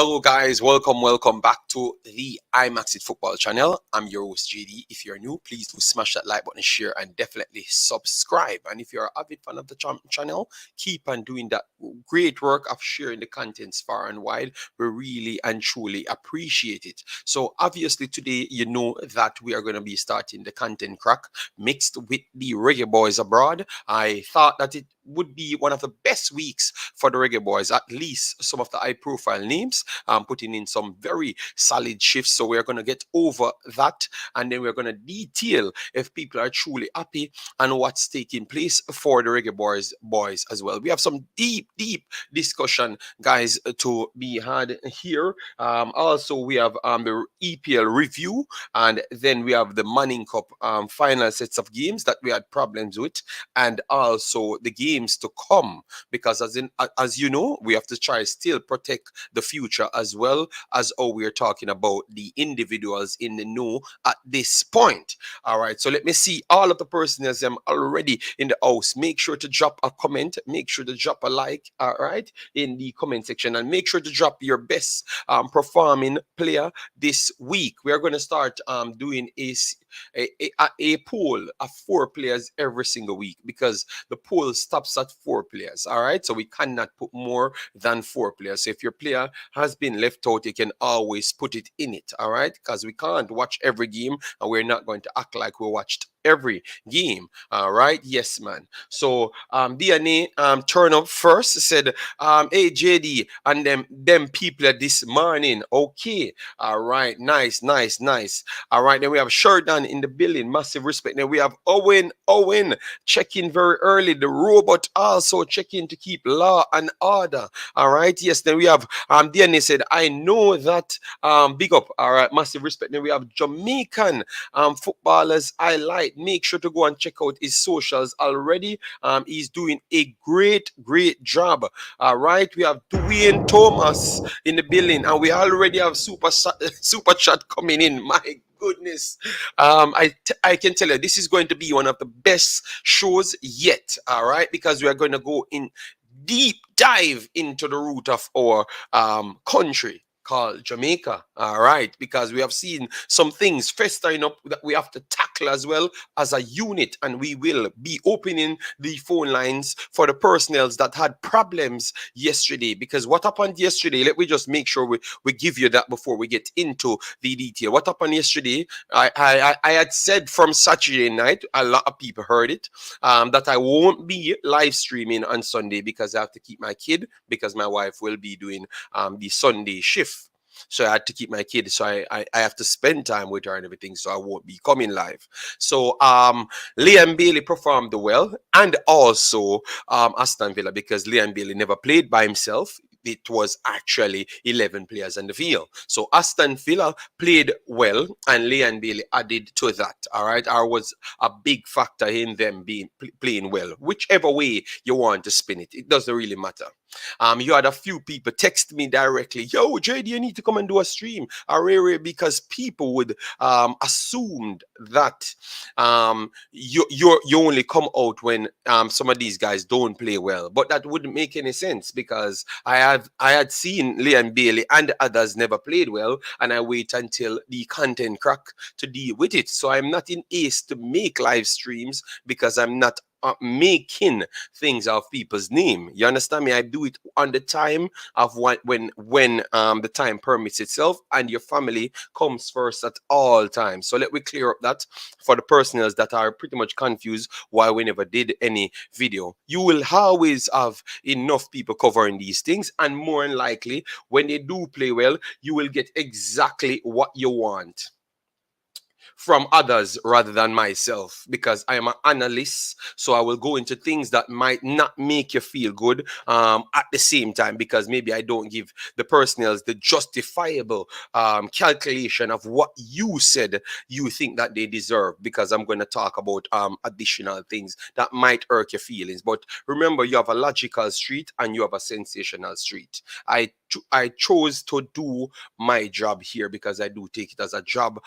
Hello, guys. Welcome back to the Imaxit football channel. I'm your host, JD. If you're new, please do smash that like button, share, and definitely subscribe. And if you're an avid fan of the channel, keep on doing that great work of sharing the contents far and wide. We really and truly appreciate it. So, obviously, today, you know that we are going to be starting the content crack mixed with the Reggae Boyz abroad. I thought that it would be one of the best weeks for the Reggae Boyz, at least some of the high profile names, putting in some very solid shifts. So we're going to get over that, and then we're going to detail if people are truly happy and what's taking place for the Reggae Boyz as well. We have some deep discussion, guys, to be had here. Also, we have the EPL review, and then we have the Manning Cup final sets of games that we had problems with, and also the games to come, because as you know, we have to try still protect the future as well as we're talking about the individuals in the know at this point. All right, so let me see all of the persons already in the house. Make sure to drop a comment, make sure to drop a like, all right, in the comment section, and make sure to drop your best performing player this week. We are going to start doing a poll of 4 players every single week, because the poll stops at 4 players. All right, so we cannot put more than 4 players. So if your player has been left out, you can always put it in it. All right, because we can't watch every game, and we're not going to act like we watched every game. All right, yes, man. So DNA turn up first, said hey JD and them people this morning. Okay, all right, nice. All right, then we have Sheridan in the building, massive respect. Then we have Owen checking very early. The robot also checking to keep law and order. All right, yes. Then we have DNA said, I know that. Big up. All right, massive respect. Then we have Jamaican footballers I like. Make sure to go and check out his socials already. He's doing a great job. All right, we have Dwayne Thomas in the building, and we already have super chat coming in. My goodness, I can tell you this is going to be one of the best shows yet. All right, because we are going to go in deep dive into the root of our country called Jamaica. All right, because we have seen some things festering up that we have to tackle as well as a unit, and we will be opening the phone lines for the personnels that had problems yesterday. Because what happened yesterday, let me just make sure we give you that before we get into the detail. What happened yesterday, I had said from Saturday night, a lot of people heard it, that I won't be live streaming on Sunday because I have to keep my kid, because my wife will be doing the Sunday shift. So I had to keep my kid, so I have to spend time with her and everything, so I won't be coming live. So Liam Bailey performed well, and also Aston Villa, because Liam Bailey never played by himself. It was actually 11 players on the field. So Aston Villa played well, and Leon Bailey added to that. All right, I was a big factor in them being playing well. Whichever way you want to spin it, it doesn't really matter. You had a few people text me directly, yo, JD, you need to come and do a stream, because people would assumed that you only come out when some of these guys don't play well, but that wouldn't make any sense, because I had seen Liam Bailey and others never played well, and I wait until the content crack to deal with it. So I'm not in ace to make live streams, because I'm not making things of people's name. You understand me? I do it on the time of when the time permits itself, and your family comes first at all times. So let me clear up that for the personnels that are pretty much confused why we never did any video. You will always have enough people covering these things, and more than likely when they do play well, you will get exactly what you want from others rather than myself, because I am an analyst. So I will go into things that might not make you feel good at the same time, because maybe I don't give the personnels the justifiable calculation of what you said you think that they deserve, because I'm going to talk about additional things that might hurt your feelings. But remember, you have a logical street and you have a sensational street. I chose to do my job here, because I do take it as a job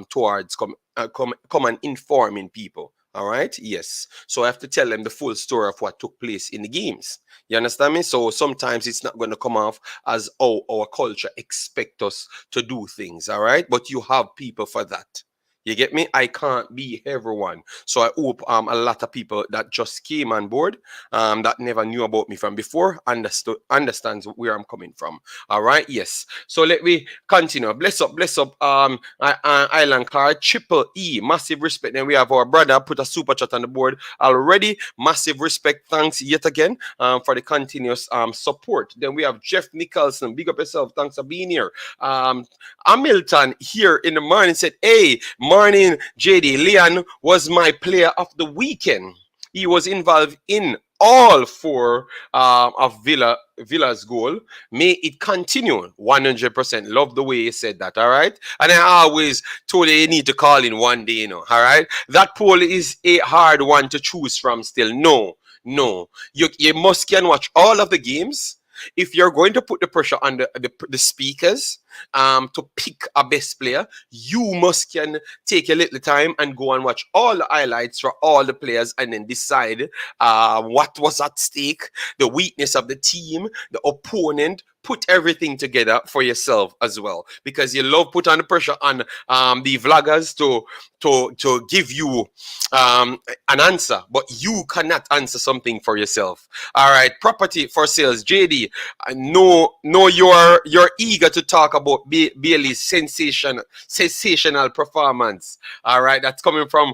towards come and informing people. All right. Yes. So I have to tell them the full story of what took place in the games. You understand me? So sometimes it's not going to come off as, oh, our culture expect us to do things. All right. But you have people for that. You get me? I can't be everyone. So I hope a lot of people that just came on board, that never knew about me from before, understands where I'm coming from. All right. Yes. So let me continue. Bless up, bless up. Island card, Triple E, massive respect. Then we have our brother put a super chat on the board already. Massive respect. Thanks yet again for the continuous support. Then we have Jeff Nicholson. Big up yourself. Thanks for being here. Hamilton here in the morning said, hey, morning, JD. Leon was my player of the weekend. He was involved in all four of Villa's goal. May it continue. 100%. Love the way you said that. All right. And I always told you need to call in one day, you know. All right. That poll is a hard one to choose from still. No. You must can watch all of the games. If you're going to put the pressure on the speakers to pick a best player, you must can take a little time and go and watch all the highlights for all the players and then decide what was at stake, the weakness of the team, the opponent. Put everything together for yourself as well, because you love put on the pressure on the vloggers to give you an answer, but you cannot answer something for yourself. All right, property for sales, JD. I know you're eager to talk about Bailey's sensational performance. All right, that's coming from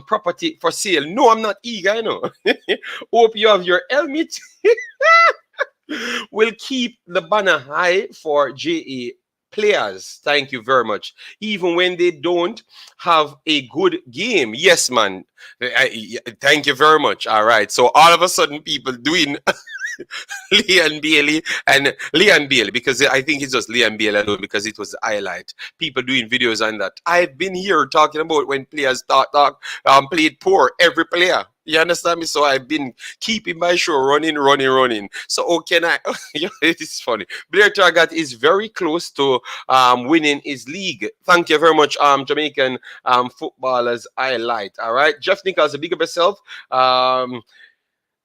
property for sale. No, I'm not eager, you know. Hope you have your helmet. We'll keep the banner high for JA players. Thank you very much. Even when they don't have a good game. Yes, man. Thank you very much. All right. So all of a sudden, people doing Leon Bailey, because I think it's just Leon Bailey alone because it was the highlight. People doing videos on that. I've been here talking about when players played poor, every player. You understand me? So I've been keeping my show running. So how can I? It's funny. Blair Targat is very close to winning his league. Thank you very much, Jamaican footballers highlight. All right, Jeff Nicholson, big up yourself.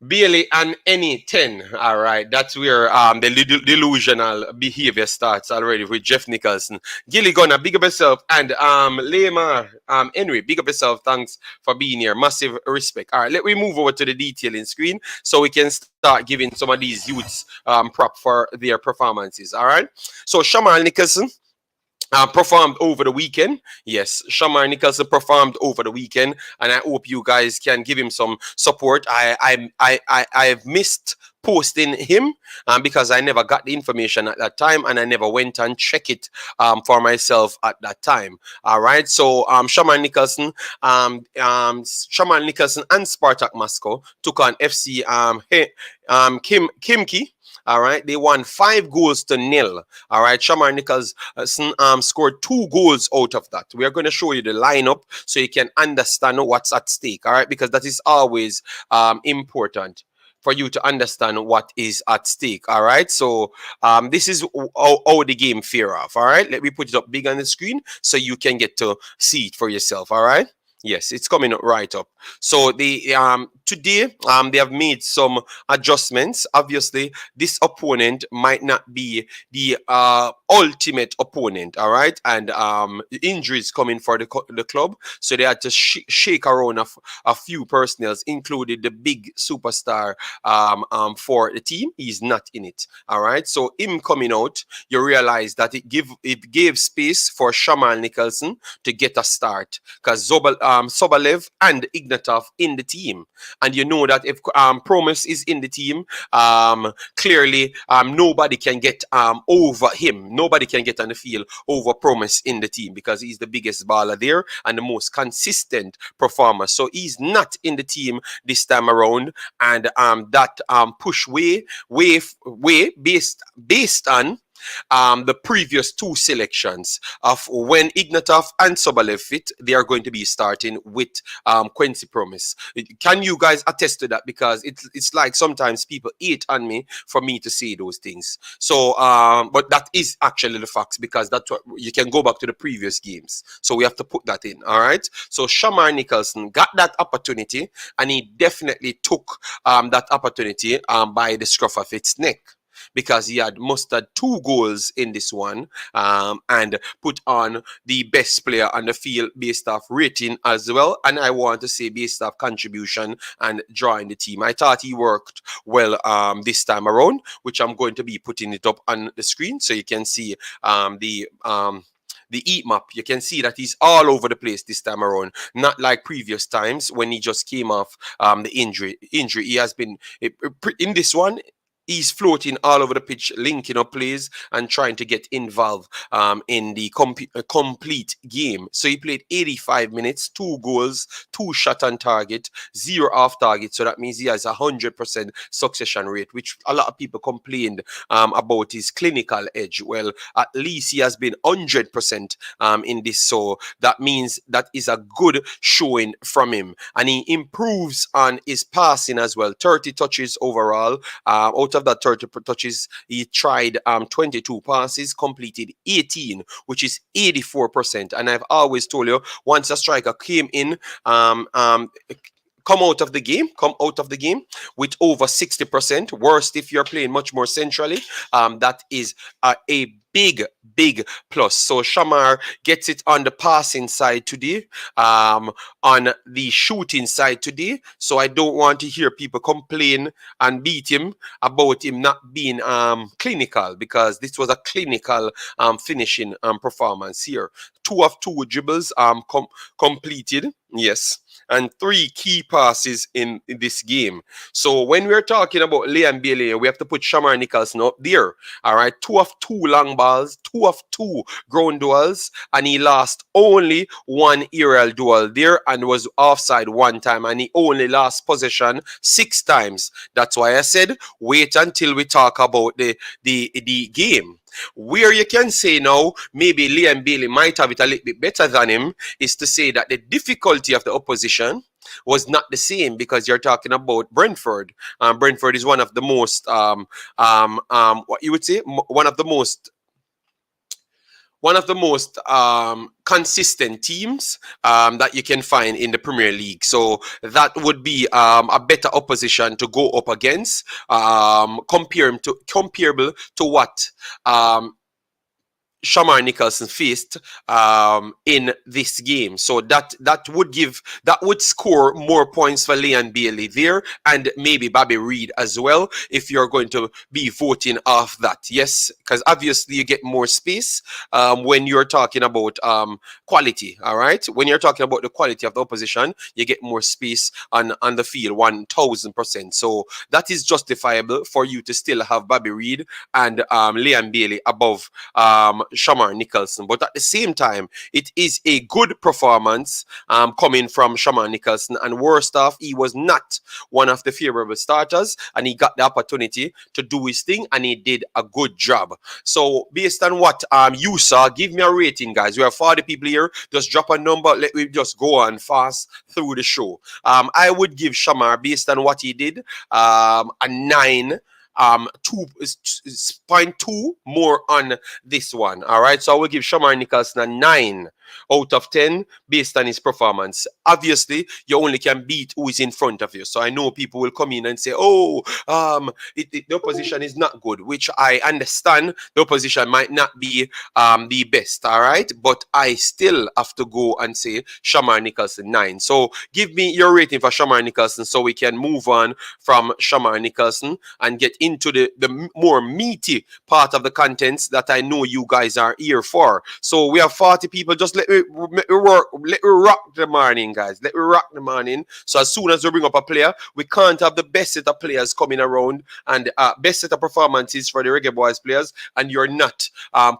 Bailey and any 10. All right. That's where the delusional behavior starts already with Jeff Nicholson. Gilly Gunner, big up yourself. And Lemar, anyway, big up yourself. Thanks for being here. Massive respect. All right. Let me move over to the detailing screen so we can start giving some of these youths prop for their performances. All right. So Shamar Nicholson performed over the weekend. Yes, Shamar Nicholson performed over the weekend, and I hope you guys can give him some support. I've missed posting him because I never got the information at that time, and I never went and check it for myself at that time. All right, so Shamar Nicholson and Spartak Moscow took on FC Kimki. All right, they won 5-0. All right, Shamar Nicholson scored 2 goals out of that. We are going to show you the lineup so you can understand what's at stake. All right, because that is always important for you to understand what is at stake. All right, so this is how the game fare off. All right, let me put it up big on the screen so you can get to see it for yourself. All right. Yes, it's coming right up. So today they have made some adjustments. Obviously, this opponent might not be the ultimate opponent, all right? And injuries coming for the club, so they had to shake around a few personnel, including the big superstar for the team. He's not in it, all right? So him coming out, you realize that it gave space for Shamar Nicholson to get a start, because Sobalev and Ignatov in the team, and you know that if Promise is in the team, clearly nobody can get over him. Nobody can get on the field over Promise in the team because he's the biggest baller there and the most consistent performer. So he's not in the team this time around, and that push way based on the previous two selections of when Ignatov and Sobalev fit, they are going to be starting with Quincy Promise. Can you guys attest to that? Because it's like sometimes people eat on me for me to say those things. So, but that is actually the facts, because that's what you can go back to the previous games. So we have to put that in. All right. So Shamar Nicholson got that opportunity, and he definitely took that opportunity by the scruff of its neck, because he had mustered 2 goals in this one, and put on the best player on the field based off rating as well. And I want to say based off contribution and drawing the team. I thought he worked well this time around, which I'm going to be putting it up on the screen so you can see the heat map. You can see that he's all over the place this time around, not like previous times when he just came off the injury. He has been in this one. He's floating all over the pitch, linking up plays and trying to get involved in the complete game. So he played 85 minutes, 2 goals, 2 shots on target, 0 off target. So that means he has 100% succession rate, which a lot of people complained about his clinical edge. Well, at least he has been 100% in this. So that means that is a good showing from him. And he improves on his passing as well. 30 touches overall. Out of that 30 touches, he tried 22 passes, completed 18, which is 84%. And I've always told you, once a striker came in, come out of the game with over 60%. Worst if you're playing much more centrally. That is a big plus. So Shamar gets it on the passing side today, on the shooting side today. So I don't want to hear people complain and beat him about him not being clinical, because this was a clinical finishing performance here. 2 of 2 dribbles completed, yes, and 3 key passes in this game. So when we're talking about Liam Bailey, we have to put Shamar Nicholson up there. All right, 2 of 2 long balls, 2 of 2 ground duels, and he lost only 1 aerial duel there and was offside 1 time, and he only lost possession 6 times. That's why I said wait until we talk about the game. Where you can say now maybe Liam Bailey might have it a little bit better than him is to say that the difficulty of the opposition was not the same, because you're talking about Brentford. Brentford is one of the most what you would say one of the most consistent teams that you can find in the Premier League. So that would be a better opposition to go up against, comparable to what Shamar Nicholson faced in this game. So that would score more points for Liam Bailey there, and maybe Bobby Reid as well, if you're going to be voting off that. Yes, because obviously you get more space when you're talking about quality. All right, when you're talking about the quality of the opposition, you get more space on the field, 1000%. So that is justifiable for you to still have Bobby Reid and Liam Bailey above Shamar Nicholson. But at the same time, it is a good performance coming from Shamar Nicholson. And worst off, he was not one of the favorable starters, and he got the opportunity to do his thing, and he did a good job. So based on what you saw, give me a rating, guys. We have 40 people here. Just drop a number. Let me just go on fast through the show. I would give Shamar, based on what he did, a 9. 2.2 more on this one. All right, so I will give Shamar Nicholson a 9 out of 10 based on his performance. Obviously, you only can beat who is in front of you. So I know people will come in and say, oh, the opposition is not good, which I understand. The opposition might not be the best, all right? But I still have to go and say Shamar Nicholson 9. So give me your rating for Shamar Nicholson so we can move on from Shamar Nicholson and get into the more meaty part of the contents that I know you guys are here for. So we have 40 people. Just just let me work, let me rock the morning, guys. Let me rock the morning. So as soon as we bring up a player, we can't have the best set of players coming around and best set of performances for the Reggae Boyz players, and you're not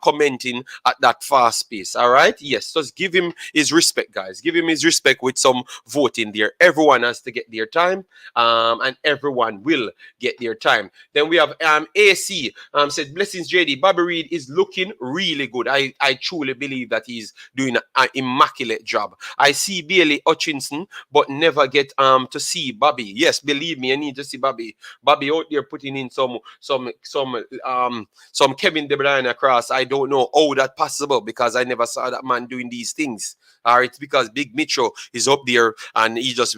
commenting at that fast pace. All right? Yes, just give him his respect, guys. Give him his respect with some voting there. Everyone has to get their time, and everyone will get their time. Then we have AC said, blessings JD. Bobby Reid is looking really good. I truly believe that he's doing an immaculate job. I see Bailey Hutchinson, but never get to see Bobby. Yes, believe me, I need to see Bobby. Bobby out there putting in some Kevin De Bruyne across. I don't know how that's possible because I never saw that man doing these things. It's because Big Mitchell is up there and he just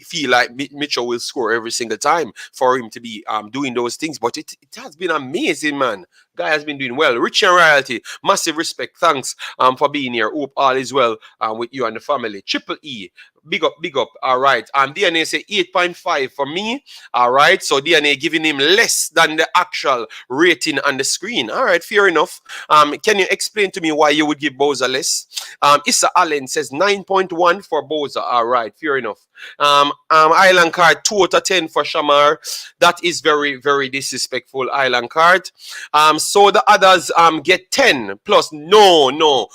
feel like Mitchell will score every single time for him to be doing those things. But it has been amazing, man. Guy has been doing well. Rich and Royalty, massive respect. Thanks for being here. Hope all is well with you and the family. Triple E, big up, big up. All right. DNA say 8.5 for me. All right. So DNA giving him less than the actual rating on the screen. All right. Fair enough. Can you explain to me why you would give Bowser less? Issa Allen says 9.1 for Bowser. All right. Fair enough. Island card 2 out of 10 for Shamar. That is very, very disrespectful. Island card. So the others get 10 plus. No,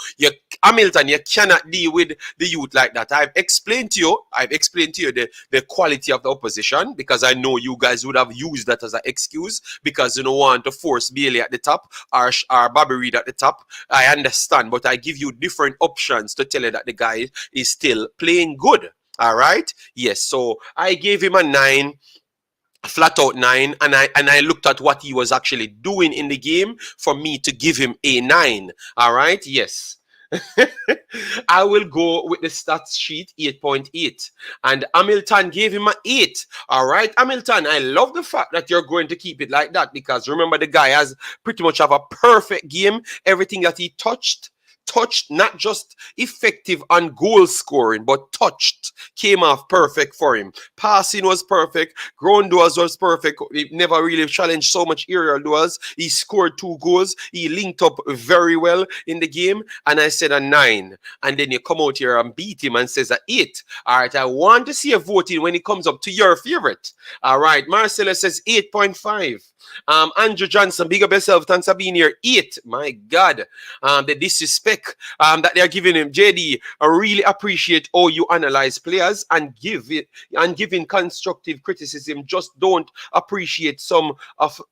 Hamilton, you cannot deal with the youth like that. I've explained to you the quality of the opposition, because I know you guys would have used that as an excuse because you don't want to force Bailey at the top or Bobby Reid at the top. I understand, but I give you different options to tell you that the guy is still playing good. All right. Yes. So I gave him a 9. Flat out 9, and I looked at what he was actually doing in the game for me to give him a 9. All right. Yes. I will go with the stats sheet 8.8, and Hamilton gave him an 8. All right, Hamilton, I love the fact that you're going to keep it like that, because remember, the guy has pretty much have a perfect game. Everything that he touched, not just effective on goal scoring, but touched, came off perfect for him. Passing was perfect. Ground duels was perfect. He never really challenged so much aerial duels. He scored 2 goals. He linked up very well in the game. And I said a 9. And then you come out here and beat him and says a 8. All right, I want to see a voting when it comes up to your favorite. All right, Marcella says 8.5. Andrew Johnson, big up yourself. Thanks for being here. 8. My God. The disrespect that they're giving him. JD, I really appreciate how you analyze players and giving constructive criticism. Just don't appreciate some of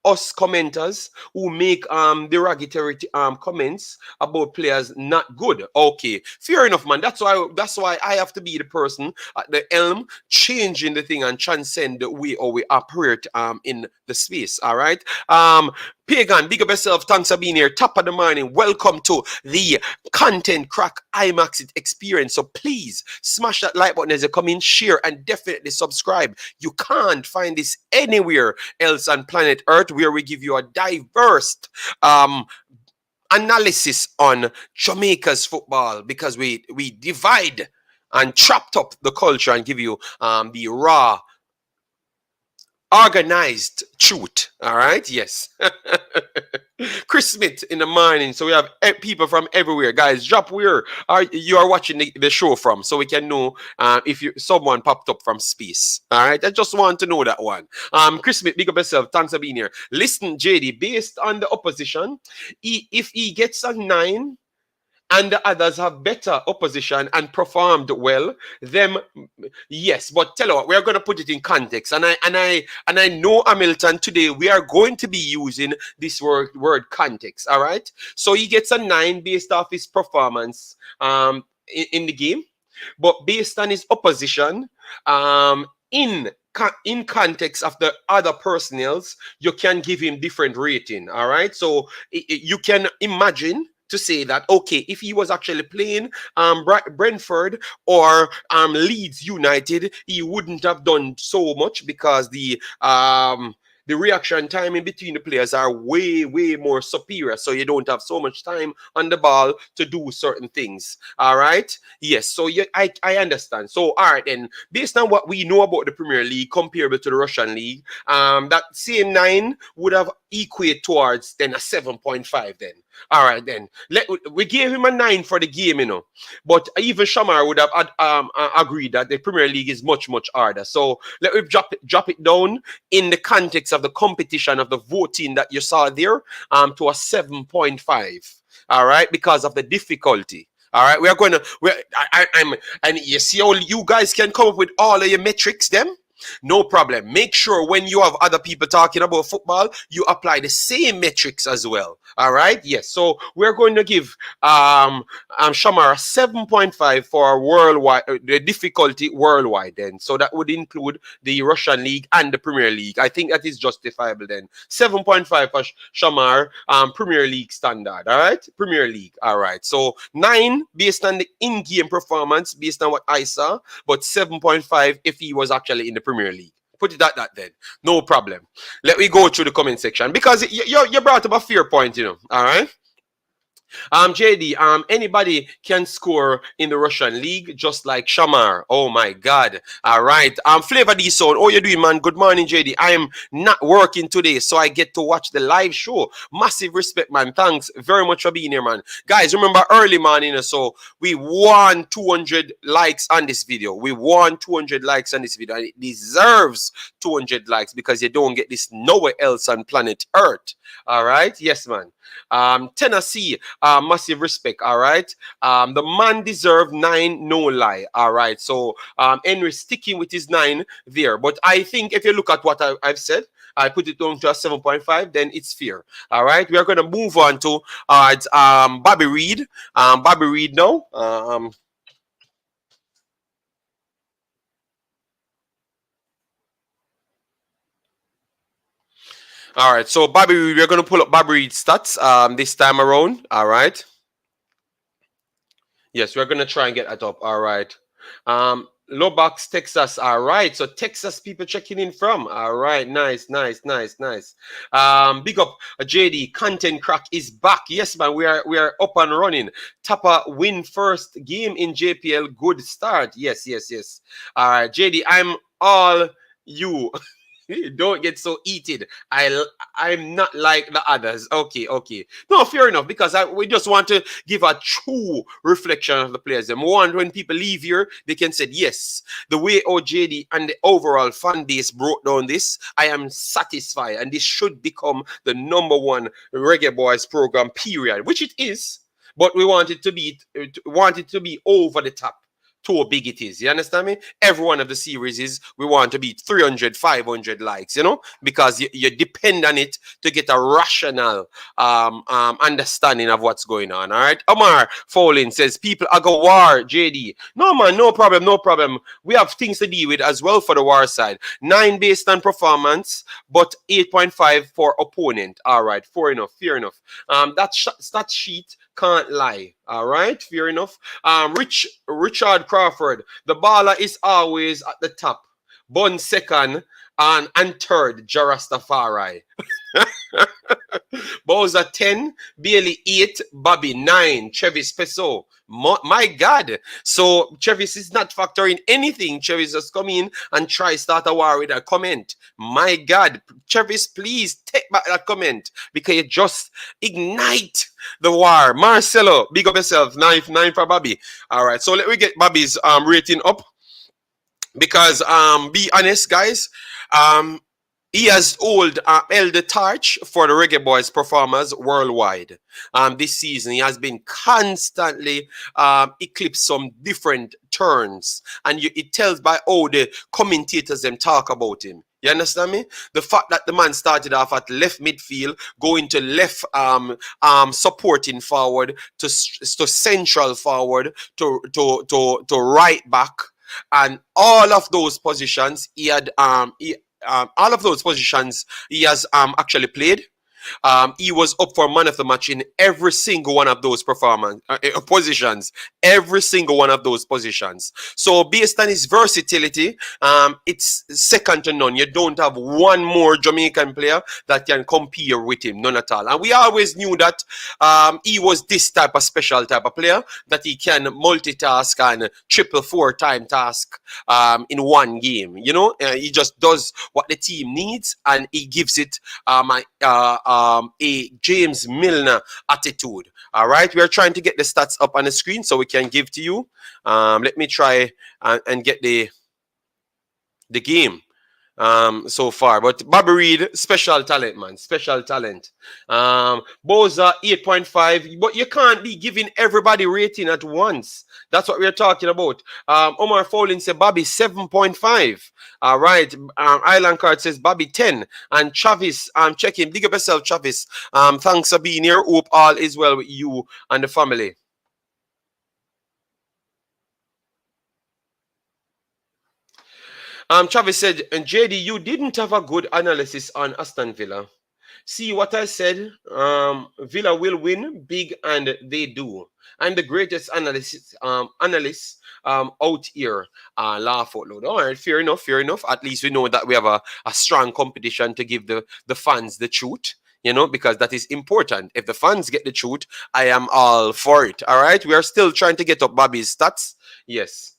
us commenters who make derogatory comments about players not good. Okay, fair enough, man. That's why I have to be the person at the helm, changing the thing and transcend the way how we operate in the space. All right. Pagan, big up yourself. Thanks for being here. Top of the morning. Welcome to the Content Crack Imaxit experience. So please smash that like button as you come in, share, and definitely subscribe. You can't find this anywhere else on planet Earth, where we give you a diverse analysis on Jamaica's football, because we divide and chopped up the culture and give you the raw, organized truth. All right. Yes. Chris Smith in the morning. So we have people from everywhere. Guys, drop where you are watching the show from, so we can know if someone popped up from space. All right. I just want to know that one. Chris Smith, big up yourself. Thanks for being here. Listen, JD, based on the opposition, if he gets a 9 and the others have better opposition and performed well, them, yes. But tell you what, we're going to put it in context. And I know, Hamilton, today we are going to be using this word context. All right. So he gets a 9 based off his performance in the game, but based on his opposition, in context of the other personnels, you can give him different rating. All right. So you can imagine to say that, okay, if he was actually playing Brentford or Leeds United, he wouldn't have done so much, because the reaction time in between the players are way more superior, so you don't have so much time on the ball to do certain things. All right. Yes. So I understand. So all right, then, based on what we know about the Premier League comparable to the Russian League, that same 9 would have equate towards then a 7.5 then. All right, then. We gave him a 9 for the game, you know. But even Shamar would have agreed that the Premier League is much, much harder. So let me drop it down in the context of the competition of the voting that you saw there to a 7.5. All right, because of the difficulty. All right, we are going to. I'm, and you see how you guys can come up with all of your metrics, them. No problem. Make sure when you have other people talking about football, you apply the same metrics as well. All right. Yes. So we're going to give Shamar 7.5 for worldwide, the difficulty worldwide. Then, so that would include the Russian league and the Premier League. I think that is justifiable. Then 7.5 for Shamar, Premier League standard. All right. Premier League. All right. So 9 based on the in-game performance, based on what I saw, but 7.5 if he was actually in the Premier League. Put it at that then. No problem. Let me go through the comment section because you brought up a fair point, you know. All right. JD, anybody can score in the Russian league just like Shamar. Oh my God. All right. Flavor D Sound. Oh, you doing, man? Good morning, JD. I am not working today, so I get to watch the live show. Massive respect, man. Thanks very much for being here, man. Guys, remember early morning, so we won 200 likes on this video. We won 200 likes on this video, and it deserves 200 likes because you don't get this nowhere else on planet Earth. All right. Yes, man. Tennessee, massive respect. All right. The man deserved 9, no lie. All right. So Henry sticking with his 9 there. But I think if you look at what I've said, I put it down to a 7.5, then it's fair. All right. We are going to move on to Bobby Reid. Bobby Reid now. All right, so Bobby, we're going to pull up Bobby Reid's stats this time around. All right. Yes, we're going to try and get that up. All right. Lobox, Texas. All right. So Texas people checking in from. All right. Nice. Big up JD. Content crack is back. Yes, man. We are up and running. Tapa win first game in JPL. Good start. Yes. All right, JD. I'm all you. Don't get so heated. I'm not like the others. Okay. No, fair enough, because we just want to give a true reflection of the players. And when people leave here, they can say, yes, the way OJD and the overall fan base broke down this, I am satisfied. And this should become the #1 Reggae Boyz program, period, which it is. But we want it to be over the top. Too big it is. You understand me? Every one of the series is we want to beat 300, 500 likes, you know, because you depend on it to get a rational understanding of what's going on. All right. Omar Fowlin says people are go war, JD. No, man, no problem. We have things to deal with as well for the war side. 9 based on performance, but 8.5 for opponent. All right. Fair enough. That stat sheet can't lie. All right, fair enough. Richard Crawford, the baller is always at the top. Bun second and third, Jarastafari. Bowser 10, Bailey 8, Bobby 9, Chevis Peso. My God. So Chevis is not factoring anything. Chevis just come in and try start a war with a comment. My God. Chevis, please take back that comment because you just ignite the war. Marcelo, big up yourself. 9 for Bobby. All right. So let me get Bobby's rating up because be honest, guys. He has held the torch for the Reggae Boyz performers worldwide. This season, he has been constantly eclipsed some different turns. And it tells by how the commentators them talk about him. You understand me? The fact that the man started off at left midfield, going to left supporting forward, to central forward, to right back. And all of those positions, he had all of those positions he has actually played. He was up for man of the match in every single one of those positions. Every single one of those positions. So based on his versatility, it's second to none. You don't have one more Jamaican player that can compare with him. None at all. And we always knew that he was this type of special type of player that he can multitask and triple 4-time task in one game. You know, he just does what the team needs and he gives it a James Milner attitude. All right, we are trying to get the stats up on the screen so we can give to you. Let me try and get the game so far. But Bobby Reid, special talent, man. Special talent. Boza, 8.5. But you can't be giving everybody rating at once. That's what we're talking about. Omar Fowling said Bobby 7.5. All right. Island Card says Bobby 10. And Travis, check him. Big up yourself, Travis. Thanks for being here. Hope all is well with you and the family. Travis said, and JD, you didn't have a good analysis on Aston Villa. See what I said? Villa will win big, and they do. I'm the greatest analyst out here. Laugh out loud. All right, fair enough, fair enough. At least we know that we have a strong competition to give the fans the truth. You know, because that is important. If the fans get the truth, I am all for it. All right, we are still trying to get up Bobby's stats. Yes.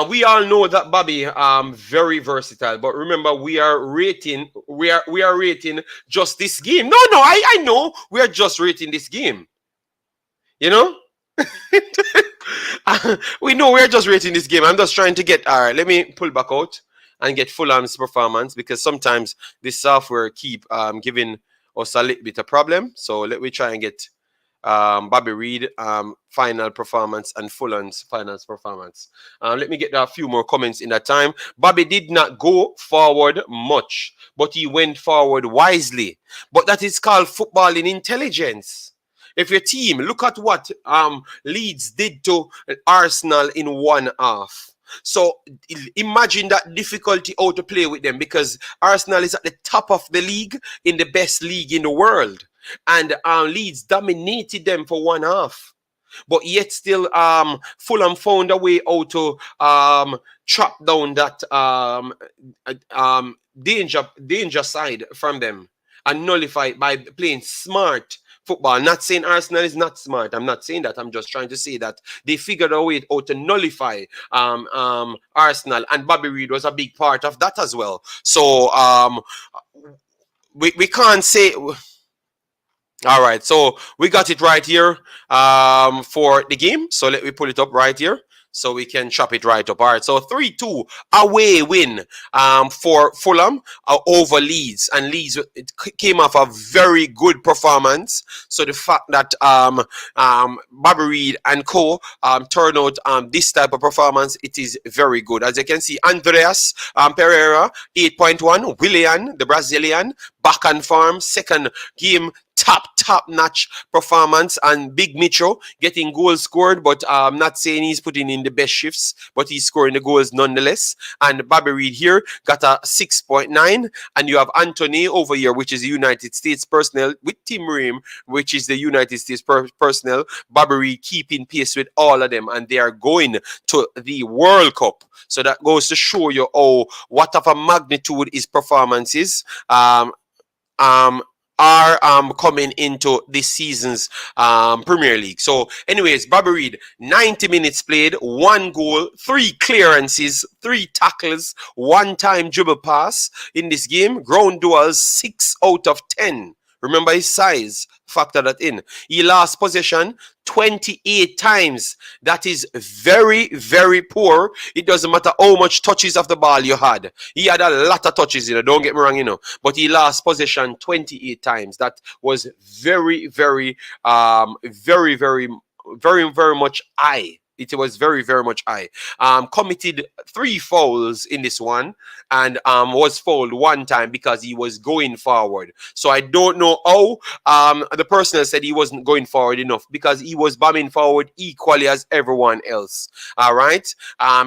We all know that Bobby very versatile, but remember we are rating just this game. No, I know we are just rating this game. You know? We know we're just rating this game. I'm just trying to get all right, let me pull back out and get Fulham's performance because sometimes this software keep giving us a little bit of problem. So let me try and get Bobby Reid final performance and Fulham's final performance. Let me get a few more comments in that time. Bobby did not go forward much, but he went forward wisely. But that is called footballing intelligence. If your team, look at what Leeds did to Arsenal in one half. So imagine that difficulty how to play with them because Arsenal is at the top of the league in the best league in the world. And Leeds dominated them for one half. But yet still Fulham found a way how to trap down that danger side from them and nullify it by playing smart football. I'm not saying Arsenal is not smart. I'm not saying that. I'm just trying to say that they figured a way how to nullify Arsenal, and Bobby Reid was a big part of that as well. So we can't say. All right, so we got it right here for the game. So let me pull it up right here so we can chop it right up. All right, so 3-2 away win for Fulham over Leeds. And Leeds, it came off a very good performance. So the fact that Bobby Reid and co turn out this type of performance, it is very good. As you can see, Andreas Pereira, 8.1. Willian, the Brazilian, back on form, second game, top notch performance, and Big Micho getting goals scored, but I'm not saying he's putting in the best shifts, but he's scoring the goals nonetheless. And Bobby Reid here got a 6.9, and you have Anthony over here, which is the United States personnel, with Tim Ream, which is the United States personnel. Bobby Reid keeping pace with all of them, and they are going to the World Cup. So that goes to show you what of a magnitude his performances are coming into this season's Premier League. So anyways, Bobby Reid, 90 minutes played, 1 goal, 3 clearances, 3 tackles, 1 time dribble pass in this game. Ground duels, 6 out of 10. Remember his size, factor that in. He lost possession 28 times. That is very, very poor. It doesn't matter how much touches of the ball you had. He had a lot of touches, don't get me wrong, but he lost possession 28 times. That was very, very, very, very, very, very much high. It was very, very much high. Committed 3 fouls in this one and was fouled 1 time because he was going forward. So I don't know how the personnel said he wasn't going forward enough because he was bombing forward equally as everyone else. All right.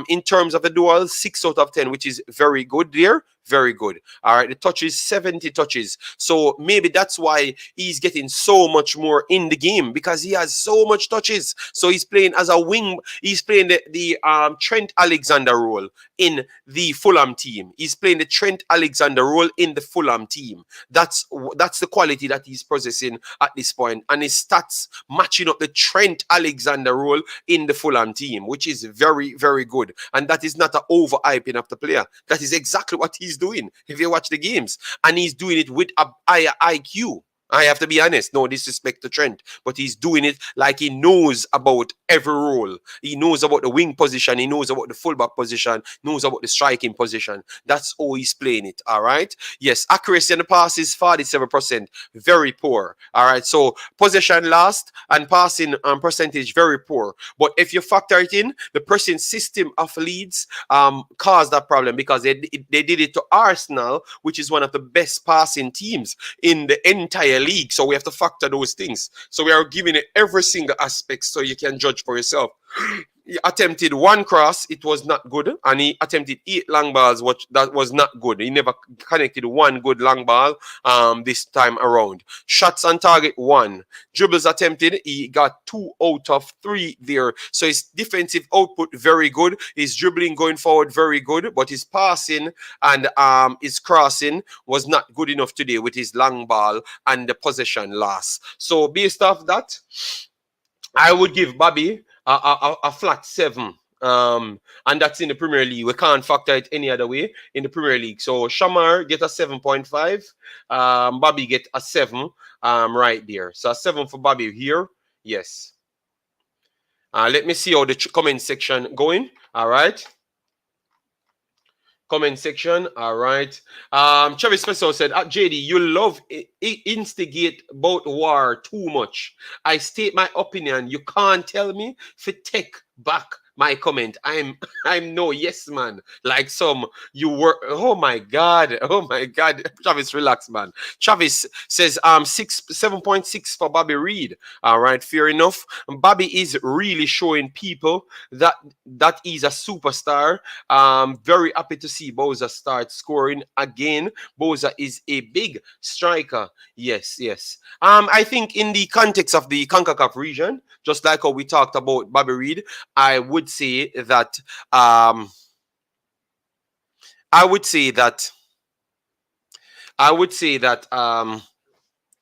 In terms of the duel, 6 out of 10, which is very good there. Very good. All right. The touches, 70 touches. So maybe that's why he's getting so much more in the game because he has so much touches. So he's playing as a wing. He's playing the Trent Alexander role in the Fulham team. He's playing the Trent Alexander role in the Fulham team. That's the quality that he's possessing at this point. And his stats matching up the Trent Alexander role in the Fulham team, which is very, very good. And that is not an overhyping of the player. That is exactly what he's he's doing if you watch the games. And he's doing it with a higher IQ. I have to be honest, no disrespect to Trent, but he's doing it like he knows about every role. He knows about the wing position, he knows about the fullback position, knows about the striking position. That's how he's playing it, all right? Yes, accuracy in the pass is 47%, very poor, all right? So possession last and passing percentage, very poor. But if you factor it in, the pressing system of Leeds caused that problem because they did it to Arsenal, which is one of the best passing teams in the entire league. So we have to factor those things. So we are giving it every single aspect so you can judge for yourself. He attempted one cross, it was not good, and he attempted 8 long balls, which that was not good. He never connected one good long ball this time around. Shots on target 1. Dribbles attempted, he got 2 out of 3 there. So his defensive output very good. His dribbling going forward very good, but his passing and his crossing was not good enough today with his long ball and the possession loss. So based off that, I would give Bobby a flat 7. And that's in the Premier League. We can't factor it any other way in the Premier League. So Shamar get a 7.5. Bobby get a 7 right there. So a 7 for Bobby here. Yes. Let me see how the comment section going. All right. Comment section. All right. Travis Spencer said, JD, you love instigate about war too much. I state my opinion. You can't tell me to take back my comment. I'm no yes man. Like some you were. Oh my god. Travis, relax, man. Travis says 7.6 for Bobby Reid. All right, fair enough. Bobby is really showing people that he's a superstar. Very happy to see Bowser start scoring again. Bowser is a big striker. Yes. I think in the context of the Concacaf region, just like how we talked about Bobby Reid, I would say that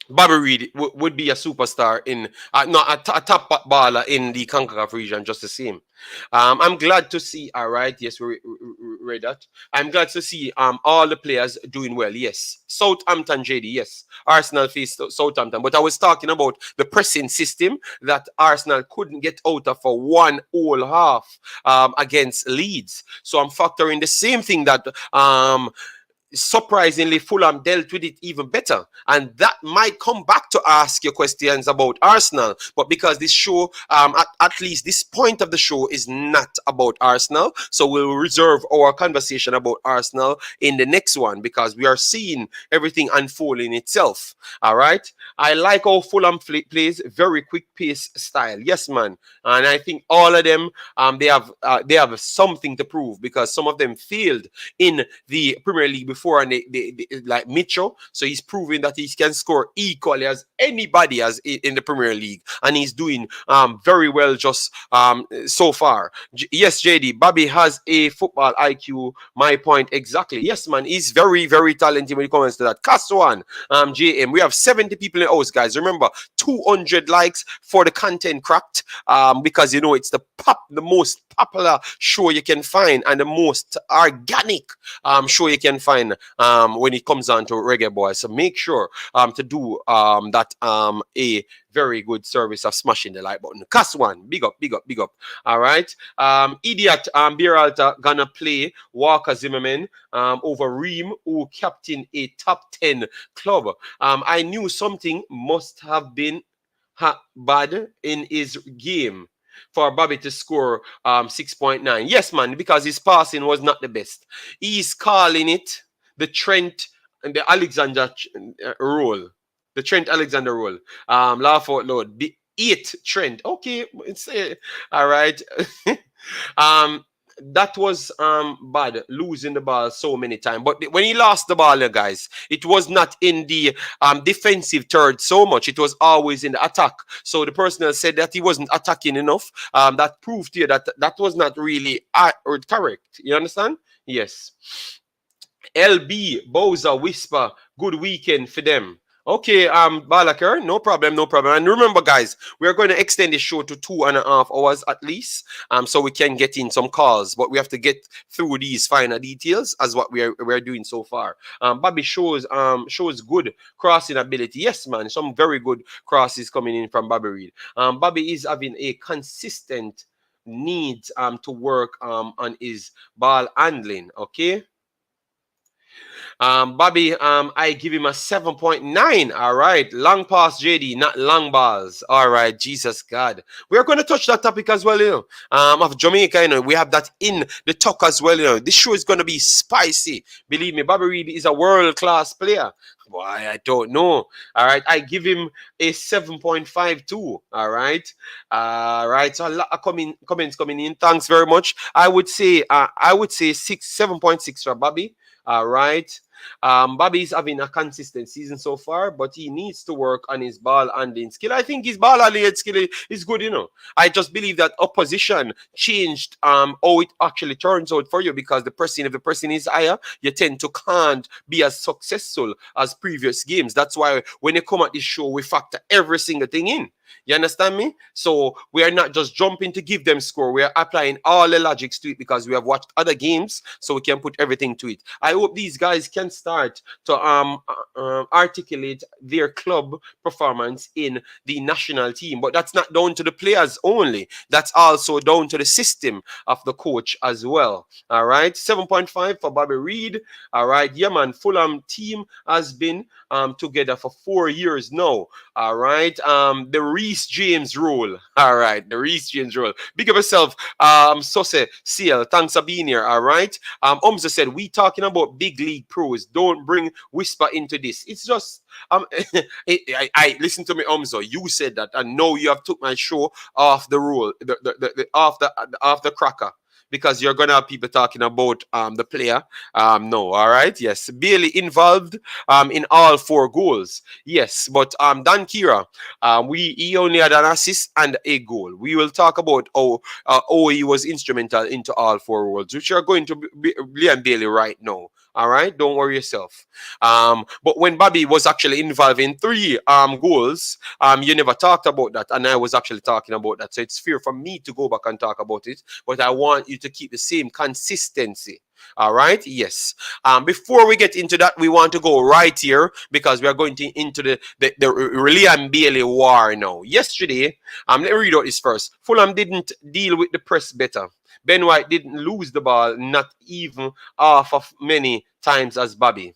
Bobby Reid would be a superstar in a top baller in the Concacaf region just the same. I'm glad to see, all right, yes, we read that. I'm glad to see all the players doing well, yes. Southampton, JD, yes. Arsenal faced Southampton. But I was talking about the pressing system that Arsenal couldn't get out of for one whole half against Leeds. So I'm factoring the same thing that surprisingly Fulham dealt with it even better, and that might come back to ask you questions about Arsenal, but because this show at least this point of the show is not about Arsenal, so we'll reserve our conversation about Arsenal in the next one because we are seeing everything unfold in itself. All right, I like how Fulham plays very quick pace style, yes man, and I think all of them they have something to prove because some of them failed in the Premier League before, and they like Mitchell, so he's proving that he can score equally as anybody as in the Premier League, and he's doing very well just so far. Yes, JD, Bobby has a football IQ. My point exactly. Yes, man, he's very, very talented when it comes to that. Caswan, JM, we have 70 people in the house, guys. Remember, 200 likes for the content cracked, because you know it's the most popular show you can find and the most organic show you can find when it comes on to Reggae Boyz. So make sure to do that a very good service of smashing the like button. Caswan, big up. All right. Idiot Beeralta gonna play Walker Zimmerman over Reem, who captain a top 10 club. I knew something must have been bad in his game for Bobby to score 6.9. Yes, man, because his passing was not the best. He's calling it the Trent and the Alexander role. The Trent Alexander role. Laugh out loud. The 8 Trent. Okay, it's all right. That was bad, losing the ball so many times. But when he lost the ball, guys, it was not in the defensive third so much. It was always in the attack. So the personnel said that he wasn't attacking enough. That proved here that was not really correct. You understand? Yes. LB, Bowser, Whisper, good weekend for them. Okay, Balakar, no problem, no problem. And remember, guys, we are going to extend the show to 2.5 hours at least, so we can get in some calls. But we have to get through these finer details as what we're doing so far. Bobby shows good crossing ability. Yes, man, some very good crosses coming in from Bobby Reid. Bobby is having a consistent need to work on his ball handling. Okay. Bobby, I give him a 7.9. All right. Long pass, JD, not long balls. All right. Jesus God. We're going to touch that topic as well, of Jamaica, We have that in the talk as well, This show is going to be spicy. Believe me, Bobby Reid is a world-class player. Boy, I don't know. All right. I give him a 7.52. All right. All right. So a lot of comments coming in. Thanks very much. I would say 7.6 for Bobby. All right. Bobby is having a consistent season so far, but he needs to work on his ball handling skill. I think his ball handling skill is good, I just believe that opposition changed how it actually turns out for you, because if the person is higher, you tend to can't be as successful as previous games. That's why when you come at this show, we factor every single thing in. You understand me? So we are not just jumping to give them score. We are applying all the logics to it because we have watched other games, so we can put everything to it. I hope these guys can start to articulate their club performance in the national team. But that's not down to the players only. That's also down to the system of the coach as well. All right, 7.5 for Bobby Reid. All right, yeah, man. Fulham team has been together for 4 years now. All right, the Reece James rule. All right, the Reece James rule. Big up yourself, Sose CL. Thanks for being here. All right. Umza said we talking about big league pros. Don't bring whisper into this. It's just I listen to me, Umza. You said that, and now you have took my show off the rule, off the cracker. Because you're gonna have people talking about the player. No, all right. Yes, Bailey involved in all 4 goals. Yes, but Dan Kira, he only had an assist and a goal. We will talk about how he was instrumental into all 4 goals, which are going to be Liam Bailey right now. All right, don't worry yourself. But when Bobby was actually involved in 3 goals, you never talked about that, and I was actually talking about that. So it's fair for me to go back and talk about it, but I want you to keep the same consistency. All right. Yes. Before we get into that, we want to go right here because we are going into the Liam Bailey war now. Yesterday, let me read out this first. Fulham didn't deal with the press better. Ben White didn't lose the ball, not even half of many times as Bobby.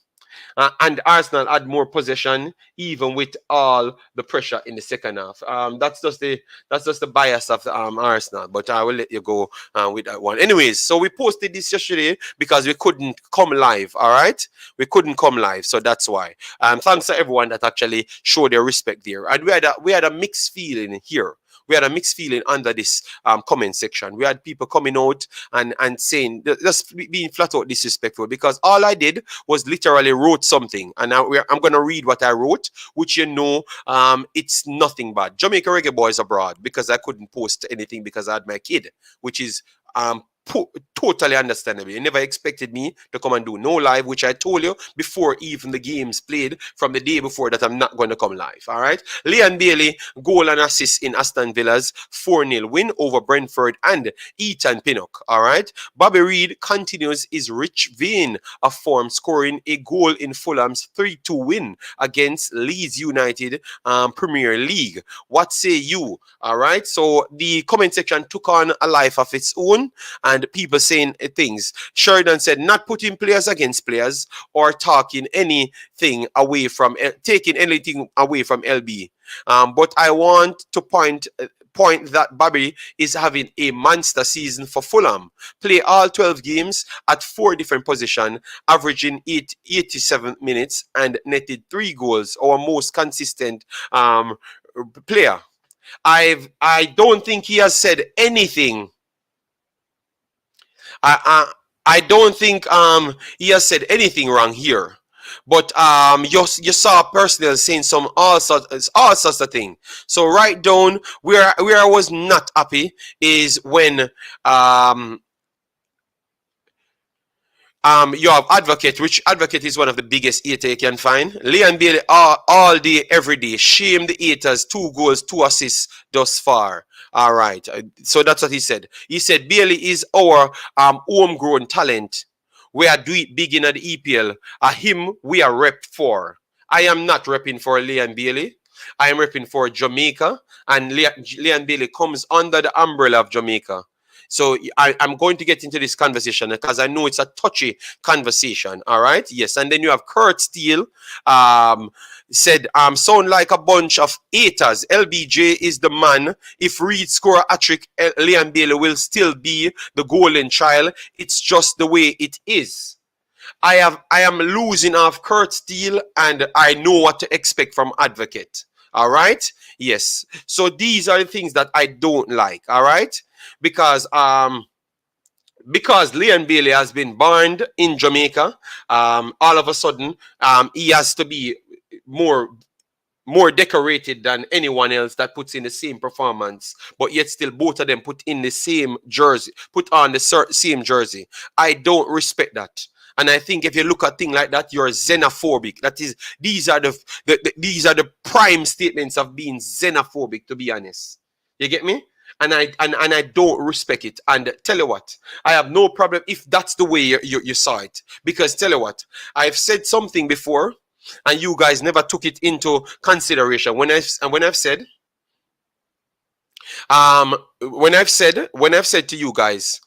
And Arsenal had more possession, even with all the pressure in the second half. That's just the bias of Arsenal. But I will let you go with that one. Anyways, so we posted this yesterday because we couldn't come live. All right, we couldn't come live, so that's why. Thanks to everyone that actually showed their respect there. And we had a mixed feeling here. We had a mixed feeling under this comment section. We had people coming out and saying, just being flat out disrespectful, because all I did was literally wrote something. And now I'm going to read what I wrote, which it's nothing bad. Jamaica Reggae Boyz abroad, because I couldn't post anything because I had my kid, which is totally understandable. You never expected me to come and do no live, which I told you before even the games played from the day before that I'm not going to come live. All right. Liam Bailey, goal and assist in Aston Villa's 4-0 win over Brentford and Ethan Pinnock. All right. Bobby Reid continues his rich vein of form, scoring a goal in Fulham's 3-2 win against Leeds United Premier League. What say you? All right. So the comment section took on a life of its own, and people saying things. Sheridan said, not putting players against players or taking anything away from LB. But I want to point that Bobby is having a monster season for Fulham. Play all 12 games at 4 different positions, averaging 87 minutes and netted 3 goals. Our most consistent player. I don't think he has said anything. I don't think he has said anything wrong here. But you saw personnel saying all sorts of things. So write down where I was not happy is when You have Advocate, which Advocate is one of the biggest hater you can find. Leon Bailey all day, every day. Shame the haters. 2 goals, 2 assists thus far. All right. So that's what he said. He said Bailey is our homegrown talent. We are do it big in the EPL. Him we are rep for. I am not repping for Leon Bailey. I am repping for Jamaica, and Leon Bailey comes under the umbrella of Jamaica. So I'm going to get into this conversation because I know it's a touchy conversation. All right. Yes. And then you have Kurt Steele said, sound like a bunch of haters. LBJ is the man. If Reid score a hat-trick, Leon Bailey will still be the golden child. It's just the way it is. I am losing off Kurt Steele, and I know what to expect from Advocate. All right. Yes. So these are the things that I don't like. All right. Because Leon Bailey has been banned in Jamaica, all of a sudden he has to be more decorated than anyone else that puts in the same performance, but yet still both of them put in the same jersey, put on the same jersey. I don't respect that. And I think if you look at things like that, you're xenophobic. That is, these are the prime statements of being xenophobic, to be honest. You get me? And I don't respect it. And tell you what, I have no problem if that's the way you saw it. Because tell you what, I've said something before, and you guys never took it into consideration. When I've said to you guys,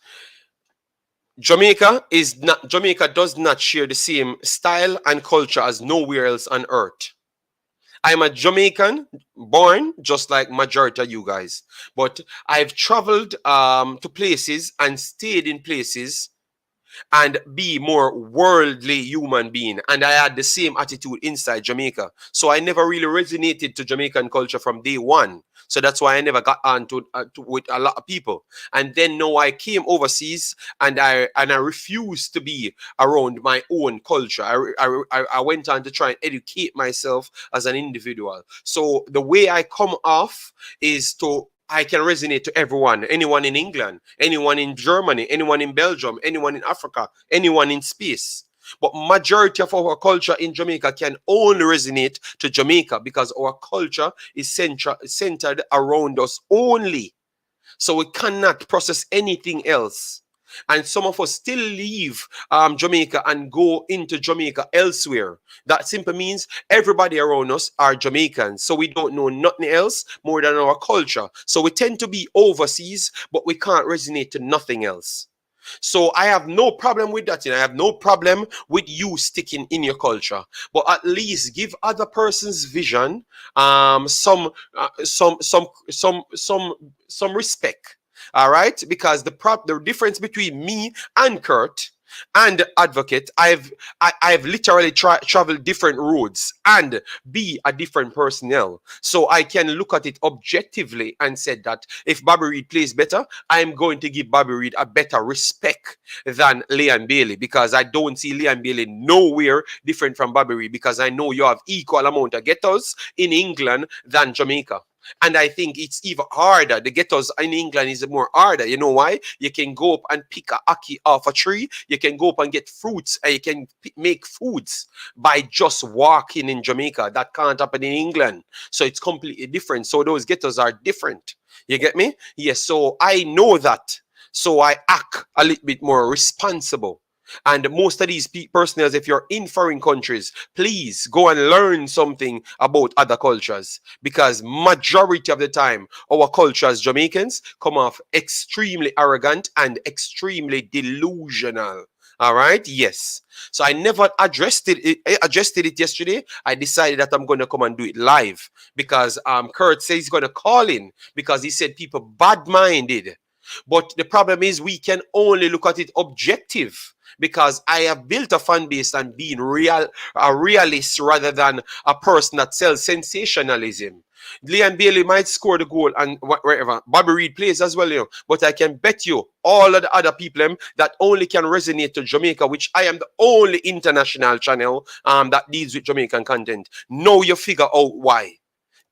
Jamaica does not share the same style and culture as nowhere else on earth. I'm a Jamaican born, just like majority of you guys. But I've traveled to places and stayed in places and be more worldly human being. And I had the same attitude inside Jamaica. So I never really resonated to Jamaican culture from day one. So that's why I never got on with a lot of people. And then now I came overseas, and I refused to be around my own culture. I went on to try and educate myself as an individual. So the way I come off is I can resonate to everyone, anyone in England, anyone in Germany, anyone in Belgium, anyone in Africa, anyone in space. But majority of our culture in Jamaica can only resonate to Jamaica because our culture is centered around us only. So we cannot process anything else. And some of us still leave Jamaica and go into Jamaica elsewhere. That simply means everybody around us are Jamaicans. So we don't know nothing else more than our culture. So we tend to be overseas, but we can't resonate to nothing else. So I have no problem with that. I have no problem with you sticking in your culture, but at least give other person's vision some respect. All right, because the difference between me and Kurt and Advocate, I've literally traveled different roads and be a different personnel, so I can look at it objectively and said that if Bobby Reid plays better, I'm going to give Bobby Reid a better respect than Leon Bailey, because I don't see Leon Bailey nowhere different from Bobby Reid, because I know you have equal amount of ghettos in England than Jamaica. And I think it's even harder. The ghettos in England is more harder. You know why? You can go up and pick a ackee off a tree. You can go up and get fruits. And you can make foods by just walking in Jamaica. That can't happen in England. So it's completely different. So those ghettos are different. You get me? Yes. So I know that. So I act a little bit more responsible. And most of these personnel, if you're in foreign countries, please go and learn something about other cultures, because majority of the time our culture as Jamaicans come off extremely arrogant and extremely delusional. All right. Yes. So I never adjusted it yesterday. I decided that I'm going to come and do it live, because Kurt says he's going to call in because he said people bad-minded. But the problem is we can only look at it objective, because I have built a fan base and being a realist rather than a person that sells sensationalism. Leon Bailey might score the goal and wherever. Bobby Reid plays as well, but I can bet you all of the other people that only can resonate to Jamaica, which I am the only international channel that deals with Jamaican content. Now you figure out why.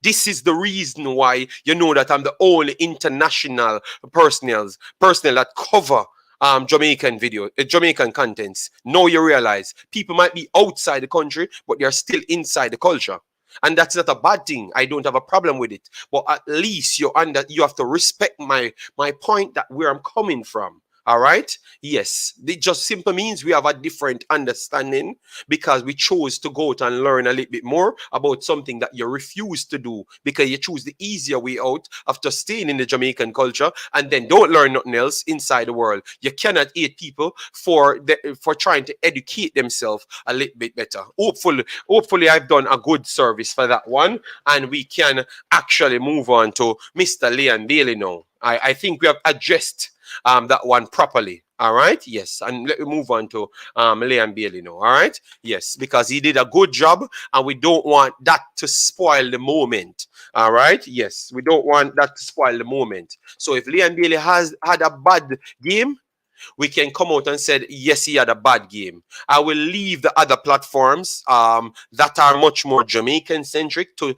This is the reason why you know that I'm the only international personnel that cover Jamaican Jamaican contents. Now you realize people might be outside the country, but they're still inside the culture. And that's not a bad thing. I don't have a problem with it. But at least you have to respect my point that where I'm coming from. All right. Yes. It just simply means we have a different understanding because we chose to go out and learn a little bit more about something that you refuse to do because you choose the easier way out after staying in the Jamaican culture and then don't learn nothing else inside the world. You cannot hate people for trying to educate themselves a little bit better. Hopefully I've done a good service for that one and we can actually move on to Mr. Leon Bailey now. I think we have addressed that one properly. All right. Yes. And let me move on to Leon Bailey now. All right. Yes. Because he did a good job and we don't want that to spoil the moment. All right. Yes. We don't want that to spoil the moment. So if Leon Bailey has had a bad game, we can come out and say, yes, he had a bad game. I will leave the other platforms that are much more Jamaican-centric to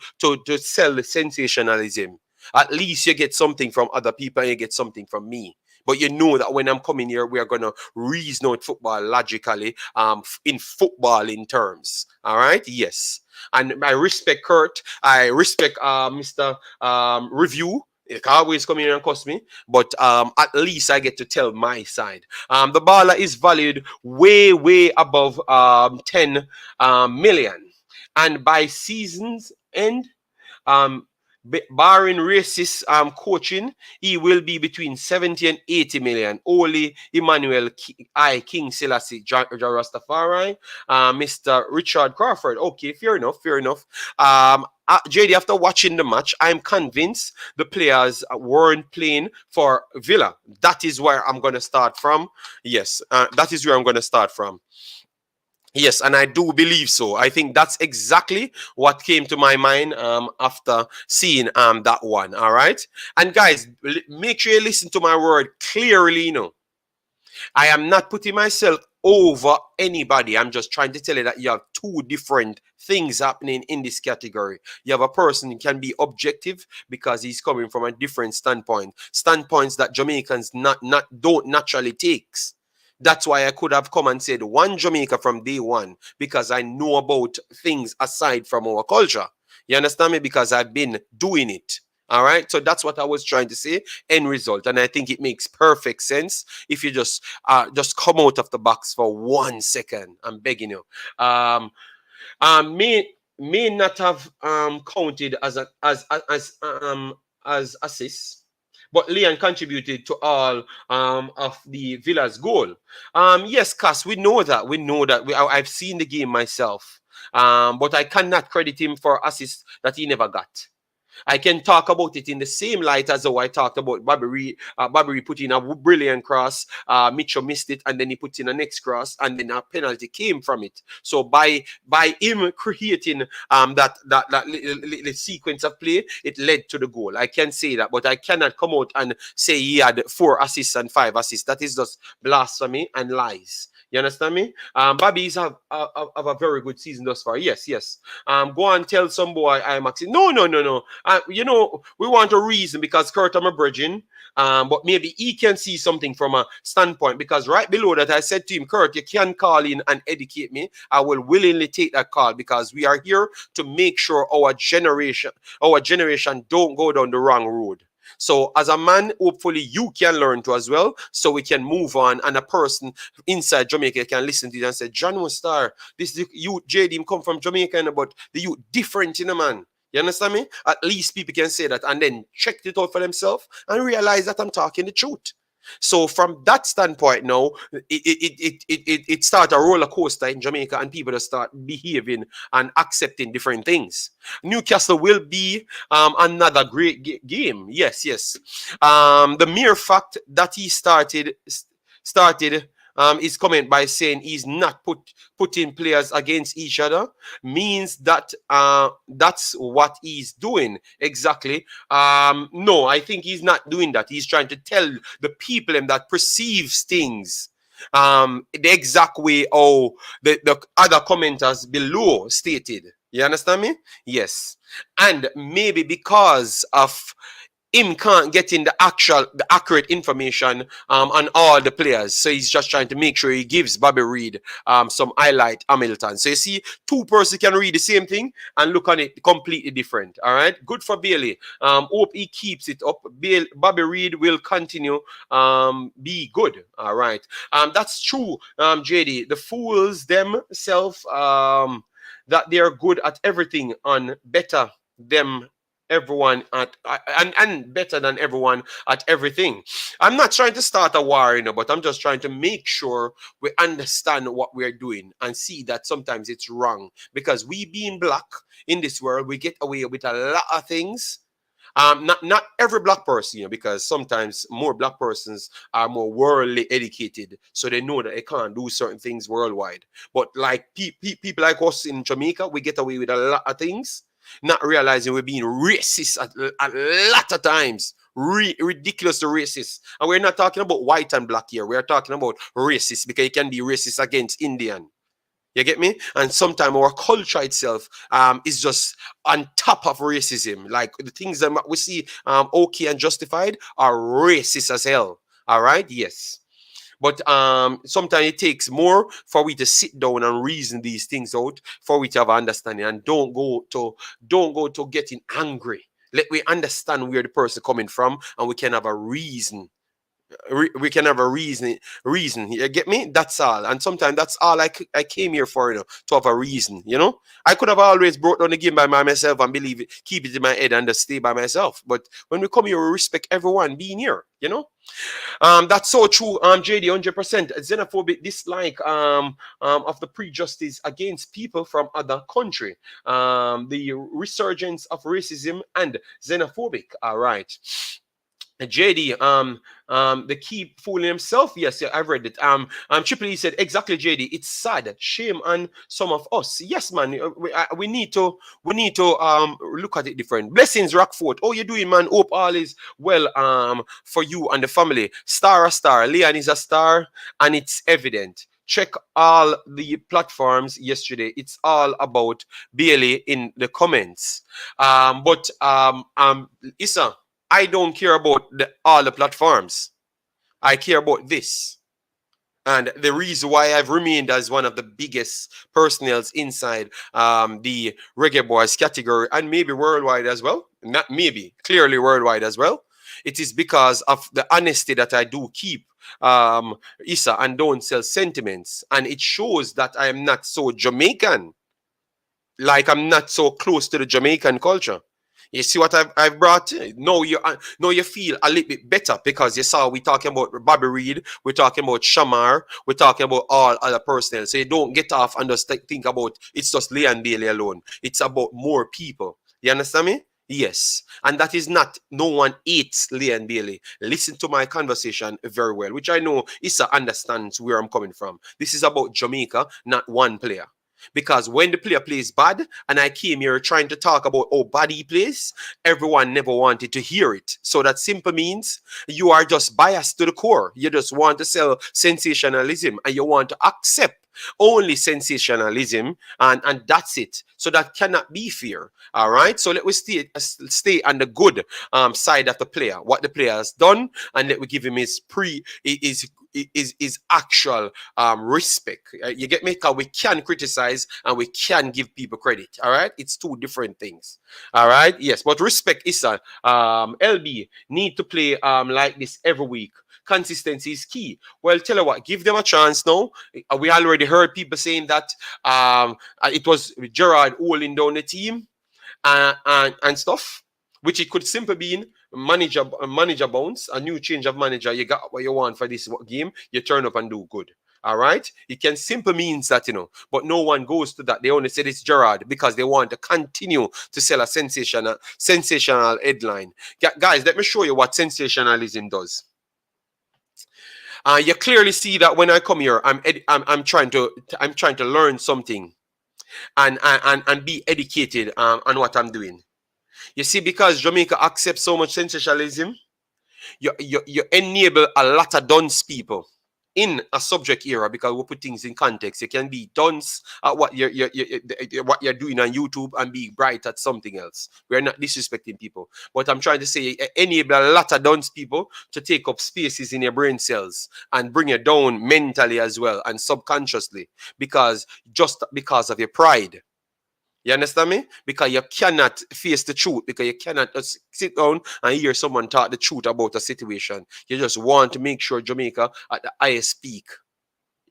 sell the sensationalism. At least you get something from other people and you get something from me. But you know that when I'm coming here, we are going to reason out football logically in footballing terms. All right? Yes. And I respect Kurt. I respect Mr. Review. It always come in and cost me, but at least I get to tell my side. The baller is valued way above 10 million. And by season's end, barring racist coaching, he will be between 70 and 80 million. Only Emmanuel King Selassie, Rastafari, Mr. Richard Crawford. Okay, fair enough. JD, after watching the match, I'm convinced the players weren't playing for Villa. That is where I'm going to start from. Yes, that is where I'm going to start from. Yes, and I do believe so. I think that's exactly what came to my mind after seeing that one. All right. And guys, make sure you listen to my word clearly. You know, I am not putting myself over anybody. I'm just trying to tell you that you have two different things happening in this category. You have a person who can be objective because he's coming from a different standpoints that Jamaicans don't naturally take. That's why I could have come and said one Jamaica from day one because I know about things aside from our culture. You understand me? Because I've been doing it. All right. So that's what I was trying to say. End result. And I think it makes perfect sense if you just come out of the box for 1 second. I'm begging you. May not have counted as assists. But Leon contributed to all of the Villa's goal. Yes, Cass, we know that. I've seen the game myself. But I cannot credit him for assists that he never got. I can talk about it in the same light as though I talked about Bobby Reid put in a brilliant cross. Mitchell missed it, and then he put in a next cross, and then a penalty came from it. So by him creating that sequence of play, it led to the goal. I can say that, but I cannot come out and say he had 4 assists and 5 assists. That is just blasphemy and lies. You understand me? Bobby's have a very good season thus far. Yes. Go and tell some boy Imaxit. No. You know, we want a reason because Kurt, I'm a virgin. But maybe he can see something from a standpoint because right below that I said to him, Kurt, you can call in and educate me. I will willingly take that call because we are here to make sure our generation don't go down the wrong road. So as a man, hopefully you can learn to as well, so we can move on. And a person inside Jamaica can listen to it and say, John Mustar, this you JD come from Jamaica, but the youth different, man. You understand me? At least people can say that and then check it out for themselves and realize that I'm talking the truth. So from that standpoint now, it starts a roller coaster in Jamaica and people just start behaving and accepting different things. Newcastle will be another great game. Yes. The mere fact that he started his comment by saying he's not putting players against each other means that that's what he's doing exactly. No, I think he's not doing that. He's trying to tell the people that perceives things the exact way how the other commenters below stated. You understand me? Yes. And maybe because of him can't get in the accurate information on all the players. So he's just trying to make sure he gives Bobby Reid some highlight Hamilton. So you see, two persons can read the same thing and look on it completely different. All right, good for Bailey. Hope he keeps it up. Bobby Reid will continue be good. All right, that's true. JD, the fools themselves that they are good at everything and better them everyone at and better than everyone at everything. I'm not trying to start a war, but I'm just trying to make sure we understand what we're doing and see that sometimes it's wrong, because we being black in this world, we get away with a lot of things. Not every black person, because sometimes more black persons are more worldly educated, so they know that they can't do certain things worldwide. But like people like us in Jamaica, we get away with a lot of things, not realizing we're being racist at a lot of times. Ridiculously racist. And we're not talking about white and black here. We're talking about racist, because you can be racist against Indian. You get me? And sometimes our culture itself is just on top of racism. Like the things that we see okay and justified are racist as hell. All right? Yes. But sometimes it takes more for we to sit down and reason these things out, for we to have understanding, and don't go to getting angry. Let we understand where the person coming from, and we can have a reason. We can have a reason. You get me? That's all. And sometimes that's all I came here for, to have a reason. I could have always brought down the game by myself and believe it, keep it in my head and just stay by myself. But when we come here, we respect everyone being here. That's so true. JD, 100%. Xenophobic dislike of the prejudice against people from other country. The resurgence of racism and xenophobic. All right. JD, the key fooling himself. Yes, yeah, I've read it. Triple E said exactly, JD. It's sad, shame on some of us. Yes, man. We need to look at it different. Blessings, Rockford. Oh, you doing, man? Hope all is well. For you and the family. Star, Leon is a star, and it's evident. Check all the platforms yesterday. It's all about Bailey in the comments. But Issa, I don't care about all the platforms. I care about this. And the reason why I've remained as one of the biggest personnels inside the Reggae Boyz category, and maybe worldwide as well, not maybe, clearly worldwide as well, it is because of the honesty that I do keep, Issa, and don't sell sentiments. And it shows that I am not so Jamaican. Like I'm not so close to the Jamaican culture. You see what I've brought? No, you feel a little bit better, because you saw we talking about Bobby Reid, we're talking about Shamar, we're talking about all other personnel. So you don't get off and just think about it's just Leon Bailey alone. It's about more people. You understand me? Yes. And that is not, no one hates Leon Bailey. Listen to my conversation very well, which I know Issa understands where I'm coming from. This is about Jamaica, not one player. Because when the player plays bad, and I came here trying to talk about how bad he plays, everyone never wanted to hear it. So that simply means you are just biased to the core. You just want to sell sensationalism, and you want to accept only sensationalism, and that's it. So that cannot be fair. All right. So let we stay on the good side of the player, what the player has done, and let we give him his actual respect. You get me? Because we can criticize and we can give people credit. All right, it's two different things. All right, yes, but respect is LB need to play like this every week. Consistency is key. Well, tell you what, give them a chance now. We already heard people saying that it was Gerard holding down the team and stuff, which it could simply be manager bounce, a new change of manager. You got what you want for this game, you turn up and do good. All right, it can simply means that, but no one goes to that. They only said it's Gerard because they want to continue to sell a sensational headline. Guys, let me show you what sensationalism does. You clearly see that when I come here, I'm trying to learn something and be educated on what I'm doing. You see, because Jamaica accepts so much sensationalism, you enable a lot of dunce people in a subject era, because we put things in context. You can be dunce at what you're doing on YouTube and be bright at something else. We're not disrespecting people, but I'm trying to say enable a lot of dunce people to take up spaces in your brain cells and bring you down mentally as well and subconsciously, just because of your pride. You understand me? Because you cannot face the truth, because you cannot just sit down and hear someone talk the truth about a situation. You just want to make sure Jamaica at the highest peak.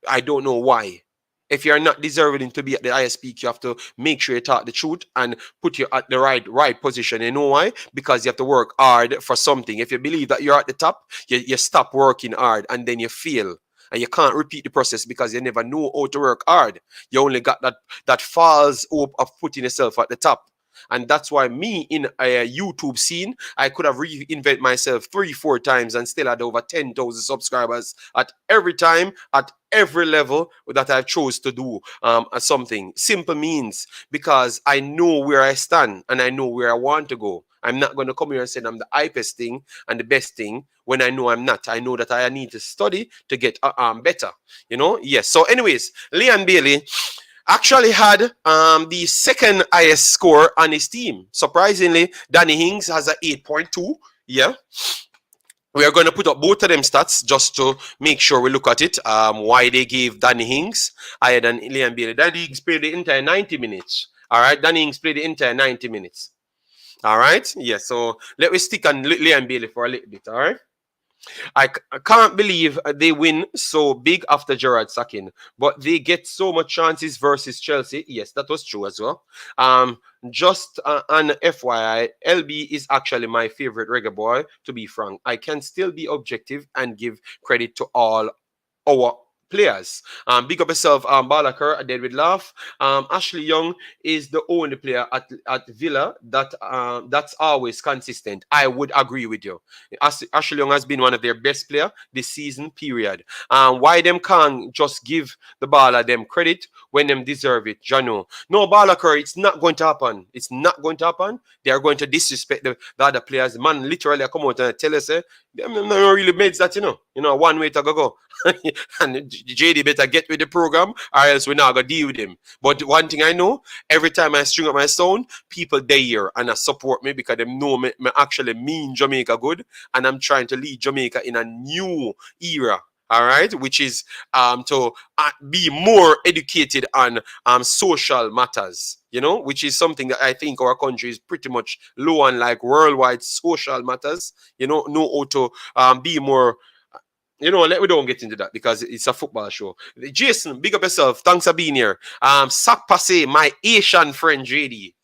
I don't know why. If you're not deserving to be at the highest peak, you have to make sure you talk the truth and put you at the right position. You know why? Because you have to work hard for something. If you believe that you're at the top, you stop working hard and then you fail. And you can't repeat the process because you never know how to work hard. You only got that false hope of putting yourself at the top. And that's why me in a YouTube scene, I could have reinvented myself 3-4 times and still had over 10,000 subscribers at every time, at every level that I chose to do something. Simple means because I know where I stand and I know where I want to go. I'm not going to come here and say I'm the hypest thing and the best thing when I know I'm not. I know that I need to study to get better. You know? Yes. So anyways, Leon Bailey actually had the second highest score on his team. Surprisingly, Danny Ings has a 8.2. Yeah. We are going to put up both of them stats just to make sure we look at it. Why they gave Danny Ings higher than Leon Bailey. Danny Ings played the entire 90 minutes. All right. Danny Ings played the entire 90 minutes. All right. Yeah. So let me stick on Leon Bailey for a little bit. All right. I can't believe they win so big after Gerrard sacking, but they get so much chances versus Chelsea. Yes, that was true as well. Just an FYI, LB is actually my favorite reggae boy, to be frank. I can still be objective and give credit to all our players. Big up yourself, Balaker, David Laugh. Ashley Young is the only player at Villa that's always consistent. I would agree with you. Ashley Young has been one of their best players this season, period. Why them can't just give the baller them credit when them deserve it, Jano? No, Balaker, it's not going to happen. It's not going to happen. They are going to disrespect the other players. The man literally come out and tell us, them not really made that, one way to go. And JD better get with the program or else we're not going to deal with him. But one thing I know, every time I string up my sound, people they here and support me because they know me actually mean Jamaica good, and I'm trying to lead Jamaica in a new era. All right, which is to be more educated on social matters, which is something that I think our country is pretty much low on, like worldwide social matters. Know how to be more. We don't get into that because it's a football show. Jason, big up yourself. Thanks for being here. Sak Passe, my Asian friend JD.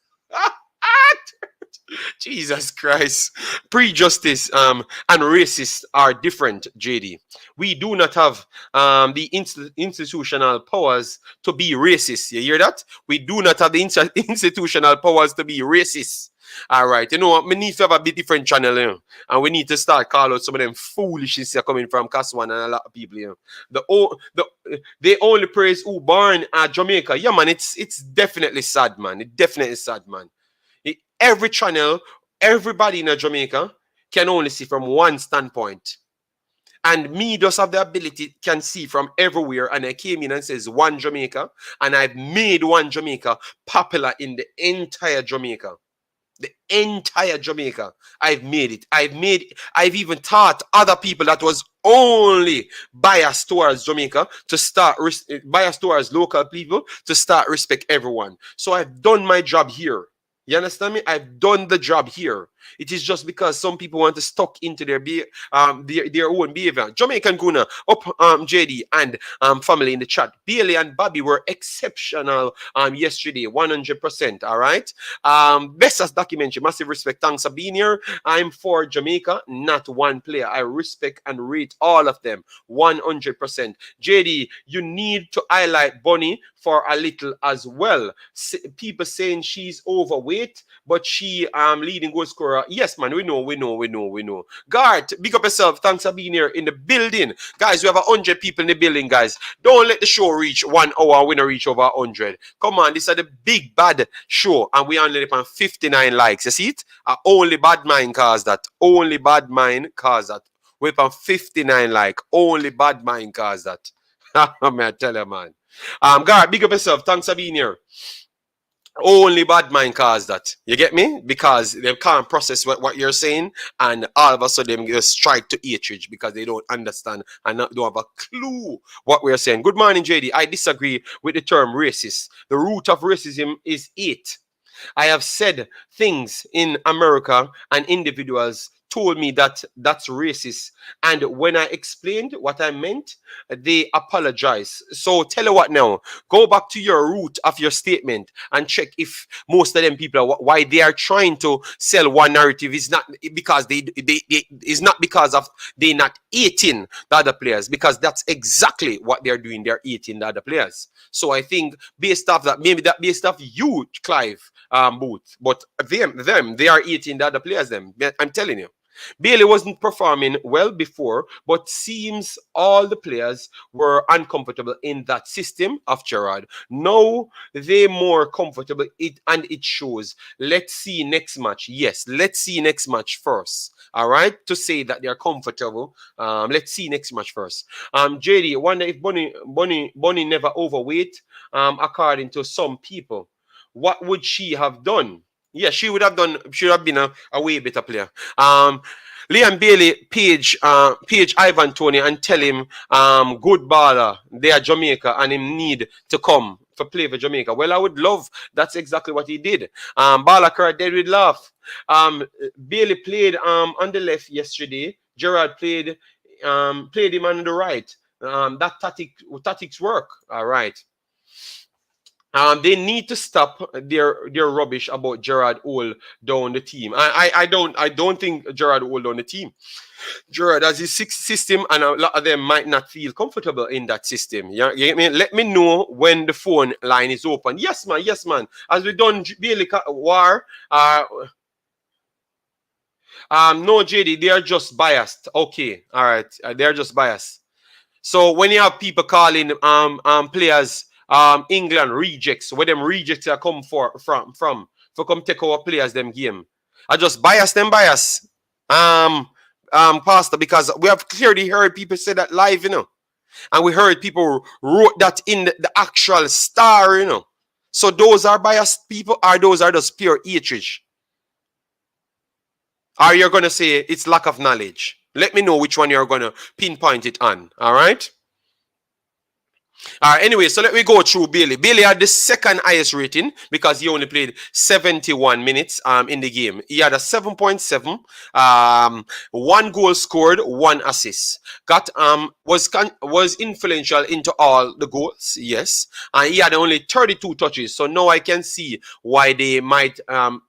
Jesus Christ. Prejudice and racist are different, JD. We do not have the institutional powers to be racist. You hear that? We do not have the institutional powers to be racist. All right, you know what? We need to have a bit different channel, and we need to start calling out some of them foolishness coming from Caswan and a lot of people. They only praise who born at Jamaica. Yeah, man, it's definitely sad, man. It's definitely sad, man. Every channel, everybody in Jamaica can only see from one standpoint. And me just have the ability, can see from everywhere. And I came in and says one Jamaica, and I've made one Jamaica popular in the entire Jamaica. The entire Jamaica. I've made it. I've even taught other people that was only biased towards Jamaica to start biased towards local people to start respect everyone. So I've done my job here. You understand me? I've done the job here. It is just because some people want to stuck into their own behavior. Jamaican Guna, up JD and family in the chat. Bailey and Bobby were exceptional yesterday, 100%. All right. Best as documentary, massive respect. Thanks for being here. I'm for Jamaica, not one player. I respect and rate all of them, 100%. JD, you need to highlight Bonnie for a little as well. People saying she's overweight, but she leading goal scorer. Yes, man, we know. Gart, big up yourself. Thanks for being here in the building. Guys, we have 100 people in the building, guys. Don't let the show reach 1 hour. We're not reach over 100. Come on, this is the big bad show, and we only on 59 likes. You see it? Only bad mind caused that. Only bad mind caused that. With a 59 like. Only bad mind cause that. I tell you, man. God, big up yourself. Thanks for being here. Only bad mind cause that. You get me? Because they can't process what you're saying, and all of a sudden they just strike to hatred because they don't understand and don't have a clue what we're saying. Good morning, JD. I disagree with the term racist. The root of racism is hate. I have said things in America and individuals told me that that's racist. And when I explained what I meant, they apologize. So tell you what now, go back to your root of your statement and check if most of them people are, why they are trying to sell one narrative is not because they is not because of they not eating the other players, because that's exactly what they're doing. They're eating the other players. So I think based off that, maybe that based off you, Clive, Booth, but them, they are eating the other players. Them, I'm telling you. Bailey wasn't performing well before, but seems all the players were uncomfortable in that system of Gerrard. Now they're more comfortable, and it shows. Let's see next match. Yes, let's see next match first. All right, to say that they're comfortable. Let's see next match first. JD, wonder if Bunny never overweight. According to some people, what would she have done? Yeah, she would have done. She would have been a way better player. Liam Bailey page Ivan Tony and tell him good baller. They are Jamaica and him need to come for play for Jamaica. Well, I would love. That's exactly what he did. Balakar dead with laugh. Bailey played on the left yesterday. Gerrard played him on the right. That tactics work. All right. They need to stop their rubbish about Gerrard hold down the team. I don't think Gerrard hold down the team. Gerrard has his system, and a lot of them might not feel comfortable in that system. You get me? Let me know when the phone line is open. Yes, man. Yes, man. As we done Bailey War. No, JD, they are just biased. Okay, all right, they're just biased. So when you have people calling players England rejects, where them rejects are come from for come take our players them game, I just bias Pastor, because we have clearly heard people say that live, and we heard people wrote that in the actual star, So those are biased people, or those are just pure hatred? Or you're gonna say it's lack of knowledge? Let me know which one you're gonna pinpoint it on. All right. Anyway, so let me go through Bailey. Bailey had the second highest rating because he only played 71 minutes in the game. He had a 7.7, 1 goal scored, 1 assist. Was influential into all the goals, yes. And he had only 32 touches. So now I can see why they might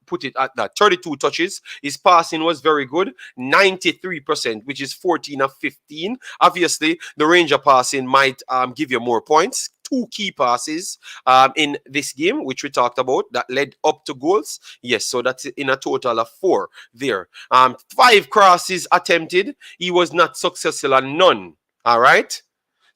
put it at that. 32 touches. His passing was very good, 93%, which is 14 of 15. Obviously, the range of passing might give you more points. 2 key passes in this game, which we talked about, that led up to goals. Yes, so that's in a total of 4 there. 5 crosses attempted. He was not successful on none. All right.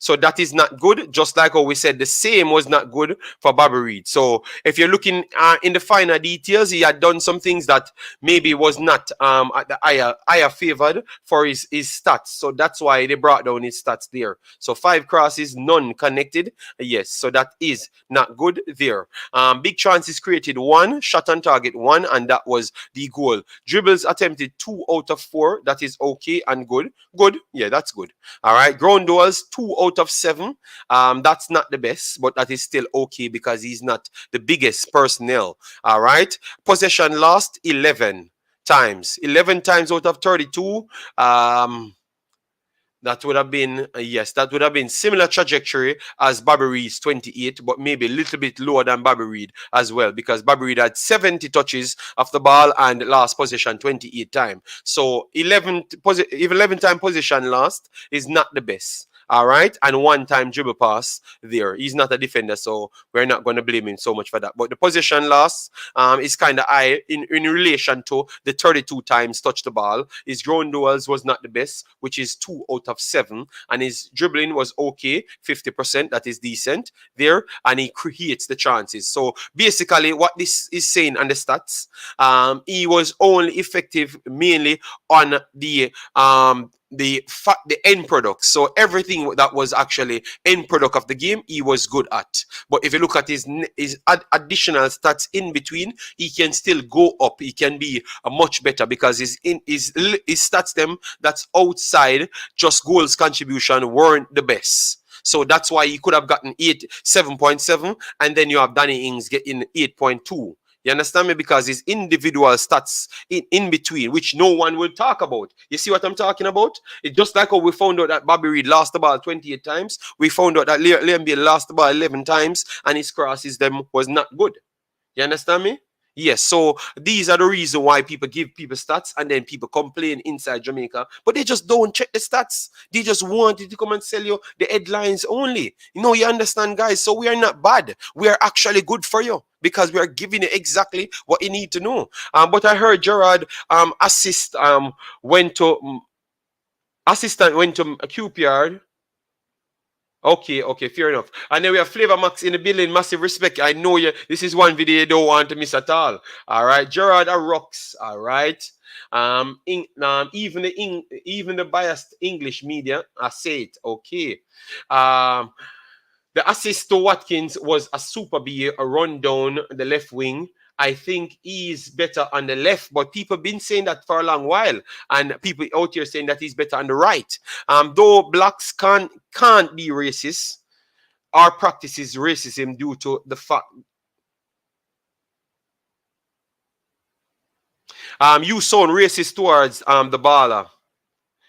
So that is not good. Just like how we said, the same was not good for Bobby Reid. So if you're looking in the finer details, he had done some things that maybe was not at the higher favored for his stats. So that's why they brought down his stats there. So 5 crosses, none connected. Yes, so that is not good there. Big chances created 1, shot on target 1, and that was the goal. Dribbles attempted 2 out of 4. That is okay and good. Good. Yeah, that's good. All right. Ground duels 2 out of 7. That's not the best, but that is still okay because he's not the biggest personnel. All right. Possession lost 11 times. 11 times out of 32. That would have been, yes, that would have been similar trajectory as Bobby Reid's 28, but maybe a little bit lower than Bobby Reid as well, because Bobby Reid had 70 touches of the ball and last possession 28 times. So 11 time possession lost is not the best. All right. And 1 time dribble pass there. He's not a defender, so we're not going to blame him so much for that. But the possession loss is kind of high in relation to the 32 times touch the ball. His ground duels was not the best, which is 2 out of 7. And his dribbling was okay, 50%. That is decent there. And he creates the chances. So basically what this is saying on the stats, he was only effective mainly on the the end product. So everything that was actually end product of the game, he was good at. But if you look at his additional stats in between, he can still go up. He can be a much better because his stats them that's outside just goals contribution weren't the best. So that's why he could have gotten 7.7, and then you have Danny Ings getting 8.2. You understand me? Because his individual stats in between, which no one will talk about. You see what I'm talking about? It's just like how we found out that Bobby Reid lost the ball 28 times. We found out that Liam Beale lost the ball 11 times, and his crosses them was not good. You understand me? Yes, so these are the reason why people give people stats and then people complain inside Jamaica, but they just don't check the stats. They just want you to come and sell you the headlines only. You understand, guys? So we are not bad. We are actually good for you because we are giving you exactly what you need to know. But I heard Gerard assistant went to QPR. Okay, fair enough. And then we have Flavor Max in the building. Massive respect. I know you. This is one video you don't want to miss at all. All right, Gerard rocks. All right. Even the biased English media, I say it. Okay. The assist to Watkins was a super B, a run down the left wing. I think he's better on the left, but people have been saying that for a long while, and people out here saying that he's better on the right. Though blacks can't be racist, our practice is racism due to the fact. You sound racist towards the baller.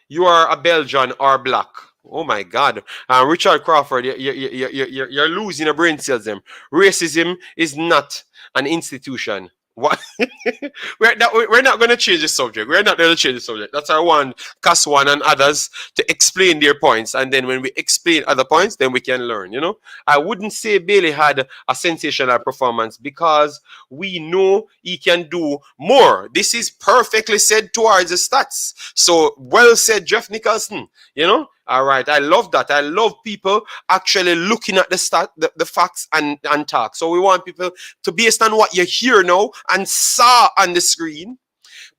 You are a Belgian or black. Oh my God. Richard Crawford, you're losing your brain cells. Racism is not an institution. What? we're not going to change the subject. We're not going to change the subject. That's our one, Cas1 and others to explain their points. And then when we explain other points, then we can learn, I wouldn't say Bailey had a sensational performance because we know he can do more. This is perfectly said towards the stats. So well said, Jeff Nicholson, All right, I love that. I love people actually looking at the facts and talk. So we want people to, based on what you hear now and saw on the screen,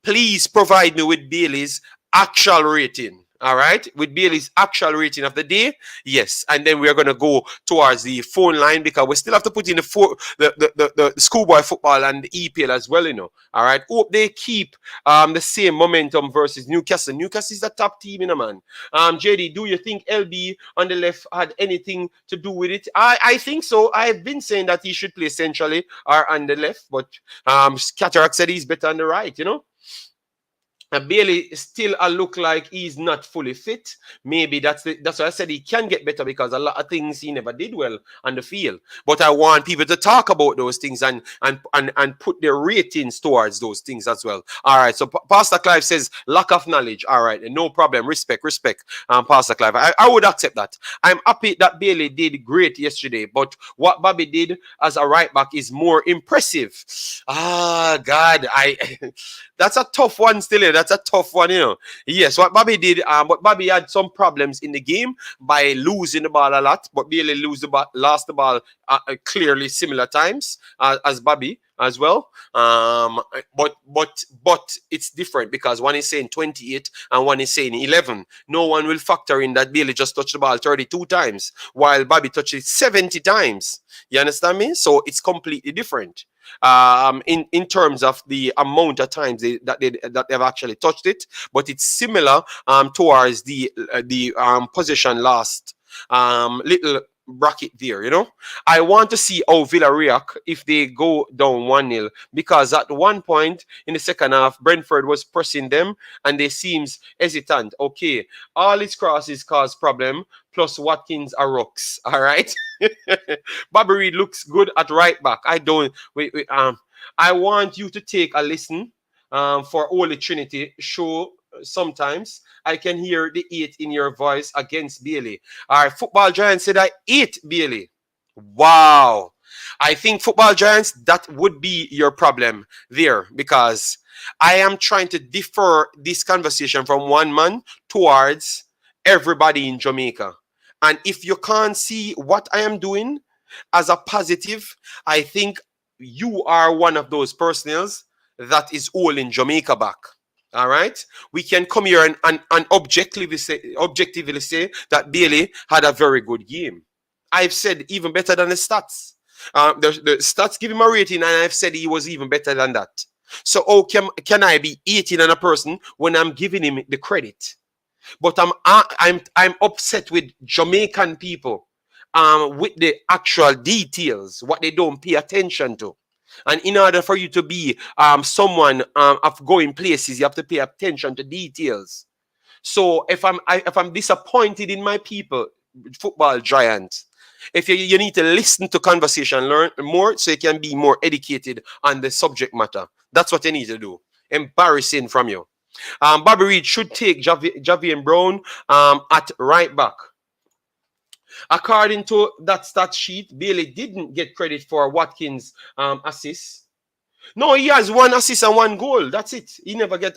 please provide me with Bailey's actual rating. All right, with Bailey's actual rating of the day, yes, and then we are going to go towards the phone line because we still have to put in the schoolboy football and the EPL as well, All right, hope they keep the same momentum versus Newcastle. Newcastle is the top team, man. JD, do you think LB on the left had anything to do with it? I think so. I've been saying that he should play centrally or on the left, but Cataract said he's better on the right, Bailey still look like he's not fully fit. Maybe that's why I said he can get better because a lot of things he never did well on the field. But I want people to talk about those things and put their ratings towards those things as well. All right. So Pastor Clive says lack of knowledge. All right. No problem. Respect. Pastor Clive. I would accept that. I'm happy that Bailey did great yesterday. But what Bobby did as a right back is more impressive. God. That's a tough one still. That's a tough one, Yes, what Bobby did, but Bobby had some problems in the game by losing the ball a lot, but Bailey lost the ball clearly similar times as Bobby as well. But it's different because one is saying 28 and one is saying 11. No one will factor in that Bailey just touched the ball 32 times while Bobby touched it 70 times. You understand me? So it's completely different. In terms of the amount of times that they've actually touched it, but it's similar towards the possession lost little bracket there, I want to see how Villa react if they go down 1-0 because at one point in the second half, Brentford was pressing them and they seems hesitant. Okay, all his crosses cause problem, plus Watkins are rocks. All right. Bobby Reid looks good at right back. I want you to take a listen for Holy Trinity show. Sometimes I can hear the 8 in your voice against Bailey. All right, Football Giants said I 8 Bailey. Wow. I think Football Giants, that would be your problem there because I am trying to defer this conversation from one man towards everybody in Jamaica. And if you can't see what I am doing as a positive, I think you are one of those personnels that is holding Jamaica back. All right, we can come here and objectively say that Bailey had a very good game. I've said even better than the stats. The stats give him a rating, and I've said he was even better than that. So, oh, can I be 18 on a person when I'm giving him the credit? But I'm upset with Jamaican people, with the actual details, what they don't pay attention to. And in order for you to be someone of going places, you have to pay attention to details. So if I'm disappointed in my people, football giants, if you need to listen to conversation, learn more, so you can be more educated on the subject matter. That's what you need to do. Embarrassing from you. Bobby Reid should take Javian Brown at right back. According to that stat sheet, Bailey didn't get credit for Watkins' assist. No, he has one assist and one goal. That's it. He never get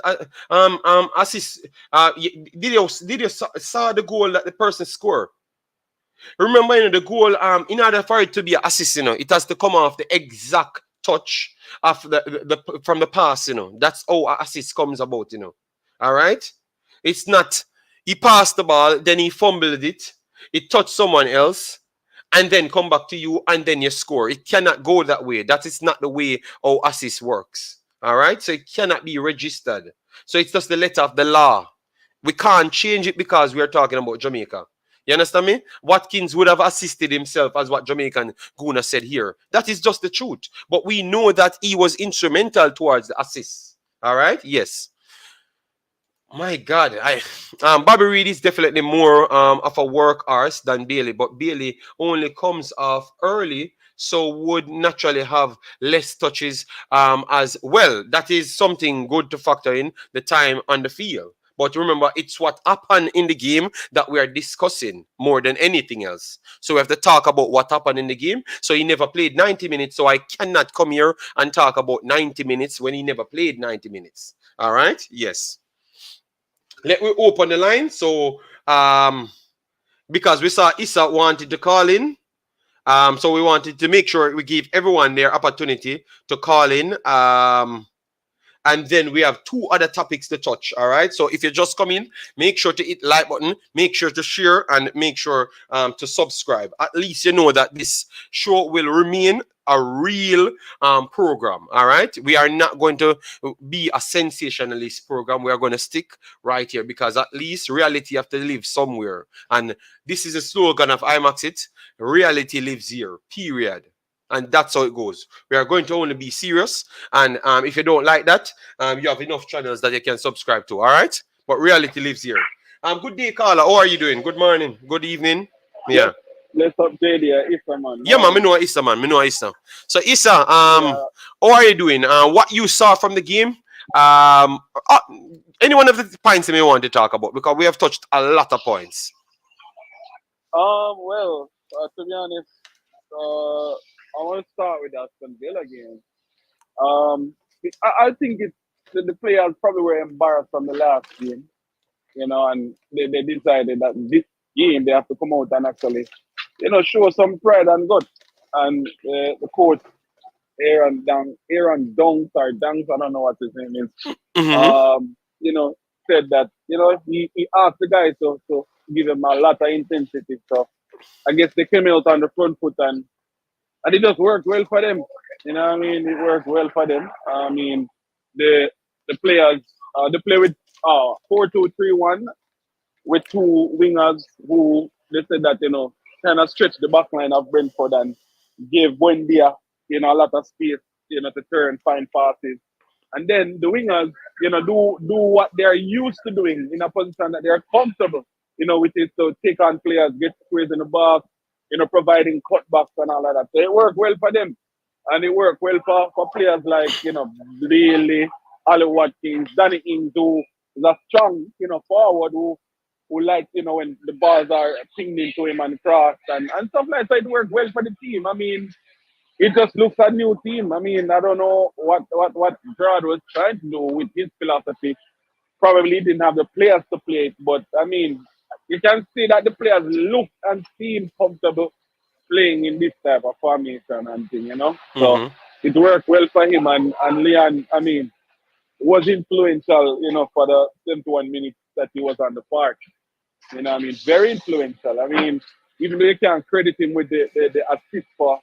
assist. Did you saw the goal that the person scored? Remember, the goal. In order for it to be an assist, it has to come off the exact touch of the from the pass. That's how an assist comes about. All right. It's not. He passed the ball, then he fumbled it. It touched someone else, and then come back to you, and then you score. It cannot go that way. That is not the way how assist works. All right? So it cannot be registered. So it's just the letter of the law. We can't change it because we are talking about Jamaica. You understand me? Watkins would have assisted himself, as what Jamaican Guna said here. That is just the truth. But we know that he was instrumental towards the assist. All right? Yes. My God, Bobby Reid is definitely more of a work horse than Bailey, but Bailey only comes off early, so would naturally have less touches as well. That is something good to factor in the time on the field. But remember, it's what happened in the game that we are discussing more than anything else. So we have to talk about what happened in the game. So he never played 90 minutes, so I cannot come here and talk about 90 minutes when he never played 90 minutes. All right? Yes. Let me open the line. So, because we saw Issa wanted to call in, so we wanted to make sure we give everyone their opportunity to call in. And then we have two other topics to touch. All right. So if you just come in, make sure to hit like button, make sure to share, and make sure to subscribe. At least you know that this show will remain a real program. All right. We are not going to be a sensationalist program. We are going to stick right here because at least reality have to live somewhere. And this is a slogan of Imaxit. Reality lives here. Period. And that's how it goes. We are going to only be serious. And if you don't like that, you have enough channels that you can subscribe to. All right? But reality lives here. Good day, Carla. How are you doing? Good morning. Good evening. Yeah. Let's update Issa, man. Yeah, man. I know Issa, man. I know Issa. So, Issa, how are you doing? What you saw from the game? Any one of the points you may want to talk about? Because we have touched a lot of points. Well, to be honest, I want to start with Aston Villa game. I think the players probably were embarrassed from the last game, and they decided that this game they have to come out and actually, show some pride and guts. And the coach, Aaron Dunks or Dunks, I don't know what his name is, said that, he asked the guys to give him a lot of intensity. So I guess they came out on the front foot and it just worked well for them. You know what I mean? It worked well for them. I mean, the players, they play with 4-2-3-1 with two wingers who they said that, kind of stretch the back line of Brentford and gave Buendia, a lot of space, to turn, find passes. And then the wingers, do what they're used to doing in a position that they're comfortable, with it. So take on players, get squares in the box, providing cutbacks and all of that. So it worked well for them. And it worked well for players like, Bailey, Ali Watkins, Danny Ings, who is a strong, forward who likes, when the balls are pinged into him and crossed and stuff like that. It worked well for the team. I mean, it just looks a new team. I mean, I don't know what Gerard was trying to do with his philosophy. Probably didn't have the players to play it, but I mean, you can see that the players look and seem comfortable playing in this type of formation and thing, So it worked well for him and Leon. I mean, was influential, for the 71 minutes that he was on the park. You know what I mean? Very influential. I mean, even though you can't credit him with the assist for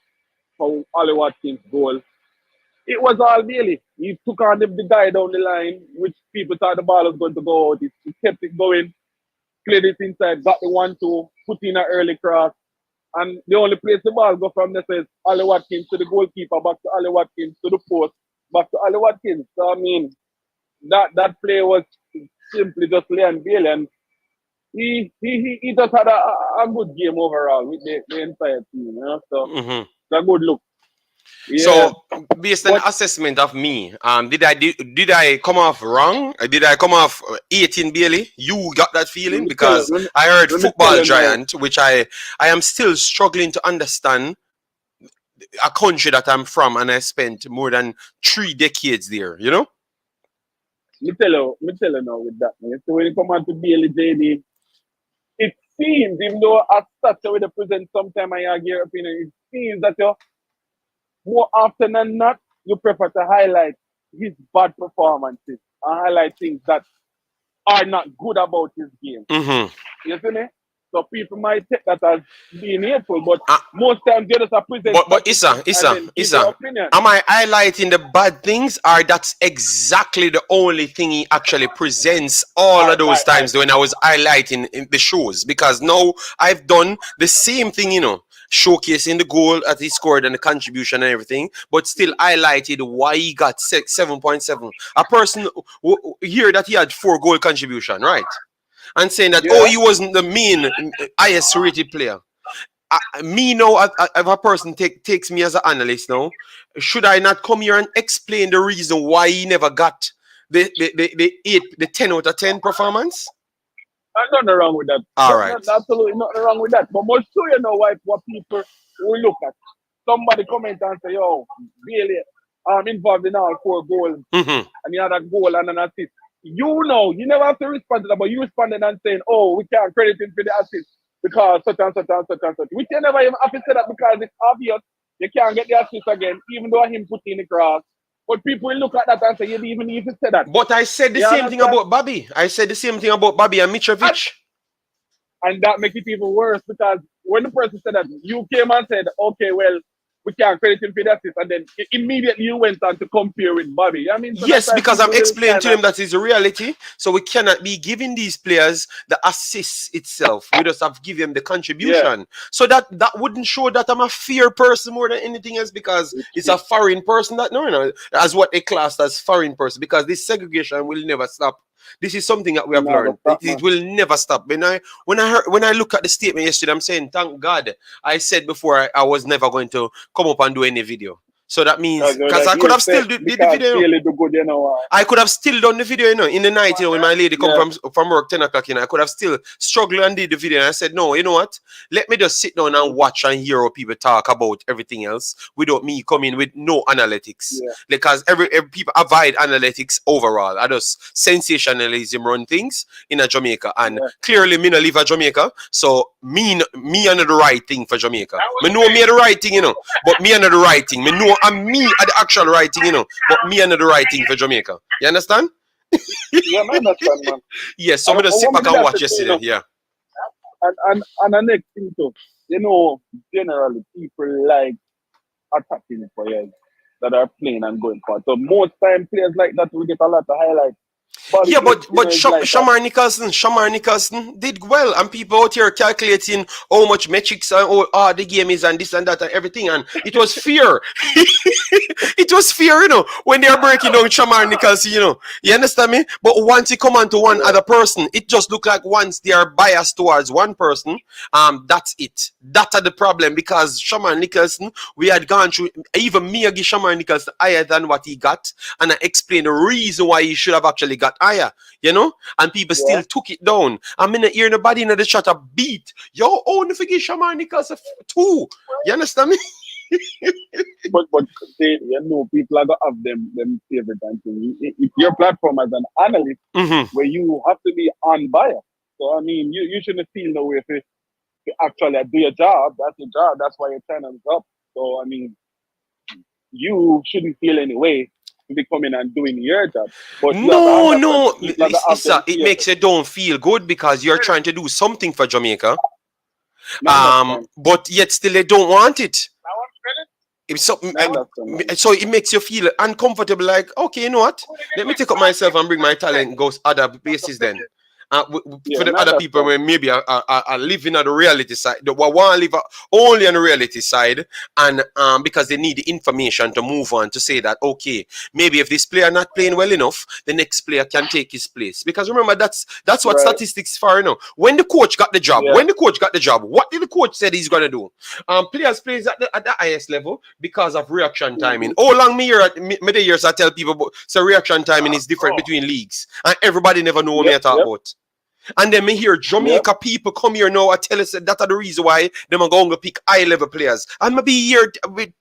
Ollie Watkins' goal, it was all Bailey. He took on the guy down the line, which people thought the ball was going to go out. He kept it going, played it inside, got the 1-2, put in an early cross. And the only place the ball go from there says Ollie Watkins to the goalkeeper, back to Ollie Watkins to the post, back to Ollie Watkins. So I mean, that play was simply just Leon Bailey, and he just had a good game overall with the entire team, So Mm-hmm. it's a good look. Yeah. So, based on assessment of me, did I come off wrong? Did I come off 18 Bailey? You got that feeling? Because I heard football giant, which I am still struggling to understand a country that I'm from, and I spent more than 3 decades there, Me tell you now with that. So when you come on to Bailey JD, it seems, even though as such we present sometime I argue your opinion, it seems that you more often than not you prefer to highlight his bad performances and highlight things that are not good about his game. Mm-hmm. You see me? So people might take that as being hateful, but most times they just present. But Issa, am I highlighting the bad things, or that's exactly the only thing he actually presents all of those times when I was highlighting in the shows? Because now I've done the same thing, showcasing the goal that he scored and the contribution and everything, but still highlighted why he got 7.7. A person here that he had 4 goal contribution, right? And saying that, he wasn't the main highest rated player. Me now, if a person takes me as an analyst now, should I not come here and explain the reason why he never got the 10 out of 10 performance? Nothing wrong with that. All right. Absolutely nothing wrong with that. But most sure what people will look at. Somebody comment and say, yo, Bailey, I'm involved in all 4 goals. Mm-hmm. And he had a goal and an assist. You never have to respond to that, but you responded and saying, we can't credit him for the assist because such and such and such and such. Which you never even have to say that because it's obvious you can't get the assist again, even though him put in the cross. But people will look at that and say, you didn't even need to say that. But I said the same thing about Bobby. I said the same thing about Bobby and Mitrovic. And that makes it even worse because when the person said that, you came and said, okay, well, we can't credit him for the assist, and then immediately you went on to compare with Bobby. I mean, so yes, because I'm explaining to them that is a reality. So we cannot be giving these players the assist itself. We just have to give them the contribution. Yeah. So that wouldn't show that I'm a fair person more than anything else, because it's a foreign person that as what they classed as foreign person, because this segregation will never stop. This is something that we have learned. It will never stop. When I look at the statement yesterday, I'm saying, thank God. I said before I was never going to come up and do any video. So that means, because I could have still did the video. I could have still done the video, in the night, when my lady come from work 10 o'clock, I could have still struggled and did the video. And I said, no, you know what? Let me just sit down and watch and hear how people talk about everything else without me coming with no analytics. Yeah. Because every people avoid analytics overall. I just sensationalism run things in a Jamaica. And clearly me not live in Jamaica. So me are not the right thing for Jamaica. Me know me are the right thing, but me are not the right thing. Me know and me are the actual writing, but me are not the writing for Jamaica. You understand? Yeah, I understand, man. Yes, so I'm gonna sit back and watch yesterday. Yeah. And the next thing too, generally people like attacking players that are playing and going for. So most time players like that will get a lot of highlights. But Shamar Nicholson did well, and people out here calculating how much metrics and the game is and this and that and everything, and it was fear. It was fear, when they are breaking down Shamar Nicholson, you understand me? But once you come on to one other person, it just look like once they are biased towards one person, that's it. That's the problem, because Shamar Nicholson, we had gone through, even me give Shamar Nicholson higher than what he got, and I explained the reason why he should have actually got higher, and people still took it down. I'm in the ear, nobody in the chat a beat. Yo, only forget Shamar Nicholson 2. You understand me? but people are gonna have them favorite and things. It's your platform as an analyst where you have to be unbiased. So I mean, you shouldn't feel no way if you actually do your job. That's your job. That's why your channel is up. So I mean, you shouldn't feel any way to be coming and doing your job. But you have to No, understand no, people that have them it here. makes you don't feel good because you're trying to do something for Jamaica. I understand. But yet still they don't want it. So, I understand. so it makes you feel uncomfortable. Like, okay, you know what? Let me take up myself and bring my talent and go other places then. For the I other people understand. where maybe are living on the reality side, they want to live only on the reality side, and because they need the information to move on to say that okay, maybe if this player not playing well enough, the next player can take his place. Because remember, that's what Right. statistics for, you know. When the coach got the job, Yeah. what did the coach said he's gonna do? Players plays at the highest level because of reaction timing. How long me year at me the years I tell people about, so reaction timing is different between leagues, and everybody never know what me I talk about. And then me hear Jamaica people come here now and tell us that are the reason why them are going to pick high level players. And maybe here with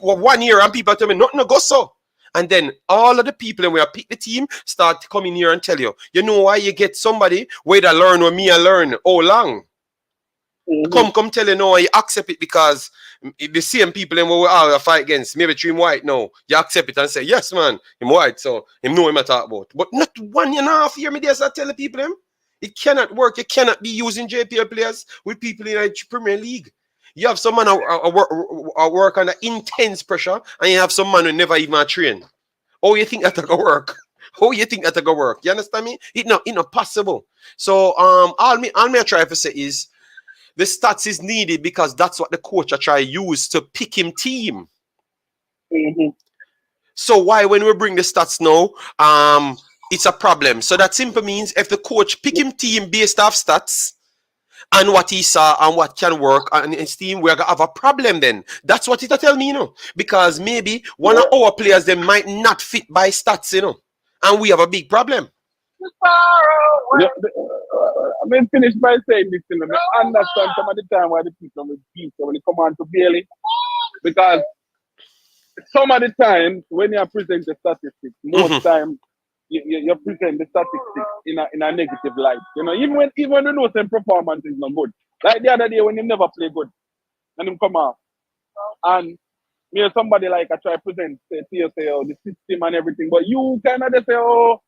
1 year and people tell me nothing to go so. And then all of the people when I pick the team start coming here and tell you, you know why you get somebody where they learn or me I learn how long. Come tell you no, you accept it because the same people and we all fight against, maybe Dream White now, you accept it and say, yes man, him white, so him know him I talk about. But not 1.5 year me there so I tell the people him. It cannot work. You cannot be using JPL players with people in the Premier League. You have some man who work under intense pressure, and you have some man who never even train. Oh, you think that's gonna work? How you think that's gonna work? You understand me? It not possible. So all me I try to say is the stats is needed because that's what the coach I try use to pick him team. So why when we bring the stats now, it's a problem. So that simply means if the coach pick him team based off stats and what he saw and what can work and his team, we're gonna have a problem then. That's what it tell me, you know. Because maybe one of our players they might not fit by stats, you know. And we have a big problem. I mean, finish by saying this, you know, I understand some of the time why the people will beat when they come on to Bailey. Because some of the time when you present the statistics, most time you present the statistics in a negative light. You know, even when you know some performance is not good. Like the other day when you never play good and him come out. And you know, somebody like I try to present say oh, the system and everything, but you kinda just say, oh,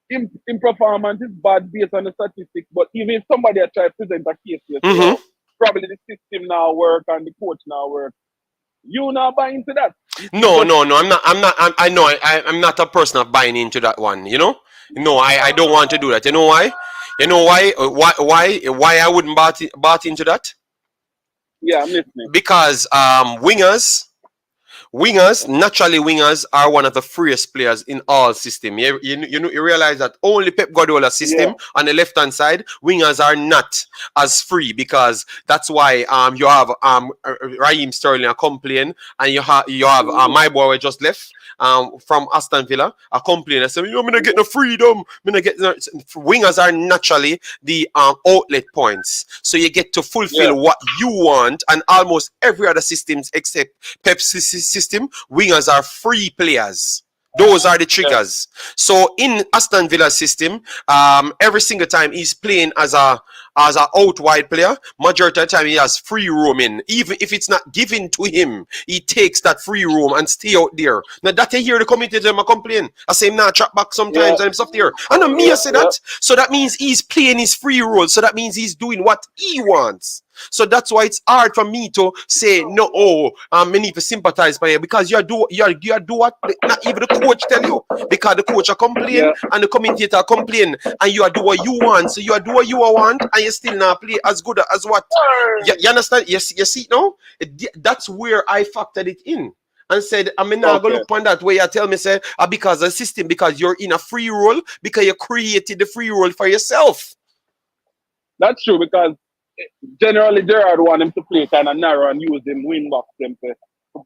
in performance is bad based on the statistics. But even if somebody try to present a case to you, say, oh, probably the system now work and the coach now work. You not buy into that. No, I'm not a person of buying into that one, you know? No, I don't want to do that. You know why? You know why? Why I wouldn't bought into that? Yeah, I'm listening. Because naturally wingers are one of the freest players in all system. You realize that only Pep Guardiola's system on the left hand side, wingers are not as free because that's why you have Raheem Sterling a complain and you have my boy who just left from Aston Villa a complain. I say, I'm gonna get no freedom. Wingers are naturally the outlet points, so you get to fulfill what you want, and almost every other systems except Pep's system, wingers are free players. Those are the triggers. So in Aston Villa's system, every single time he's playing as a out wide player, majority of the time he has free roaming. Even if it's not given to him, he takes that free roam and stay out there. Now that I hear the committee them complain. I say him now trap back sometimes and I'm stuff there. And then me I say that. So that means he's playing his free role. So that means he's doing what he wants. So that's why it's hard for me to say no. I need to sympathize by you because you do what not even the coach tell you, because the coach are complain and the commentator complain and you do what you want. So you do what you want and you still not play as good as what you understand. You see now that's where I factored it in and said I'm not gonna look on that way. You tell me say because the system, because you're in a free role, because you created the free role for yourself. That's true, because generally Gerrard want him to play kind of narrow and use them wing backs them to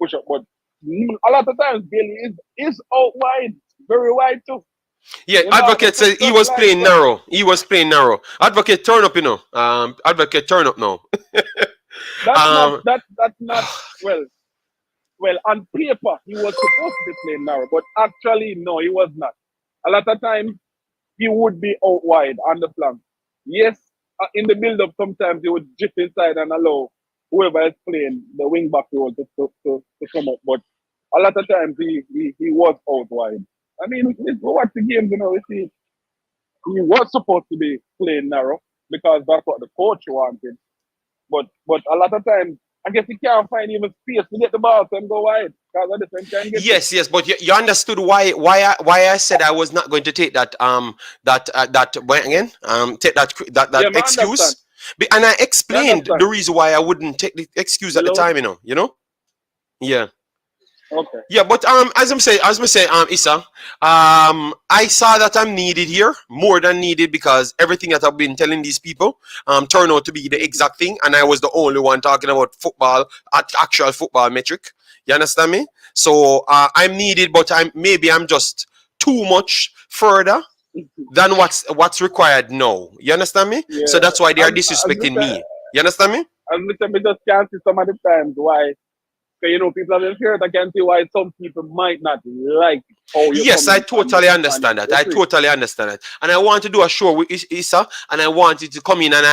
push up, but a lot of times Bailey is out wide, very wide too. Yeah, you Advocate said he was playing narrow. He was playing narrow. Advocate turn up, you know. Advocate turn up now. That's not well on paper he was supposed to be playing narrow, but actually no, he was not. A lot of times he would be out wide on the flank. Yes, in the build-up sometimes he would drift inside and allow whoever is playing the wing back role to come up, but a lot of times he was out wide. I mean, we watch the games, you know, we see he was supposed to be playing narrow because that's what the coach wanted. But a lot of times, I guess he can't find even space to get the ball and go wide because of the defense can get it. Yes, but you understood why I said I was not going to take that when again take that Yeah, man, understand. excuse. And I You explained the understand. reason why I wouldn't take the excuse at the Hello? time, you know. Yeah. Okay. Yeah, but as I say, Issa, I saw that I'm needed here, more than needed, because everything that I've been telling these people, turned out to be the Mhm. exact thing, and I was the only one talking about football, actual football metric. You understand me? So I'm needed, but I'm just too much further than what's required now. You understand me? So Yeah. that's why they are As we disrespecting say, me. You understand me? we just can't see some of the times why. So, you know, people have been feared. I can see why some people might not like how you're Yes, I coming totally on it. understand that. You I see? totally understand that. And I want to do a show with Issa, and I want it to come in, and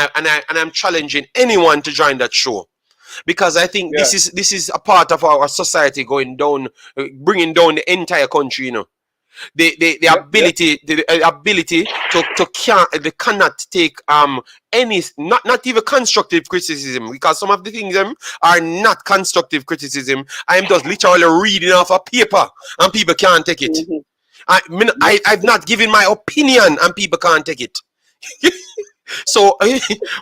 I'm challenging anyone to join that show, because I think Yeah. this is a part of our society going down, bringing down the entire country. The Yep. Yep. ability to can't they cannot take any, not even constructive criticism, because some of the things them are not constructive criticism. I'm just literally reading off a paper and people can't take it. Hmm. I Yep. I've not given my opinion and people can't take it. So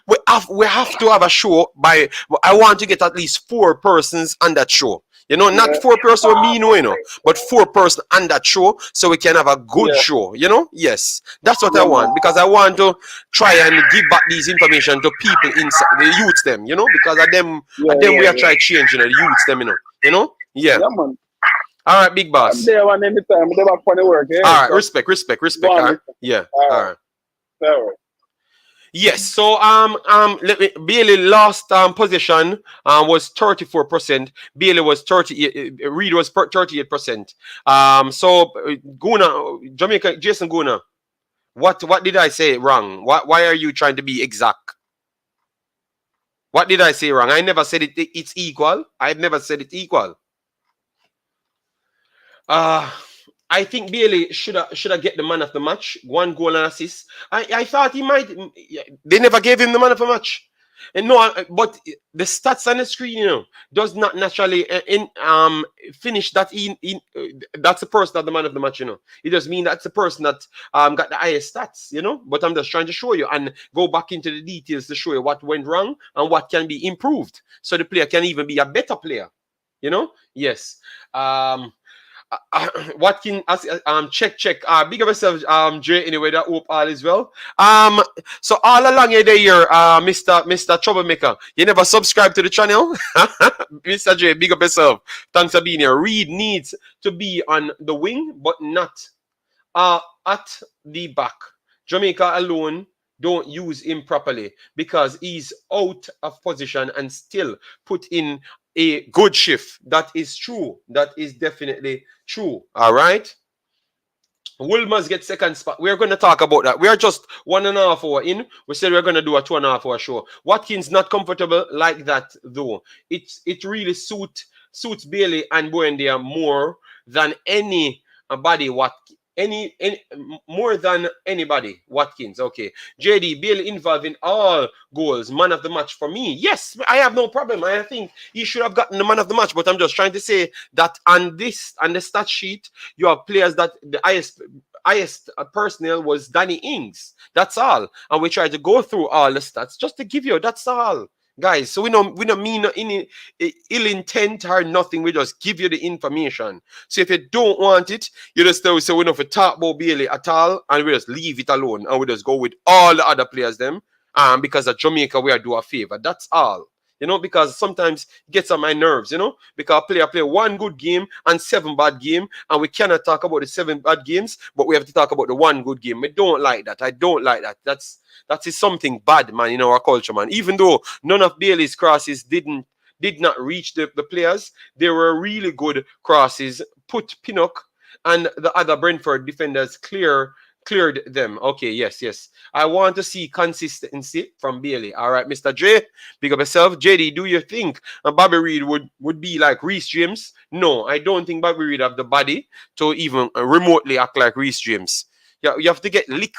we have to have a show by. I want to get at least 4 persons on that show. Not Yeah. 4 persons with me, but 4 persons on that show, so we can have a good Yeah. show. Yes, that's what I Yeah, man. want, because I want to try and give back these information to people inside the youths them. Because Yeah. of them we Yeah. are Yeah. trying to change. The youths them. Yeah. Yeah, man. All right, big I'm boss. there one anytime. They back for the work. Yeah. All right, So go respect. on, All right, mister. yeah. All All right. right. All right. Yes, so let me, Bailey last position was 34%. Bailey was 30. Reid was 38%. So Guna, Jamaica, Jason Guna, what did I say wrong? Why are you trying to be exact? What did I say wrong? I never said it's equal. I've never said it's equal. Uh I think Bailey should have get the man of the match, 1 goal and assist. I thought he might. They never gave him the man of the match. And no, but the stats on the screen, does not naturally finish that that's the person that the man of the match. It does mean that's the person that got the highest stats. But I'm just trying to show you and go back into the details to show you what went wrong and what can be improved, so the player can even be a better player. Yes. Watkin, check. Big up yourself, Jay. Anyway, that hope all is well. So all along your day here, Mister Troublemaker, you never subscribe to the channel, Mister J. Big up yourself. Thanks for being here. Reid needs to be on the wing, but not at the back. Jamaica alone don't use him properly because he's out of position and still put in a good shift. That is true. That is definitely true. All right. Wilmers get second spot. We're going to talk about that. We are just 1.5 hour in. We said we're going to do a 2.5 hour show. Watkins not comfortable like that though. It really suits Bailey and Buendia more than anybody. Any more than anybody. Watkins. Okay. JD Bailey involved in all goals. Man of the match for me. Yes, I have no problem. I think he should have gotten the man of the match. But I'm just trying to say that on the stat sheet, you have players that the highest personnel was Danny Ings. That's all. And we try to go through all the stats just to give you. That's all, guys. So we don't mean any ill intent or nothing. We just give you the information. So if you don't want it, you just tell so we don't talk about Bailey at all, and we just leave it alone, and we just go with all the other players them. Because at Jamaica we are do a favor. That's all. Because sometimes it gets on my nerves, because player play 1 good game and 7 bad game, and we cannot talk about the 7 bad games, but we have to talk about the 1 good game. We don't like that. I don't like that. That is something bad, man, in our culture, man. Even though none of Bailey's crosses did not reach the players, they were really good crosses. Put Pinnock and the other Brentford defenders cleared them. Okay, yes. I want to see consistency from Bailey. All right, Mr. J, big up yourself. JD, do you think Bobby Reid would be like Reece James? No, I don't think Bobby Reid have the body to even remotely act like Reece James. Yeah, you have to get lick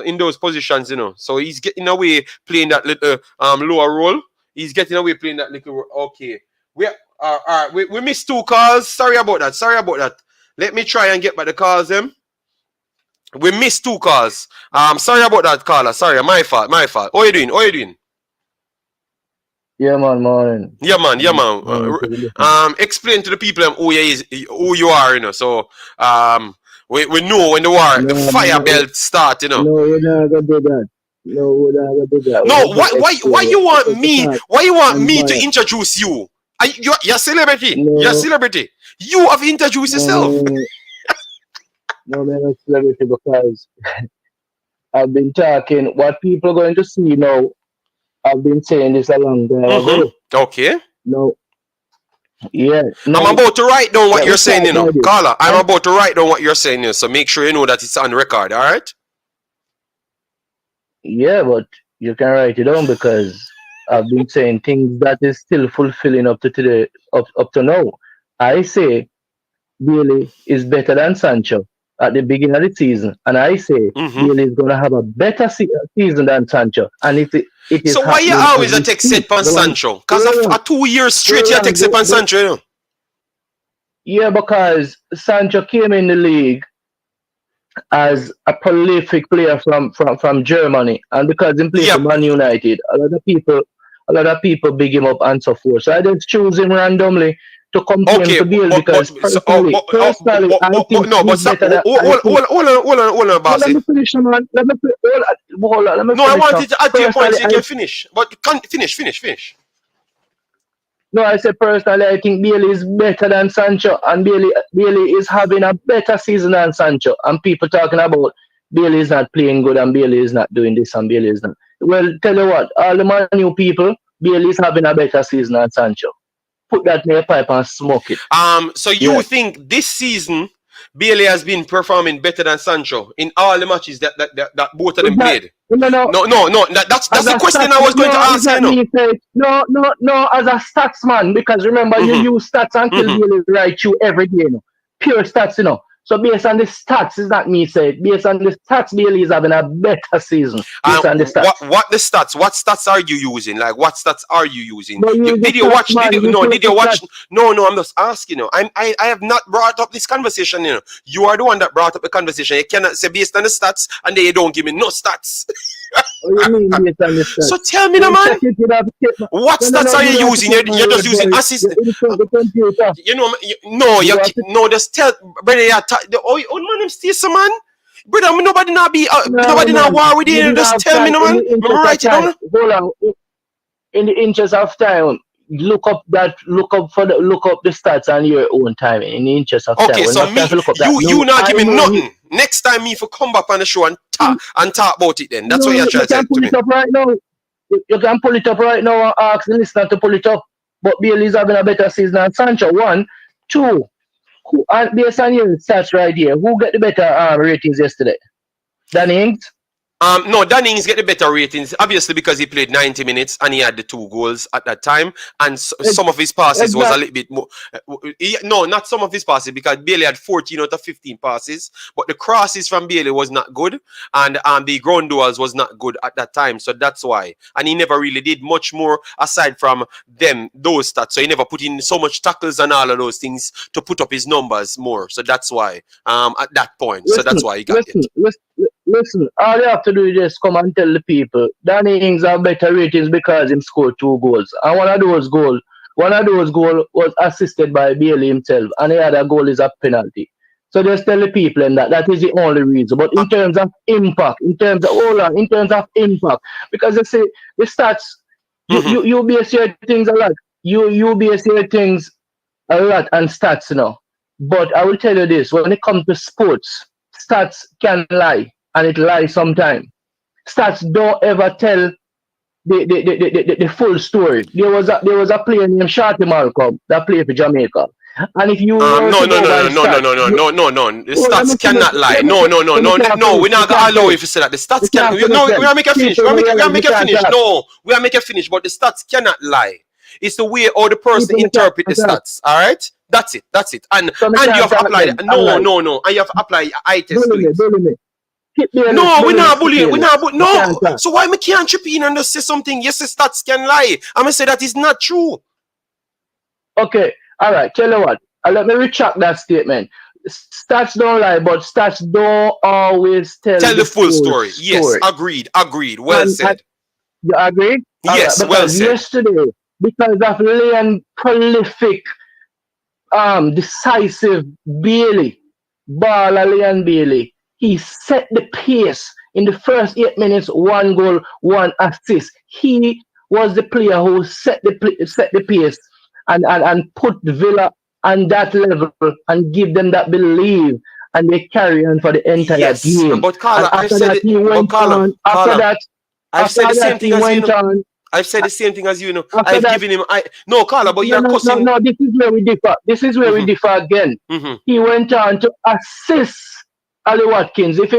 in those positions, you know. So he's getting away playing that little lower role. He's getting away playing that little role. Okay. We missed 2 calls. Sorry about that. Let me try and get back the calls them. We missed 2 calls. Sorry about that, caller. Sorry, my fault. How you doing? Yeah, man, morning. Yeah, man. Explain to the people who you are, you know. So we know when the war fire belt start, you know. No, we're not gonna do that. We're not gonna do that. No, why you want me? Why you want me to introduce you? You're a celebrity. No. You're a celebrity. You have introduced yourself. No, man, I'm a celebrity because I've been talking. What people are going to see now, I've been saying this a long time ago. Okay. No. Yeah. No, I'm about to write down what you're saying, you know. Carla, I'm about to write down what you're saying, you know, so make sure you know that it's on record, all right? Yeah, but you can write it down because I've been saying things that is still fulfilling up to today, up to now. I say Bailey is better than Sancho at the beginning of the season, and I say Bailey is going to have a better season than Sancho. And it is. So why you always take set on Sancho? Because of 2 years straight you take set on Sancho, you know? Yeah, because Sancho came in the league as a prolific player from Germany, and because he played for Man United, a lot of people big him up and so forth. So I just choose him randomly to compare to Bailey because personally, I think he's better than. Hold on, boss. Let me finish, man. Let me finish. I wanted to add to your point so you can finish. But finish. No, I said personally, I think Bailey is better than Sancho, and Bailey is having a better season than Sancho. And people talking about Bailey is not playing good, and Bailey is not doing this, and Bailey is not. Well, tell you what, all the Man U people, Bailey is having a better season than Sancho. Put that in your pipe and smoke it. So you think this season Bailey has been performing better than Sancho in all the matches that both of them played? No. That's the question I was going to ask you. No, as a stats man, because remember you use stats until Bailey write you every day, you know. Pure stats, you know. So based on the stats, is not me saying. Based on the stats, Bailey is having a better season. Based on the stats. What the stats? What stats are you using? Like what stats are you using? Did you watch? No, I'm just asking you. I have not brought up this conversation, you know. You are the one that brought up the conversation. You cannot say based on the stats and then you don't give me no stats. What do you mean based on the stats? So tell me, man. What stats are you using? You're just using assist. Just tell, brother. Man, I'm still man. Brother, nobody not war with you. Just tell me, man. Write it down. Hold on. In the interest of time, look up the stats on your own time. In the interest of time. Okay, so you not giving nothing. Next time me for come back on the show and talk about it then. That's what you're trying to say to me. You can pull it up right now and ask the listener to pull it up. But Bailey's having a better season than Sancho. 1, 2. Based on your stats right here, who got the better ratings yesterday? Danny Ings? No, Danny Ings get the better ratings, obviously because he played 90 minutes and he had the 2 goals at that time. And some of his passes was a little bit more. No, not some of his passes because Bailey had 14 out of 15 passes. But the crosses from Bailey was not good. And the ground duels was not good at that time. So that's why. And he never really did much more aside from those stats. So he never put in so much tackles and all of those things to put up his numbers more. So that's why at that point. So that's why he got it. Listen, all you have to do is just come and tell the people Danny Ings have better ratings because he scored 2 goals. And one of those goals was assisted by Bailey himself, and the other goal is a penalty. So just tell the people that is the only reason. But in terms of impact, because you see the stats, you base your things a lot. You base your things a lot on stats, you know. But I will tell you this: when it comes to sports, stats can lie. And it lies sometimes. Stats don't ever tell the full story. There was a player named Shorty Malcolm that played for Jamaica. And if you No. The stats cannot lie. No. We're not gonna allow you to say that. The stats can. No, we are making a finish. We are making a finish. No, we are making a finish. But the stats cannot lie. It's the way how the person interpret the stats. All right. That's it. And you have to apply. No. And you have to apply eye test to it. No, we're not bullying. No. So why me can't chip in and just say something? Yes, the stats can lie. I'm gonna say that is not true. Okay. All right. Tell you what. Let me retract that statement. Stats don't lie, but stats don't always tell the full story. Yes, agreed. Well said. You agree? Yes, right, well said. Yesterday, because of Leon prolific, decisive Bailey, baller Leon Bailey, he set the pace in the first 8 minutes. 1 goal, 1 assist. He was the player who set the pace and put Villa on that level and give them that belief, and they carry on for the entire game. But Carla, I've said the same thing as you know. I've said the same thing as you know. I've given him. No, Carla, but you're cussing. No, this is where we differ. This is where we differ again. He went on to assist Ali Watkins. If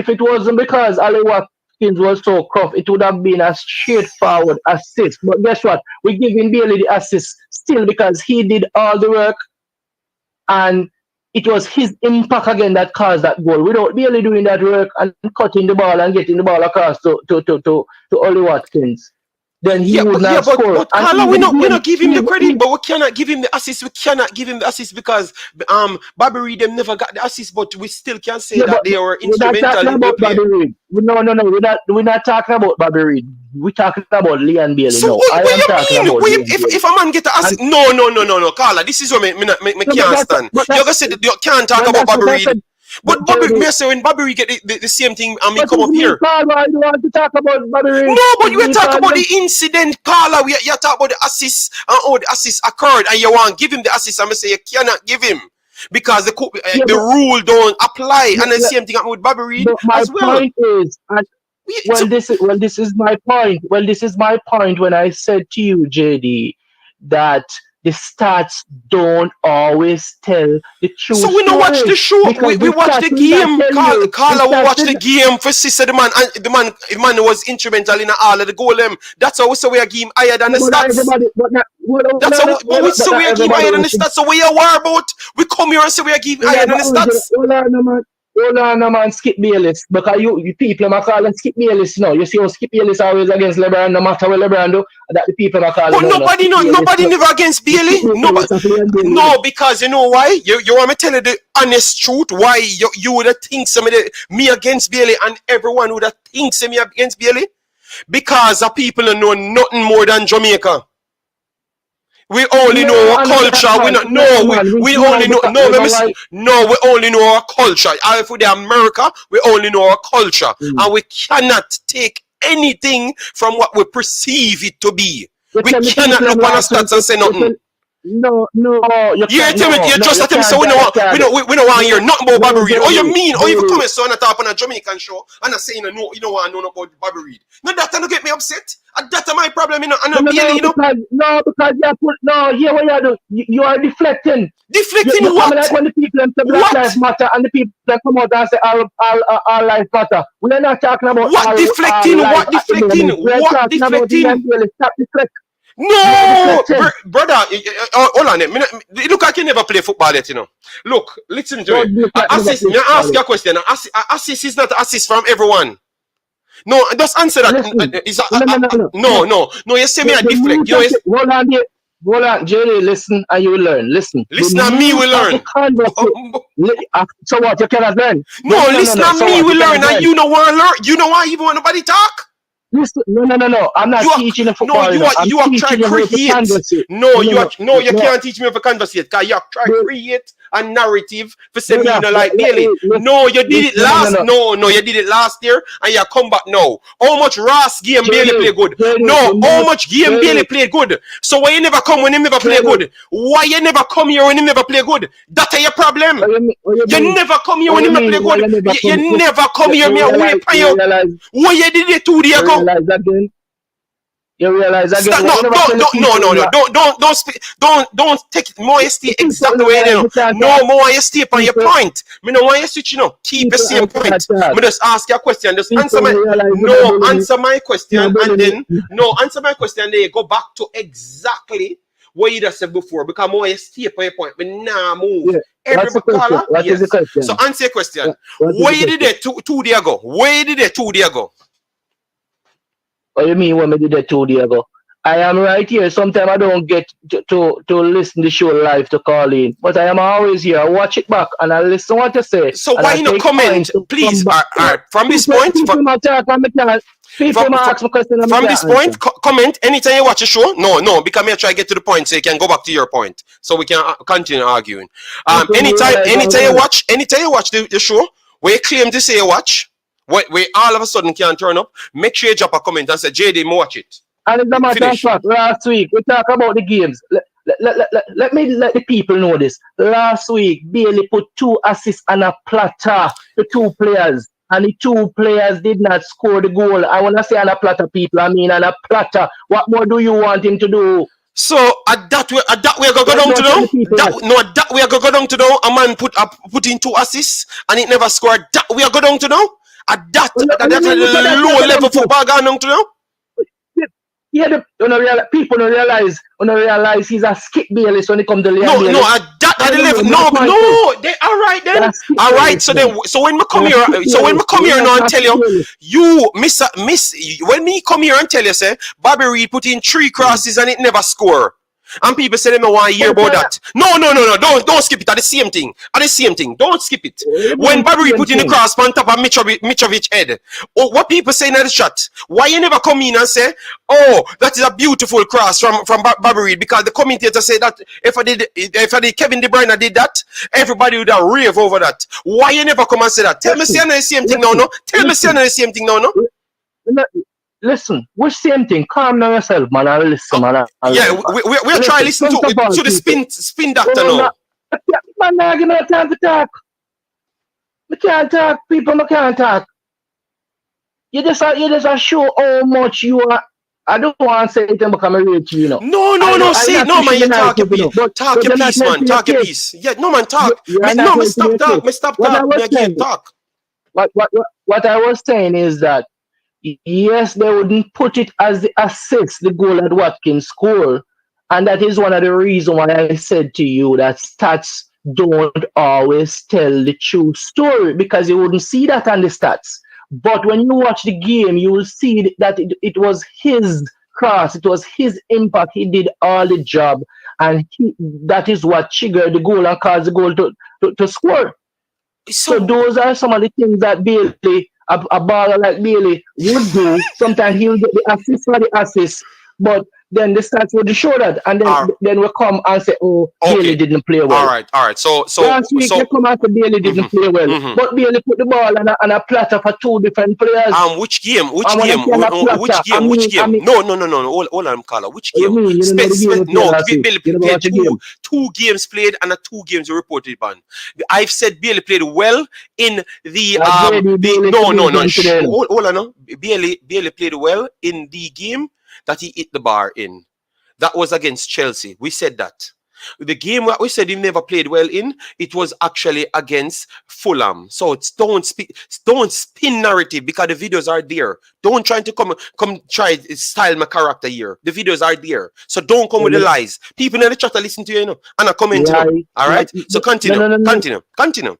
it wasn't because Ali Watkins was so rough, it would have been a straightforward assist. But guess what? We give him Bailey the assist still because he did all the work, and it was his impact again that caused that goal. Without Bailey doing that work and cutting the ball and getting the ball across to Ali Watkins, then he would not score. But Carla, we not give him the credit, but we cannot give him the assist. We cannot give him the assist because Bobby Reid them never got the assist, but we still can say that they were instrumental in the play. No, we're not talking about Bobby Reid. We're talking about Leon Bailey. So what you mean? If a man get an assist, no, Carla, this is what me can't stand. You're gonna say that you can't talk about Bobby Reid. But Bobby, me say when Bobby Reid get the same thing and me come up here. Carla, I don't want to talk about Bobby Reid. No, but you talk about the incident, Carla. You talk about the assist and how the assist occurred, and you want to give him the assist. I'm say you cannot give him because the rule don't apply. And the same thing happened with Bobby Reid as well. My point is, this is my point. Well, this is my point when I said to you, JD, that the stats don't always tell the truth. So we don't watch the show. We watch the game. Carla will watch the game for sister the man. And the man was instrumental in all of the goal. That's how we say we are game higher than the stats. That's how we say we are game higher than the stats. So we are worried about. We come here and say we are game higher than the stats. Hold on, man, Skip Bayless. Because you people are calling Skip Bayless now. You see how Skip Bayless always against LeBron, no matter what LeBron do, that the people are calling. But nobody never against Bailey. No, because you know why? You want me to tell you the honest truth? Why you would have think me against Bailey and everyone would have think me against Bailey? Because the people know nothing more than Jamaica. We only know our culture. We only know our culture. If we're America, we only know our culture, and we cannot take anything from what we perceive it to be. We cannot look on the stats and say nothing. No. You tell me, you just tell me, so we don't want to hear nothing about Bobby Reid. Oh, you mean? Oh, you come so on a top on a Jamaican show and I say, you don't want to know about Bobby Reid. No, that don't get me upset. That's my problem, you know. Because hear what you do. You are deflecting. Deflecting what? Like when the people say Black Lives Matter and the people that come out and say all lives matter. We're not talking about what deflecting. What deflecting? What deflecting? Stop deflecting. No, brother, hold on. Look, I can never play football yet, you know. Look, listen to me. Assist. May I ask you a question? Assist is not assist from everyone. No, just answer that. No. You say me a deflect. Hold on, Jerry. Listen, and you will learn. Listen, and me will learn. So what? You cannot learn. No, listen, and me will learn, and you don't want to learn. You don't want even want nobody talk. Listen, no. I'm not teaching you football. No, you are trying to create. No, you can't teach me how to conversate because you are trying to create a narrative for saying me like Bailey. No, you did it last. No, you did it last year and you come back now. How much Ross game Bailey play good? No, how much game Bailey play good? So why you never come when he never play good? Why you never come here when he never play good? That's your problem. You never come here when he never play good. You never come here. Me away from you. Why you did it 2 days ago? You realize again? Stop, no, don't take it. More you stay exactly where you know. No more you stay on your point. Me no want you switch, you know. Keep the same point. Me just ask your question. Just answer my answer my question, and then answer my question. And then you go back to exactly what you just said before. Because more you stay on your point. But nah, move. Everybody, yes. So answer your question. Where you did it 2 days ago? Where you did it 2 days ago? What you mean when we did that 2 days ago? I am right here. Sometimes I don't get to listen to the show live to call in. But I am always here. I watch it back and I listen what you say. So why you not comment, please? From this point, from this point, comment anytime you watch a show. No, because me try to get to the point so you can go back to your point. So we can continue arguing. Anytime you watch the show, where you claim to say you watch, where all of a sudden can turn up, make sure you drop a comment and say, JD, watch it. And it's a matter of fact, last week, we talk about the games. Let me let the people know this. Last week, Bailey put 2 assists on a platter to 2 players. And the 2 players did not score the goal. I want to say on a platter, people. I mean, on a platter. What more do you want him to do? So at that way go down to now. That way go down to now. A man put in 2 assists and it never scored. That way go down to now. At that low level football going down to now. Yeah, people don't realize he's a skip Bailey when it comes to Liam Bailey. No, at that level, no, they all right then. All right, so when we come here, now and tell you, miss, when me come here and tell you, say, Bobby Reid put in 3 crosses and it never score. And people say they don't want to hear about that. No, don't skip it. At the same thing. Don't skip it. When Bobby put in the cross on top of Mitrovic head, what people say in the chat, why you never come in and say, oh, that is a beautiful cross from Bobby Reid? Because the commentator said that if I did Kevin De Bruyne did that, everybody would have rave over that. Why you never come and say that? Tell me say the same thing now, no? Tell me say the same thing now, no? Listen, which same thing? Calm down yourself, man. I'll listen, man. We're trying to listen to the spin doctor now. Man, I give me time to talk. I can't talk, people. I can't talk. You just show how much you are. I don't want to say it and become a real you know. No, say it. No, man, you talk your piece. Talk your piece, man. Talk your piece. Yeah, no, man, talk. No, me stop talk. Me stop talk. Me again talk. What I was saying is that yes, they wouldn't put it as the assist, the goal that Watkins scored. And that is one of the reasons why I said to you that stats don't always tell the true story, because you wouldn't see that on the stats. But when you watch the game, you will see that it was his cross, it was his impact. He did all the job, and that is what triggered the goal and caused the goal to score. So those are some of the things that Bailey, a baller like Bailey, would do. Sometimes he'll get the assist for the assist, but then the stats would show that, and then we come and say, "Oh, okay. Bailey didn't play well." All right. So last week they come and say Bailey didn't play well, but Bailey put the ball on a platter for 2 different players. Which game? Which game? No. Hold on, Carla. Which game? Bailey played 2 games played and 2 games reported ban. I've said Bailey played well in the Hold on. Bailey played well in the game that he hit the bar in. That was against Chelsea. We said that. The game that we said he never played well in, it was actually against Fulham. So don't spin narrative, because the videos are there. Don't try to come try style my character here. The videos are there. So don't come with the lies. People in the chat are listening to you, and are commenting. All right? So continue.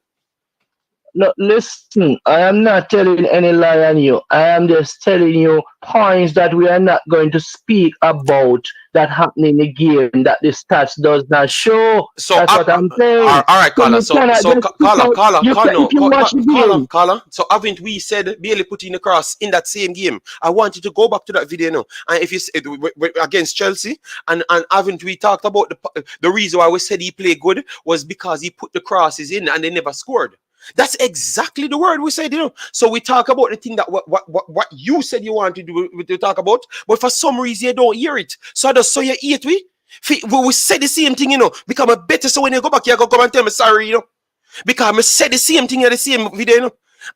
No, listen, I am not telling any lie on you. I am just telling you points that we are not going to speak about that happening in the game that the stats does not show. So that's what I'm saying. All right, Carla. Carla. So haven't we said Bailey put in the cross in that same game? I want you to go back to that video now. And if you said against Chelsea, and haven't we talked about the reason why we said he played good was because he put the crosses in and they never scored. That's exactly the word we said, you know. So we talk about the thing that what you said you want to do to talk about, but for some reason you don't hear it. So that's so you eat we said the same thing, you know. Become a better, so when you go back, you go come and tell me sorry, you know. Because I said the same thing in the same video, you know.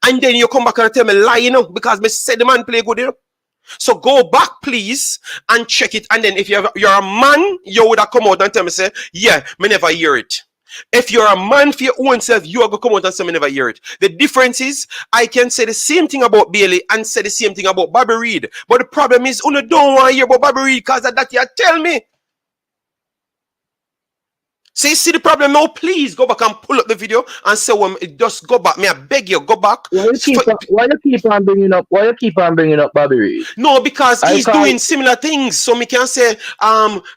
And then you come back and tell me lie, you know, because I said the man play good, you know. So go back, please, and check it. And then if you're a man, you would have come out and tell me, say, yeah, me never hear it. If you're a man for your own self, you are going to come out and say, me never hear it. The difference is, I can say the same thing about Bailey and say the same thing about Bobby Reid. But the problem is, you don't want to hear about Bobby Reid because of that you tell me. So you see the problem now, please go back and pull up the video and say, well, just go back. Me, I beg you, go back. Why you keep on bringing up Bobby Reid? No, because he's doing similar things. So me can say,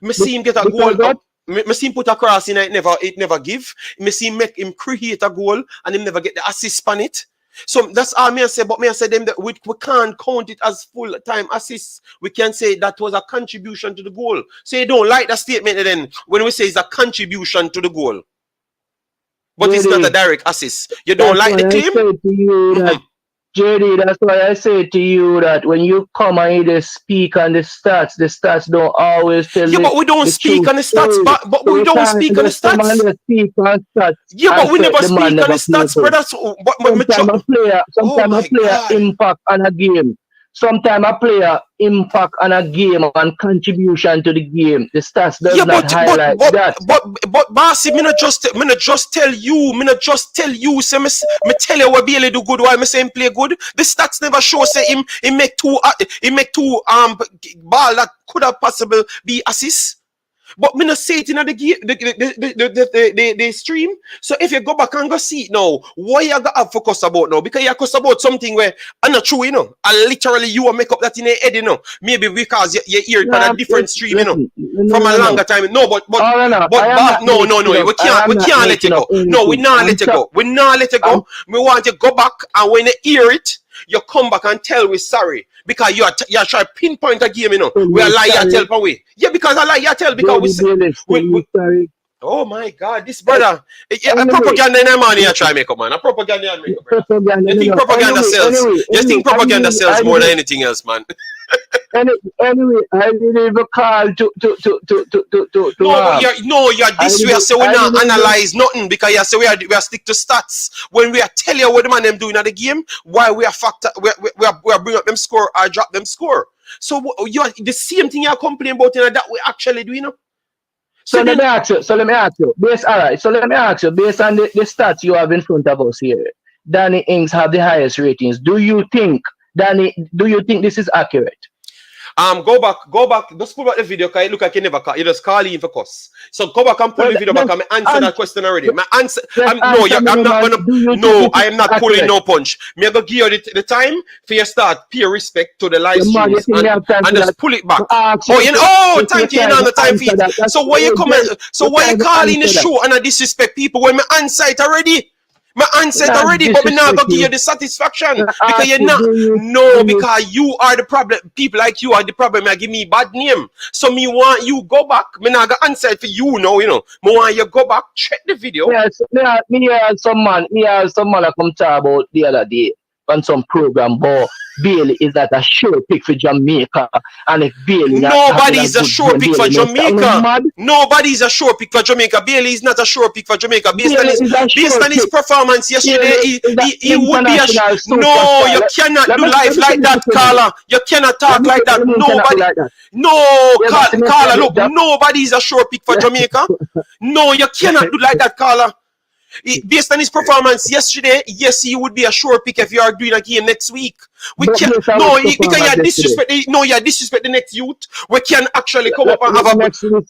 me see him get a goal up. Me see him put a cross in it never give. Me see him make him create a goal and him never get the assist on it. So that's all me I say. But me I say them that we can't count it as full time assists. We can say that was a contribution to the goal. So you don't like that statement then when we say it's a contribution to the goal. But it's not a direct assist. You don't like the claim? JD, that's why I say to you that when you come and you speak on the stats don't always tell you. Yeah, but we don't speak on the stats, but we don't speak on the stats. Yeah, but we never speak on the stats, brother. Sometimes a player impact on a game. Sometimes a player impact on a game and contribution to the game. The stats does not highlight that. But Bossy, me not just tell you. Say me tell you what Bailey do good. Why me say him play good? The stats never show say him make two ball that could have possibly be assists. But me not say it in the stream. So if you go back and go see it now, why you got to focus about now? Because you cuss about something where I'm not true, you know. And literally you will make up that in your head, you know. Maybe because you hear it on a different stream, you know. From a longer time. No, but we can't let it go. No, we not let it go. We not let it go. We want you to go back and when you hear it, you come back and tell we're sorry. Because you are trying to pinpoint a game, you know. We are lie you tell away. Yeah, because I lie you tell because we sorry. Oh my God, this brother. A propaganda in a man you try to make up, man. A propaganda make up, brother. You think propaganda sells? You think propaganda sells more than anything else, man? Anyway, I didn't even call to No, you're this way. So we not analyze nothing because you say we are stick to stats. When we are tell you what the man them doing at the game, why we are we are bring up them score or drop them score. So you the same thing you're complaining about in that we actually do, you know. So let me ask you. Based on the stats you have in front of us here, Danny Ings have the highest ratings. Do you think this is accurate? Go back. Just pull back the video because it look like you never call. You just call in for cuss. So go back and pull the video back and answer that question already. My answer. I am not pulling no punch. Me go give you the time for you start pay respect to the live streams and just pull it back. Thank you. You know the time for it. So why you come? So why you call in the show and disrespect people when me answer it already? My answer already, but me not gonna give you the satisfaction because you're not. No, because you are the problem. People like you are the problem. You give me bad name. So me want you go back. Me not gonna answer it for you now. You know. Me want you go back, check the video. Yes, me had some man that come talk about the other day on some program, but Bailey is not a sure pick for Jamaica. And if Bailey nobody's a sure pick for Jamaica. Nobody's a sure pick for Jamaica. Bailey is not a sure pick for Jamaica. Based on his performance yesterday, he would be a no, you cannot do life like that, Carla. You cannot talk like that. Nobody. No, Carla, look, nobody's a sure pick for Jamaica. No, you cannot do like that, Carla. Based on his performance yesterday, yes, he would be a sure pick if you are doing a game next week. We can because you disrespect. You disrespect the next youth. We can actually come up and have a next youth.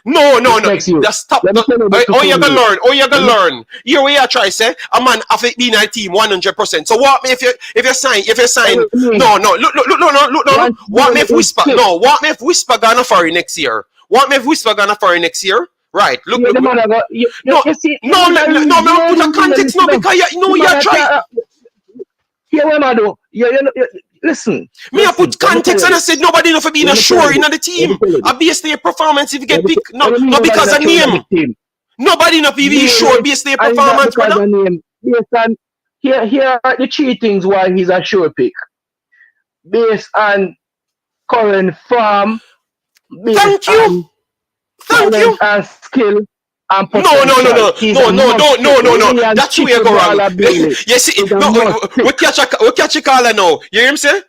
No. Just stop. You're gonna learn. Here we are. Try say a man have it been a team 100%. So what me if you sign? No. Look. What me if Whisper? No. What me if Whisper gonna for next year? What me if Whisper gonna for next year? Right, look. No, put a context now because you're trying. Here, what am I doing? Listen. Me, I put context and I said nobody enough for being a sure in the team. Obviously, a performance if you get picked. No, because of name. Nobody enough to be sure based on a performance, brother. Here are the three things why he's a sure pick. Based on current form. Thank you. And skill and no. That's where you go wrong. You see, we catch a caller now. You hear him say?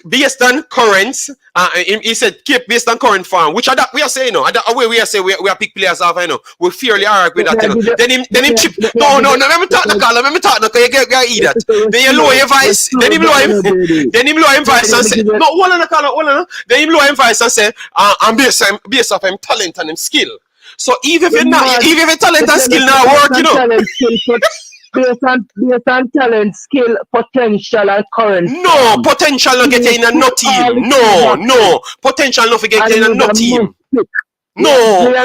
based on currents, he said keep based on current form, which are that we are saying no. We are saying we are pick players off, I know. We're fairly alright with that, you know. Then him chip. No, let me talk the call. Let me talk no, cause you get idiot. Then you lower your voice. Then him lower him. Then him lower him voice and say, no, hold on, hold on. Then him lower him voice and say, I'm based off him talent and him skill. So even if your talent and skill not work, you know. Based on talent, skill, potential, and current. No, potential not get in a no team. No. Potential not get in a no team. No,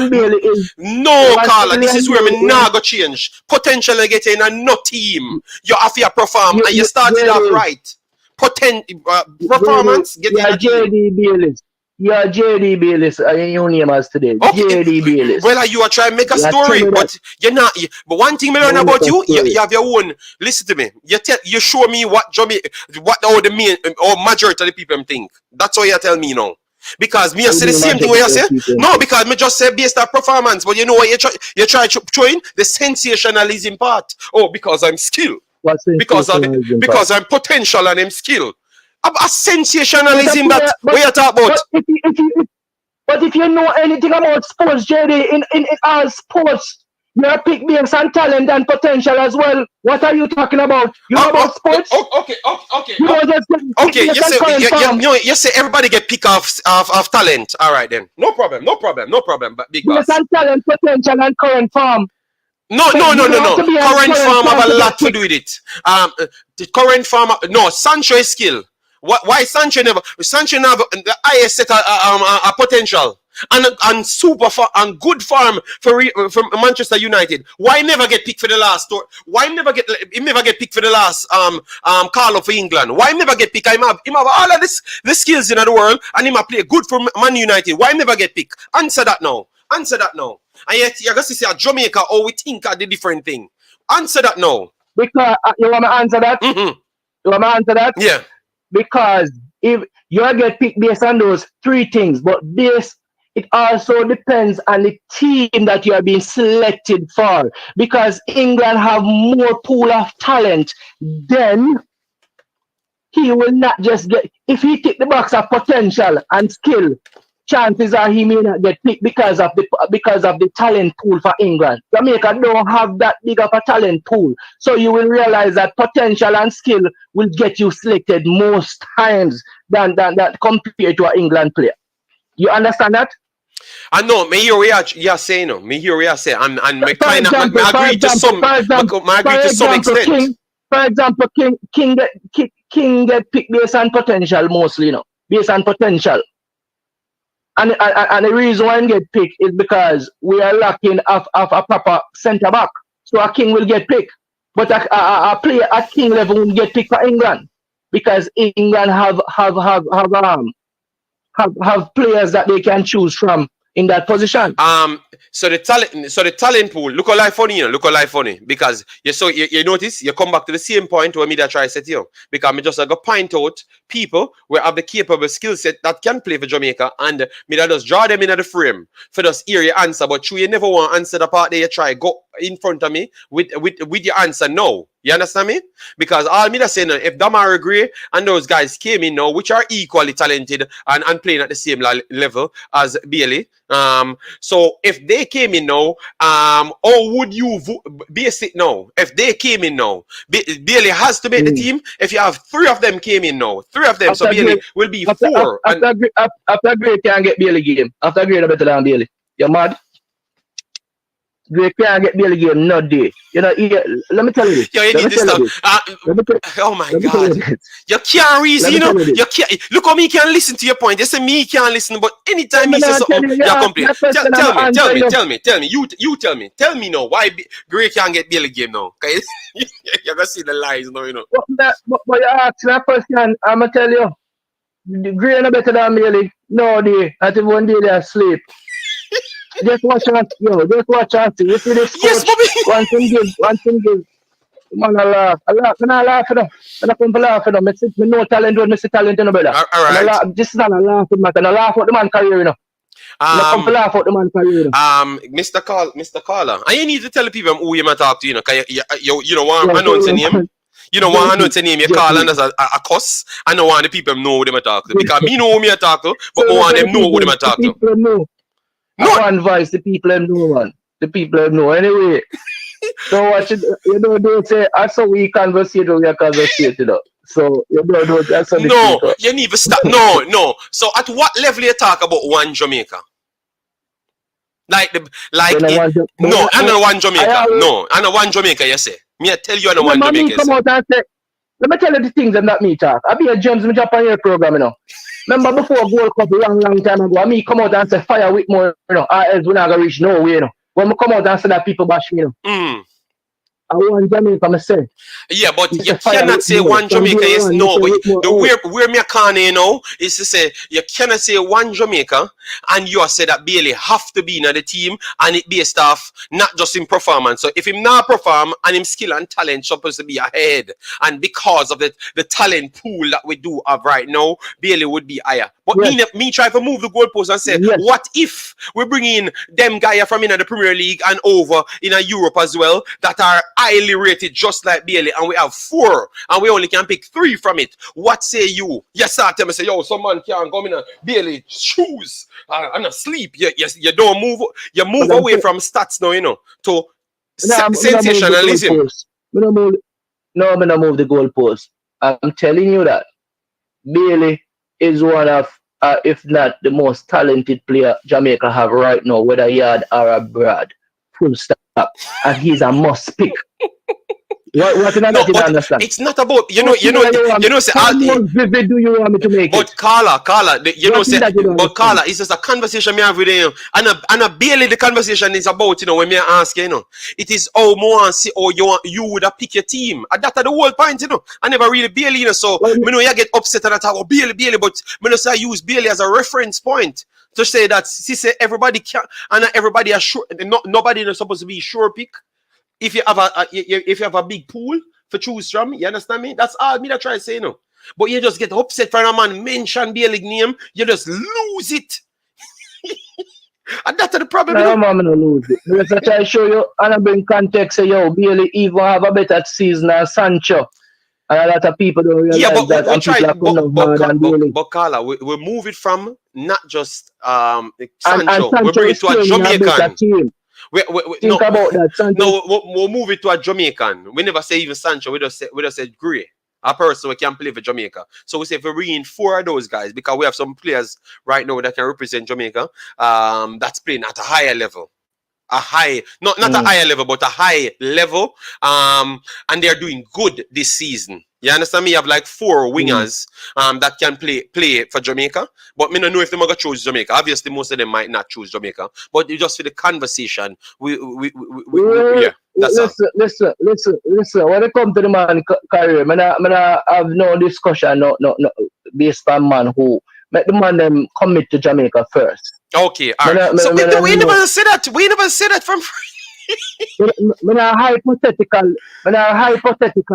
Carla, this is where me now go change. Potential not get in a no team. You have to perform and you started off right. Performance get in a team. You're JD Bayless, your name as today. Okay. JD Bayless. Well, you are trying to make a story, but you're not. But one thing I learn about you have your own. Listen to me. You show me what Jamaica, what all the main or majority of the people think. That's what you tell me now. Because me I say the same thing what you say. No, because me just say based on performance. But you know what you try to throw in the sensationalism part. Oh, because I'm skilled. Because I'm potential and I'm skilled. A sensationalism that we are talking about. But if you know anything about sports, JD, in all sports, you're pick based on talent and potential as well. What are you talking about? You know about sports? Okay. You say everybody get pick off talent. All right then. No problem. But big boss. Based on talent, potential, and current form. No. Current form have a lot to do with it. The current form. No, Sancho is skill. Why Sancho never? Sancho have the highest set a potential and super and good form from Manchester United. Why never get picked for the last tour? Why never get picked for the last call up for England? Why never get picked? Him have all of the skills in the world and him play good for Man United. Why never get picked? Answer that now. And yet you're going to say Jamaica or we think are the different thing. Answer that now. Because you want to answer that? Mm-hmm. You want to answer that? Yeah. Because if you get picked based on those three things, but it also depends on the team that you are being selected for. Because England have more pool of talent, then he will not just get. If he tick the box of potential and skill, chances are he may not get picked because of the talent pool for England. Jamaica don't have that big of a talent pool. So you will realize that potential and skill will get you selected most times than compared to an England player. You understand that? I know, me hear what you're saying. No, me hear what you're saying, and me kind of agree to some extent. For example, King get picked based on potential mostly, you know, based on potential. And the reason why he get picked is because we are lacking of a proper centre back. So a King will get picked. But a player at King level will get picked for England. Because England have players that they can choose from in that position. So the talent pool, look at life funny, because you notice you come back to the same point where me that try to set you, because me just go point out people who have the capable skill set that can play for Jamaica, and me that just draw them in the frame for just hear your answer, but you never want to answer the part that you try go in front of me with your answer no. You understand me? Because all me that saying, if Damar Gray and those guys came in now, which are equally talented and playing at the same level as Bailey, so if they came in now, how would you base it now? If they came in now, Bailey has to make the team. If you have three of them came in now, so Bailey will be four. After Gray can't get Bailey game. After Gray better than Bailey. You're mad? Gray can't get Bailey game, no day. You know, let me tell you this. Yo, you need this stuff. Oh my God. You can't reason, you know. You can't. Look how me can listen to your point. You say me can't listen, but anytime he says something, you complain. Tell me. You tell me. Tell me now why Gray can't get Bailey game now. Okay? You're going to see the lies now, you know. But you ask that question, I'm going to tell you. Gray no better than Bailey. No day. Until one day they asleep. Just watch out, just watch out. You see this coach, yes, one thing give. Man, I laugh. I laugh for them. I come to laugh for them. I no talent, I see talent, you know, brother. All right. This is not a laugh, man. I laugh at the man career, you know. I come to laugh at the man career, you know. Mr. Caller, and you need to tell the people who you might talk to, you know, because you don't want to announce your name. You don't want to know to name your call and as a cuss. I don't want the people know who them I talk to. Because me know who me I talk to, but I want them know who them I talk to. No. One voice, the people them know, man. The people them know. Anyway, so watch it. You know, don't say, that's how we conversate, you know. So, you know, that's how no, you need to stop. No. So, at what level you talk about one Jamaica? I know one Jamaica. No, I know one Jamaica, you say. Me, I tell you, I know one Jamaica. Come out and say, let me tell you the things that not me talk. I be a James, me Japan here program, you know. Remember before Gold Cup, long time ago, me come out and say, fire with more, you know, or else we're not going to reach nowhere, you know. When we come out and say that, people bash me, you know. I want Jamaica, I say. Yeah, but you cannot say one Jamaica, yes, no. But where me can, you know, is to say, you cannot say one Jamaica, and you say that Bailey have to be in the team, and it based off not just in performance. So if him not perform, and him skill and talent supposed to be ahead, and because of the talent pool that we do have right now, Bailey would be higher. But me try to move the goalpost and say, what if we bring in them guys from in the Premier League and over in Europe as well that are highly rated just like Bailey, and we have 4 and we only can pick 3 from it? What say you? Yes, sir. Tell me, say, yo, some man can't come in a Bailey shoes and asleep. You don't move. You move away from stats now, you know, to sensationalism. No, I'm not move the goalpost. I'm telling you that Bailey is one of, if not the most talented player Jamaica have right now, whether yard or abroad. Full stop. And he's a must pick. What no, but understand? It's not about say how vivid do you want me to make but it? Carla, but Carla, it's just a conversation me have with you, and a barely the conversation is about, you know, when me ask you, you know, it is how more see how you would have pick your team, and that's the whole point, you know. I never really Bailey, you know, so me know you get upset and I talk about Bailey, but me know say I use Bailey as a reference point to say that say everybody can and everybody are sure, nobody is supposed to be sure pick. If you have a big pool for choose from, you understand me? That's all me that try to say, you know. But you just get upset for a man mention Bailey name, you just lose it. And that's the problem. No, man, I'm not lose it. Because I try to show you, and I bring context, say, yo, Bailey even have a better season than Sancho. And a lot of people don't realize that. We try, but Carla, we move it from not just Sancho, we bring it to a Jamaican. Think about that, Sancho. No, we'll move it to a Jamaican. We never say even Sancho. We just say Gray, a person who can play for Jamaica. So we say if we bring in 4 of those guys, because we have some players right now that can represent Jamaica. That's playing at a higher level. Not a higher level, but a high level. And they're doing good this season. You understand me? You have like 4 wingers that can play for Jamaica. But me don't know if they're going to choose Jamaica. Obviously, most of them might not choose Jamaica. But just for the conversation, Listen. When it comes to the man career, I have no discussion no based on man who make the man them commit to Jamaica first. Okay, all right. So we never say that. We never say that from hypothetical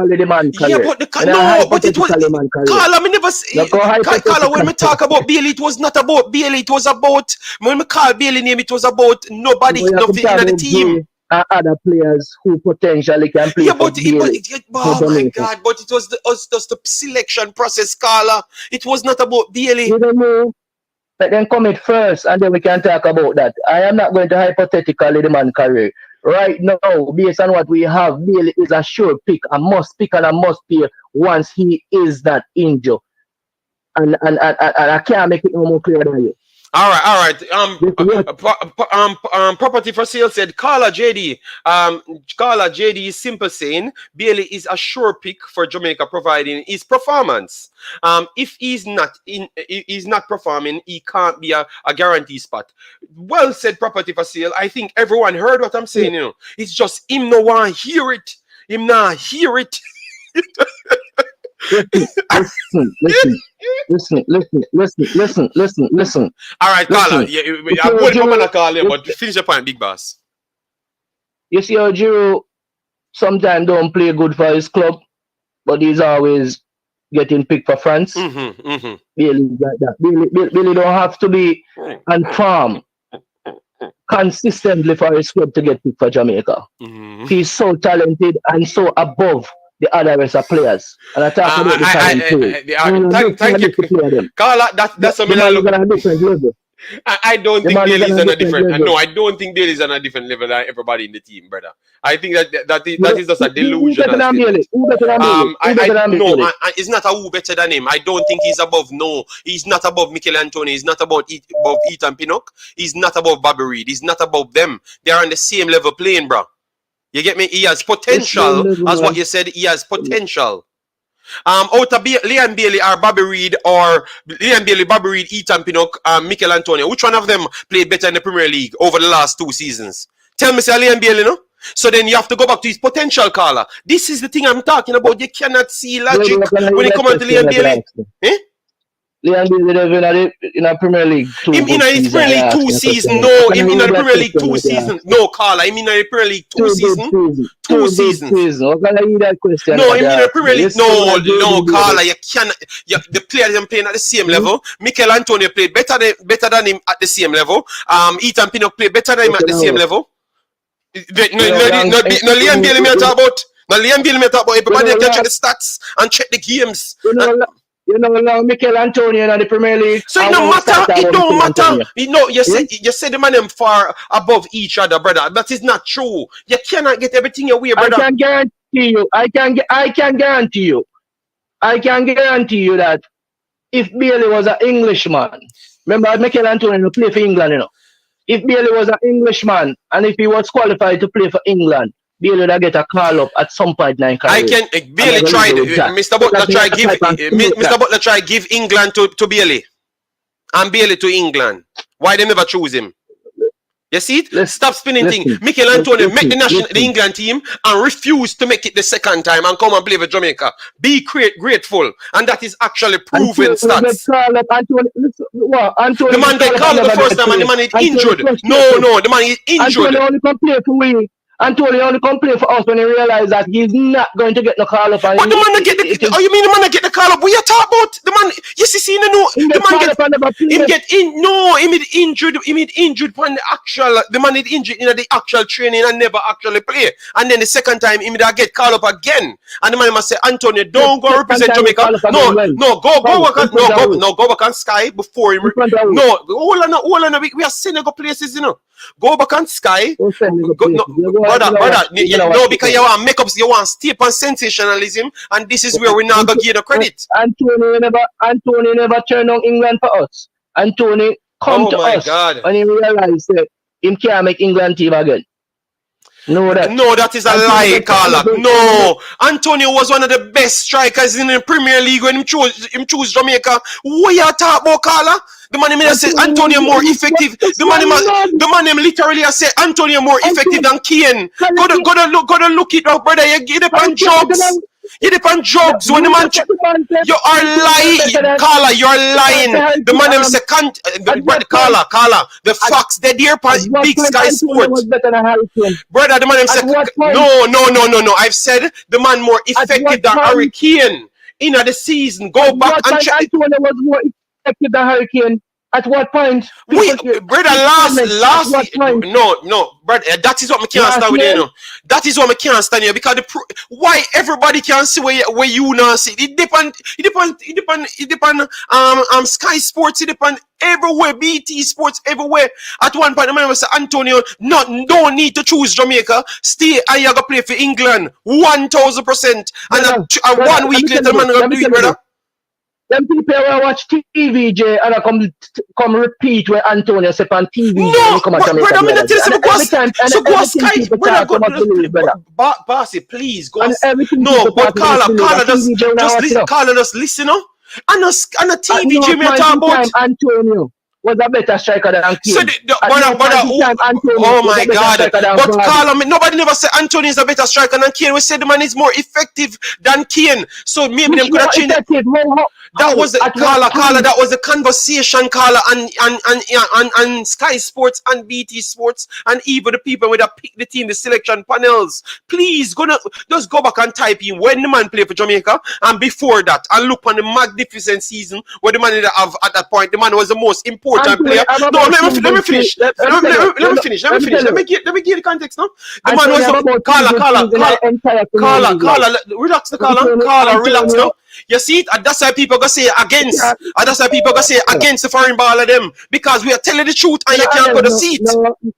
the man career. Yeah, but it was Carla, me never say Carla, when we talk about Bailey, it was not about Bailey, it was about when we call Bailey name, it was about nobody in the team. Other players who potentially can play. Yeah, but oh my God! But it was just the selection process, Carla. It was not about Bailey. You don't know. But then commit first, and then we can talk about that. I am not going to hypothetically the man career right now. Based on what we have, Bailey is a sure pick, a must pick, and a must play once he is not injured. And I can't make it no more clear than you. All right. Property for sale said Carla JD is simple saying Bailey is a sure pick for Jamaica providing his performance. If he's not performing, he can't be a guarantee spot. Well said, property for sale. I think everyone heard what I'm saying, you know. It's just him no want hear it. Him not hear it. Listen. All right, Carla. I'm going to call him, but finish your point, big boss. You see how Giro sometimes don't play good for his club, but he's always getting picked for France. Bailey like that. Bailey don't have to be on farm consistently for his club to get picked for Jamaica. He's so talented and so above the other rest of players. And I talk about the talent too. Thank you. Carla, that's something I look at. I don't think Daly is on a different level. No, I don't think Daly is on a different level than everybody in the team, brother. I think that is just a delusion. It's not a who better than him. I don't think he's above. No, he's not above Mikel Antonio. He's not above Ethan Pinnock. He's not above Bobby Reid. He's not above them. They're on the same level playing, bro. You get me? He has potential, as what you said. He has potential. Out of Liam Bailey or Bobby Reid, or Liam Bailey, Bobby Reid, Ethan Pinnock, Mikel Antonio, which one of them played better in the Premier League over the last 2 seasons? Tell me, say Liam Bailey, no? So then you have to go back to his potential, Carla. This is the thing I'm talking about. You cannot see logic when it comes to Liam Bailey. Eh? Liam Bailey in a Premier League 2 in the Premier League 2 season. No, in the Premier League 2 season. No, Carla, in the Premier League 2 season. 2 seasons. What can I hear that question? No, in the Premier League. No, Carla, you cannot. The players are playing at the same level. Mikel Antonio played better than him at the same level. Ethan Pinnock played better than him at the same level. No, Liam Bailey me talk about. No, Liam Bailey me talk about. Everybody can check the stats and check the games. You know, Mikel Antonio in the Premier League. So it don't matter. It don't matter. You said the man them far above each other, brother. That is not true. You cannot get everything your way, brother. I can guarantee you that if Bailey was an Englishman, remember Mikel Antonio play for England, you know. If Bailey was an Englishman and if he was qualified to play for England, Bailey would get a call up at some point in career. Bailey tried. Mr. Butler tried give England to Bailey, and Bailey to England. Why they never choose him? You see it? Stop spinning things. Mikel Antonio make the England team and refuse to make it the second time and come and play for Jamaica. Be grateful, and that is actually proven stats. The man they called the first time and the man is injured. No, the man is injured. Antonio only come play for us when he realized that he's not going to get no call up. But the man get you mean the man get the call up? What you talk about? The man, you see, the man get injured. He made injured when the man is injured in the actual training and never actually play. And then the second time he get call up again. And the man must say, Antonio, don't go represent Jamaica. Go back on Sky before him. No, all on we are sending go places, you know. Go back on Sky. Brother, because you want makeups, you want steep on sensationalism, and this is where we now go give the credit. Antonio never turned on England for us. Antonio come to us when he realized that he can't make England team again. No, that is a lie, Carla. No, Antonio was one of the best strikers in the Premier League when he chose Jamaica. What you talk about, Carla? The man him say Antonio more effective. The man him literally say Antonio more effective than Kane. Go to look it up, brother. You get up on jobs. You depend drugs when the man you are lying, Carla. You are lying. The man him say Carla. The facts they dear Big Sky Sports. Brother, the man him say no. I've said the man more effective than Harry Kane in the season. Go back and check. Antonio was more effective than Harry Kane. At what point? Brother, last no, brother, that is what I can't stand with you. That is what I can't stand here because why everybody can see where you now see. It depend Sky Sports, it depend everywhere, BT Sports everywhere. At one point, the man was say Antonio, don't need to choose Jamaica. Stay and you go play for England 1,000%. And 1 week later, the man gonna do it, brother. Them people will watch TVJ and I come repeat where Antonio said on TV. No, brother, I'm not telling you. So go Sky, brother. Bossy, please go. No, but Carla, just listen, no. And a TVJ me talk about Antonio was a better striker than Kane. So oh my God! But Carla, nobody never said Antonio is a better striker than Kane. We said the man is more effective than Kane. So maybe them could have changed it. That was Carla. That was a conversation, Carla, and Sky Sports and BT Sports and even the people with pick the team, the selection panels. Please just go back and type in when the man played for Jamaica and before that, and look on the magnificent season where the man have at that point. The man was the most important four-time player. No, let me finish. Let me finish. Let me get the context now. The man was Carla, relax the Carla, relax now. You see it, and that's why people go say against. And that's why people go say against the foreign ball of them. Because we are telling the truth and you can't go to see it.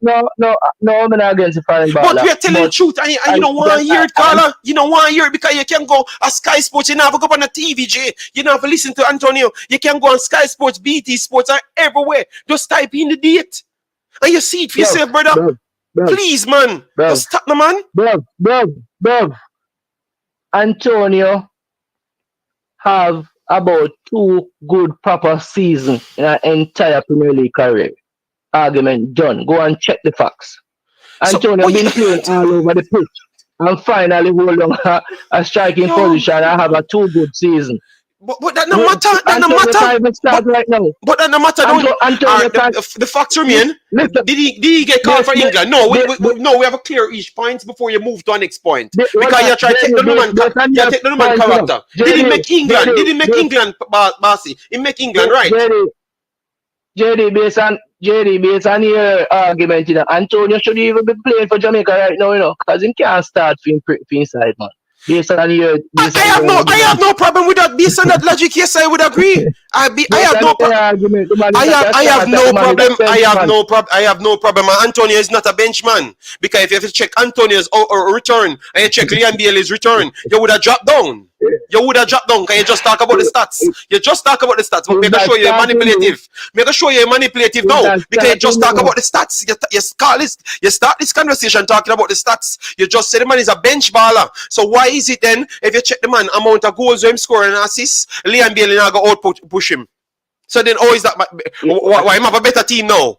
No, I'm not against the foreign ball. But we are telling the truth and you don't want to hear it, Carla. You don't want to hear it because you can't go on Sky Sports. You never go on the TVJ. You never listen to Antonio. You can go on Sky Sports, BT Sports, are everywhere. Just type in the date. And you see it for yourself, brother. Please, man. Just stop the man. Bro. Antonio have about 2 good proper seasons in an entire Premier League career. Argument done. Go and check the facts. Antonio been playing all over the pitch and finally hold on a striking position and have a 2 good season. But that no matter. That no matter. Right now. But that no matter. The facts remain. Did he get called for England? No, we have a clear each point before you move to the next point. Because you try to take the Numan character. Did he make England? Did he make England, Barcy? He make England, right? JD, based on your argument, Antonio should even be playing for Jamaica right now, because he can't start for inside, man. Based on your, I have no problem with that. Based on that logic, yes, I would agree. I have no problem. I have no problem. Antonio is not a benchman, because if you check Antonio's return and you check Liam Bailey's return, you would have dropped down. Can you just talk about the stats? You just talk about the stats. But make sure you're manipulative. Make sure you're manipulative now, because you just talk about the stats. You start this conversation talking about the stats. You just say the man is a bench baller. So why is it then, if you check the man amount of goals him scoring and assists, Liam Bailey now go out push him? So then, is that why him have a better team now?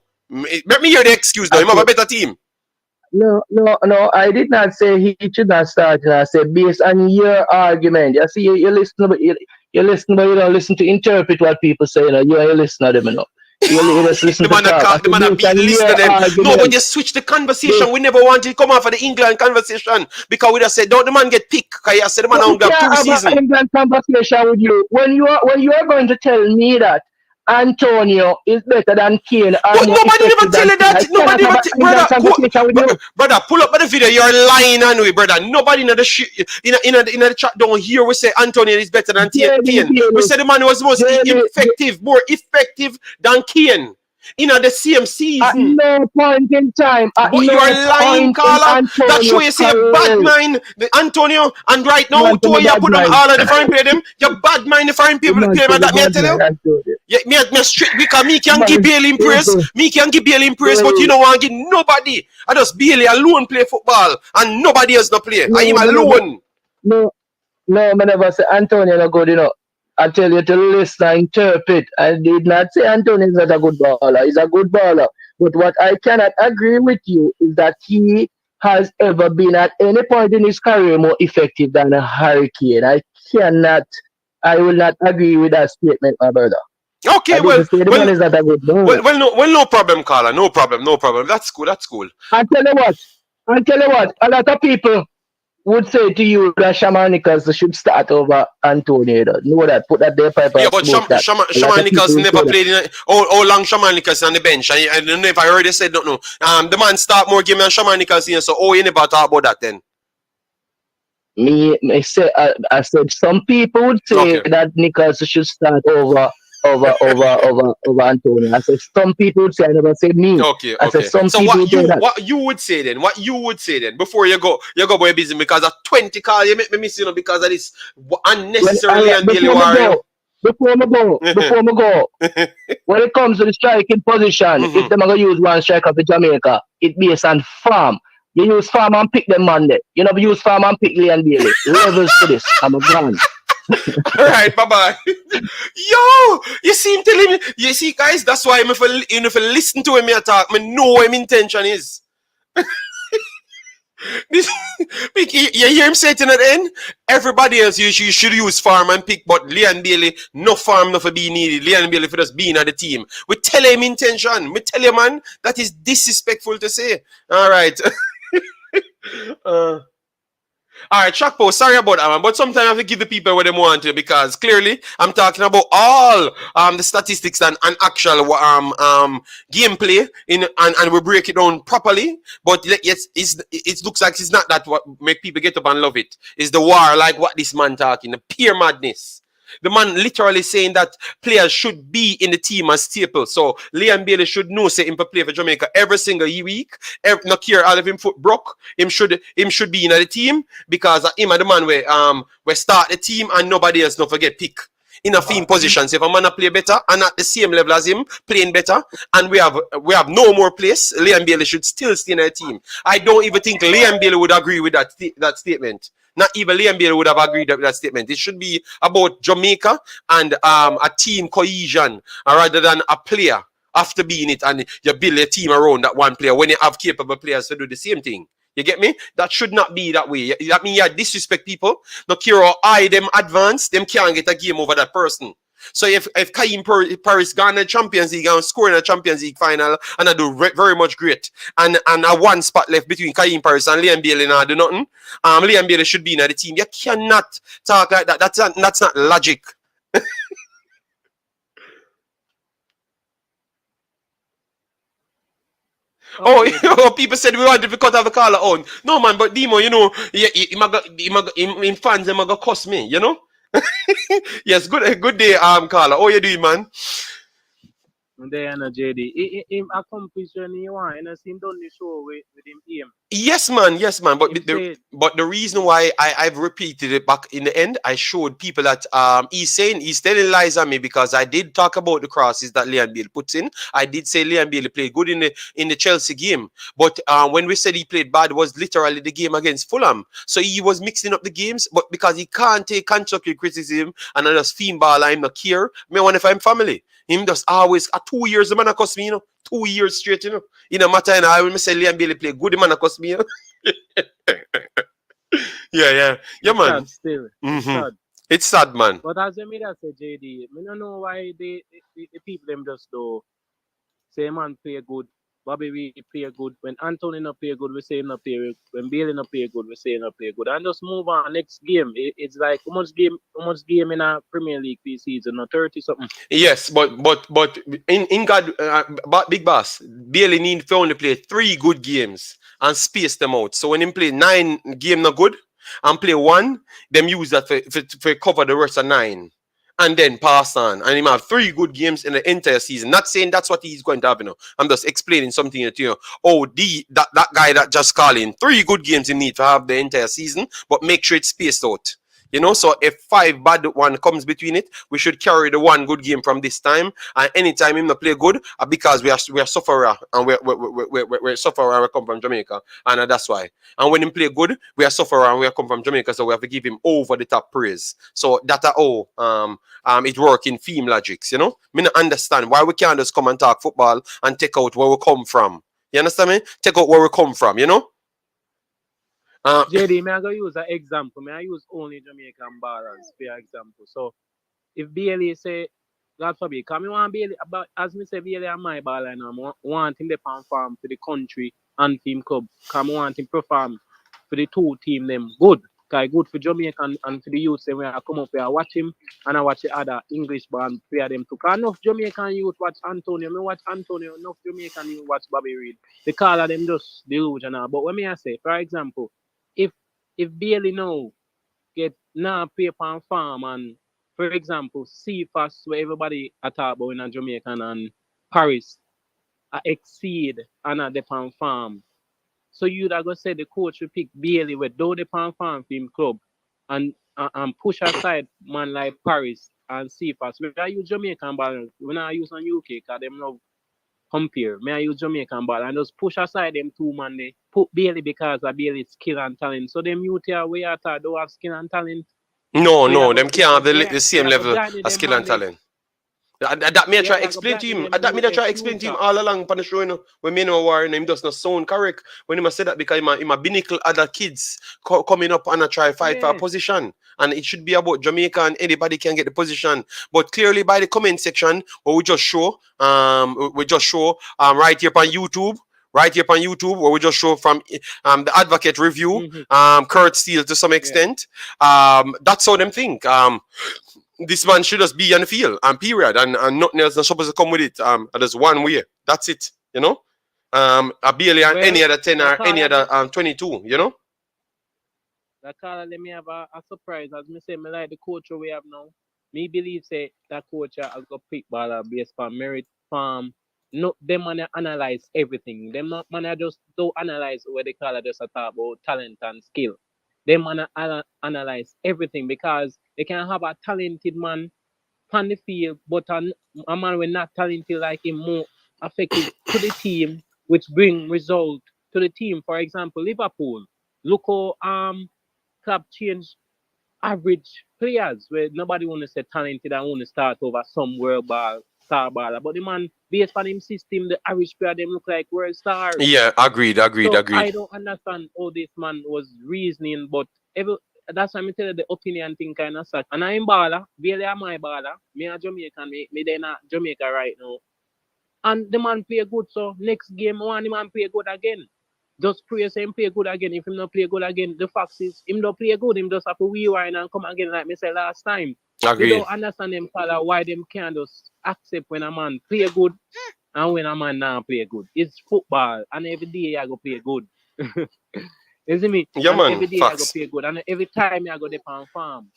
Let me hear the excuse now. Him have a better team. No. I did not say he should not start. I said based on your argument. You see, you listen, but you don't listen to interpret what people say. You listen to them. You just listen to the man listen to them. No, but you switch the conversation. We never wanted to come off of the England conversation because we just said, don't the man get picked? Because you said the man only got 2 seasons. England conversation with you. When you are going to tell me that Antonio is better than Kane. But nobody ever tell you that. Nobody ever brother, pull up by the video. You're lying on me, brother. Nobody in the chat don't hear we say Antonio is better than Kane. We said the man was more effective than Kane. In the same season. At no point in time. But you are lying, Carla. That show you say bad mind, Antonio, and right now, you put on all of the foreign play them. You bad mind the foreign people play, but that me I tell you. Me straight because me can give Bailey in praise. Me can give Bailey in praise, but you don't want to give nobody. I just Bailey alone play football, and nobody else not play. I am alone. No, I never say Antonio not good, I tell you to listen and interpret. I did not say Antonio is not a good baller. He's a good baller. But what I cannot agree with you is that he has ever been at any point in his career more effective than a Hurricane. I will not agree with that statement, my brother. Okay, well, no problem, Carla. No problem. That's cool. I tell you what, a lot of people would say to you that Shamar Nicholson should start over Antonio. Know that, put that there. Yeah, but Shamar Nicholson never played in how long Shamar Nicholson on the bench. I don't know if I already said, no. The man start more game than Shamar Nicholson, so you never talk about that then? I said some people would say that Nicholson should start over Antonio. I said some people would say, I never said me. Okay. I said some so people what you would say then before you go boy busy because of 20 call you make me miss because of this unnecessarily and daily war. Before me go, when it comes to the striking position, if them are gonna use one striker for Jamaica, it based on farm. You use farm and pick them Monday. You never use farm and pick Leon Bailey. Levels to this. I'm a grand. Alright, bye-bye. Yo, you see him telling me. You see, guys, that's why if I listen to him talk, I know what his intention is. You hear him say it in the end? Everybody else you should use farm and pick, but Leon Bailey, no farm, no for being needed. Leon Bailey for just being at the team. We tell him intention. We tell you, man, that is disrespectful to say. Alright. All right, Chakpo, sorry about that, man. But sometimes I have to give the people what they want to because clearly I'm talking about all the statistics and actual gameplay and we break it down properly. But yes, it looks like it's not that what make people get up and love it. It's the war, like what this man talking, the pure madness. The man literally saying that players should be in the team as staple. So Liam Bailey should know say him to play for Jamaica every single week. Not care all of him foot broke. Him should be in the team because him and the man where start the team and nobody else don't forget pick. In a team position. So if a man play better and at the same level as him, playing better, and we have no more place, Liam Bailey should still stay in the team. I don't even think Liam Bailey would agree with that statement. Not even Liam Bailey would have agreed with that statement. It should be about Jamaica and a team cohesion rather than a player after being it and you build a team around that one player when you have capable players to do the same thing. You get me? That should not be that way. That means you disrespect people. No care how high them advance, them can't get a game over that person. So if Kaim Paris gone to the Champions League and score in a Champions League final and I do very much great and a one spot left between Kaim Paris and Liam Bailey and I do nothing, Liam Bailey should be in the team. You cannot talk like that. That's not logic. Oh, people said we wanted to cut off the caller on. No, man, but Demo, you know, in fans, they're going to cuss me, you know? Yes, good day, caller. How you doing, man? There and JD. Him accomplish when he want, and him done the show with him aim. Yes, man. But the reason why I've repeated it back in the end, I showed people that he's telling lies on me because I did talk about the crosses that Liam Bailey puts in. I did say Liam Bailey played good in the Chelsea game, but when we said he played bad, it was literally the game against Fulham. So he was mixing up the games, but because he can't take constructive criticism and I just fiend ball, I'm not care. Me want if I'm family. Him just always 2 years the man cost me, you know. 2 years straight, you know. In a matter, I will say Liam Bailey play good, the man cost me, you know. yeah, man. Still, It's sad, man. But as you made that say, JD, I don't know why the people them just do say man play good. Bobby we play good. When Anthony not play good, we say not play good. When Bailey not play good, we say not play good. And just move on next game. It's like how much game in a Premier League this season? 30 something. Yes, but in God, Big Boss, Bailey need to only play 3 good games and space them out. So when he play 9 game not good and play 1, them use that for cover the rest of 9. And then pass on. And he might have 3 good games in the entire season. Not saying that's what he's going to have, you know. I'm just explaining something to you. Oh, that guy that just called in, 3 good games he need to have the entire season, but make sure it's spaced out. You know, so if 5 bad one comes between it, we should carry the 1 good game from this time. And anytime him not play good, because we are sufferer and we're sufferer and we come from Jamaica, and that's why. And when him play good, we are sufferer and we come from Jamaica, so we have to give him over the top praise. So that's how it work in theme logics. You know, me not understand why we can't just come and talk football and take out where we come from. You understand me? Take out where we come from. You know. JD, may I go use an example? May I use only Jamaican ballers for example? So if Bailey say, God forbid, because I want Bailey, about as me say Bailey and my baller now, I want him to perform for the country and team club. Because I want him to perform for the 2 team them good. Because good for Jamaica and for the youth. So when I come up here, I watch him and I watch the other English band play them too. Because enough Jamaican youth watch Antonio. I watch Antonio, enough Jamaican youth watch Bobby Reid. The call of them just delusional. But when me I say, for example, if Bailey now get now paper and farm and for example CFAS where everybody talk about in Jamaican and Paris exceed and a depend farm. So you'd have say the coach will pick Bailey with though depend farm for him club and push aside man like Paris and CFAS. When I use Jamaican ball, when I use on UK because them love compare. May I use Jamaican ball and just push aside them 2 man they put Bailey because of Bailey's skill and talent. So them youth here we are don't have skill and talent. No, them can't have the same level of skill and talent. That me try explain to him. That me try explain to him all along on the show, you know. When me know war, him does not sound correct. When him say that because him a binnacle other kids coming up and try fight for a position. And it should be about Jamaica and anybody can get the position. But clearly by the comment section, what we just show right here on YouTube, right here on YouTube, where we just show from the Advocate review, Kurt Steele to some extent. That's how them think. This man should just be on the field, and period, and nothing else not supposed to come with it. There's one way. That's it, you know. A Bailey and any other 10 or any other 22, you know. That let me have a surprise. As me say, me like the coach we have now. Me believe say that coach has got pick baller based on merit, farm. No, them man analyze everything. Them not man just don't analyze what they call it, just a talk about talent and skill. Them man analyze everything because they can have a talented man on the field, but a man when not talented like him more effective to the team, which bring result to the team. For example, Liverpool. Look how club change average players where nobody want to say talented and want to start over some world ball star baller. But the man based on him system, the average player them look like world stars. Yeah, agreed. I don't understand how this man was reasoning, but that's why I tell you the opinion thing kind of suck. And I'm baller, Bailey am my baller. Me a Jamaican, me they not Jamaica right now. And the man play good, so next game one the man play good again. Just pray say him play good again. If him not play good again, the fact is him not play good, him just have to rewind and come again like me say last time. Agreed. You don't understand them fella why them can't just accept when a man play good and when a man not play good. It's football and every day I go play good. You see me? Yeah, and man. Every day Facts. I go play good. And every time I go on farm.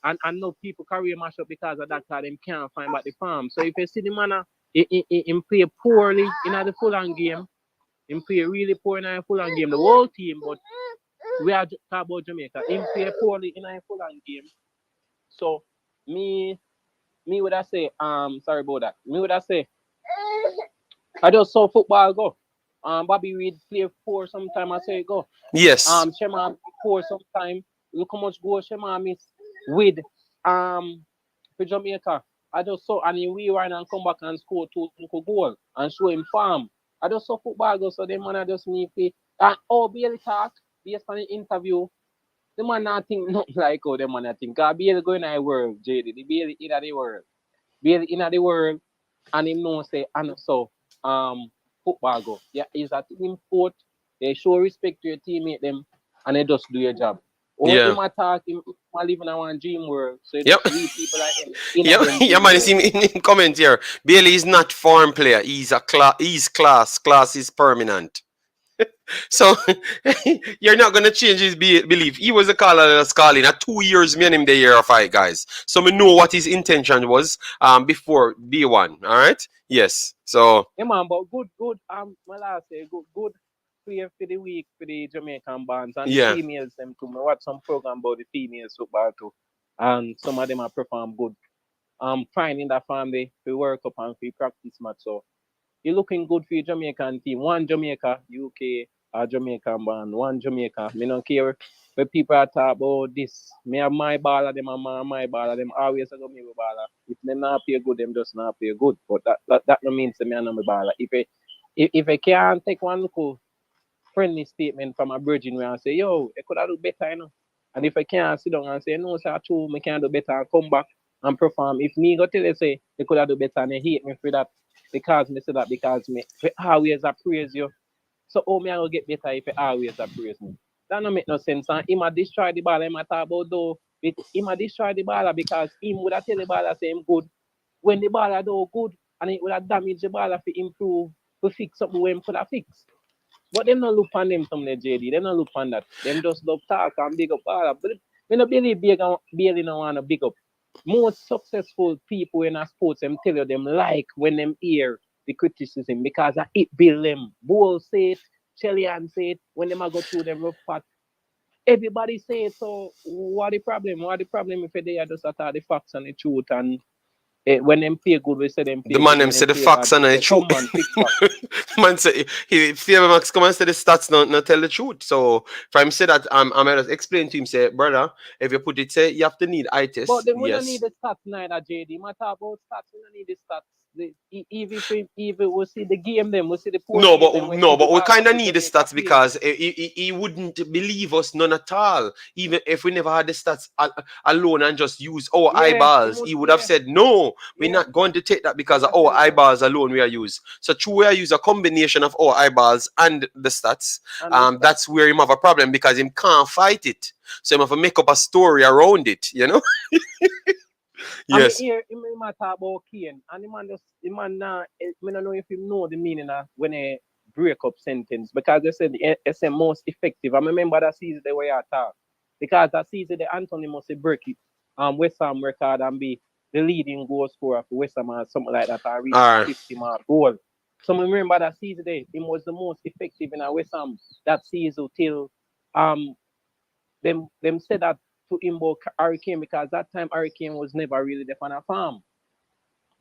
And I know people career mash up because of that because them can't find back the farm. So if you see the man him play poorly in the Fulham game, him play really poor in the Fulham game, the whole team, but we are talking about Jamaica. Him play poorly in the Fulham game. So me would I say, sorry about that. Me would I say I just saw football go. Bobby Reid play poor sometime I say go. Yes. Shamar poor sometime. Look how much goal Shamar miss with for Jamaica. I just saw and he rewind and come back and score 2 goal and show him farm. I just saw football go, so the man I just need to Bailey talk based on the interview. The man not think nothing like how the man I think. Cause Bailey going in the world, JD. The Bailey in the world. Bailey in the world and him know say and so football go. Yeah, is a team sport. They show respect to your teammate them and they just do your job. Or him attack him live in one dream world. So you just read people like him. Yeah, man, you see me in comment here. Bailey is not form player. He's class. Class is permanent. So you're not gonna change his belief. He was a caller that's calling at 2 years, me and him the year of fight, guys. So we know what his intention was before day one. All right. Yes. So yeah, man, but good. My last say good player for the week for the Jamaican bands and the females them too. I watch some program about the females football too, and some of them are perform good. Finding that family we work up and we practice match. So you're looking good for your Jamaican team. One Jamaica, UK, or Jamaican band. One Jamaica. Me don't care when people are talk about this. Me have my baller, them and my baller, them always go me with baller. If them not play good, them just not play good. But that no means me and my baller. If I can't take one look friendly statement from a virgin where I say, yo, I could have do better, you know. And if I can't sit down and say, no, sir, true, I can do better and come back and perform. If me go tell you say they could have do better and they hate me for that because me say that because me always praise you. So how me I go get better if you always praise me? That don't make no sense. And him a destroy the ball, him a talk about though. Him a destroy the ball because him would have tell the ball say him good. When the ball do good and it would have damaged the ball to improve, to fix something where him could have fixed. But them not look on them some JD. Them not look on that. Them just love talk and big up all. But we not Bailey no want to big up. Most successful people in a sports them tell you them like when them hear the criticism because it build them. Bull say it, Chelian say it, when them go through them rough part. Everybody say it, so what the problem? What the problem if they are just attack the facts and the truth and when them play good, we say them play the man good, them say the facts and the truth. Man say if Max come and say the stats not tell the truth. So if I'm say that I'm just explain to him say, brother, if you put it say you have to need eye test. But then we don't need the stats neither, JD. Matter about stats, we don't need the stats. Even if we see the game, then we see the post No, game, but we kind of need the Jamaica stats play. because he wouldn't believe us none at all. Even if we never had the stats alone and just use our eyeballs, he would have said, no, we're not going to take that because of our eyeballs alone we are used. So true, we are use a combination of our eyeballs and the stats. That's where him have a problem because him can't fight it. So him have to make up a story around it, you know? Yes. I mean, here, I talk about Kane, and the man now, I don't know if you know the meaning of when a break up sentence, because they said it's the most effective. I remember that season the way I talk, because that season the Anthony must break it, West Ham record and be the leading goal scorer for West Ham or something like that, and reach 50 mark goal. So I remember that season there, he was the most effective in a West Ham that season till them said that to him about Hurricane, because that time Hurricane was never really there on a farm.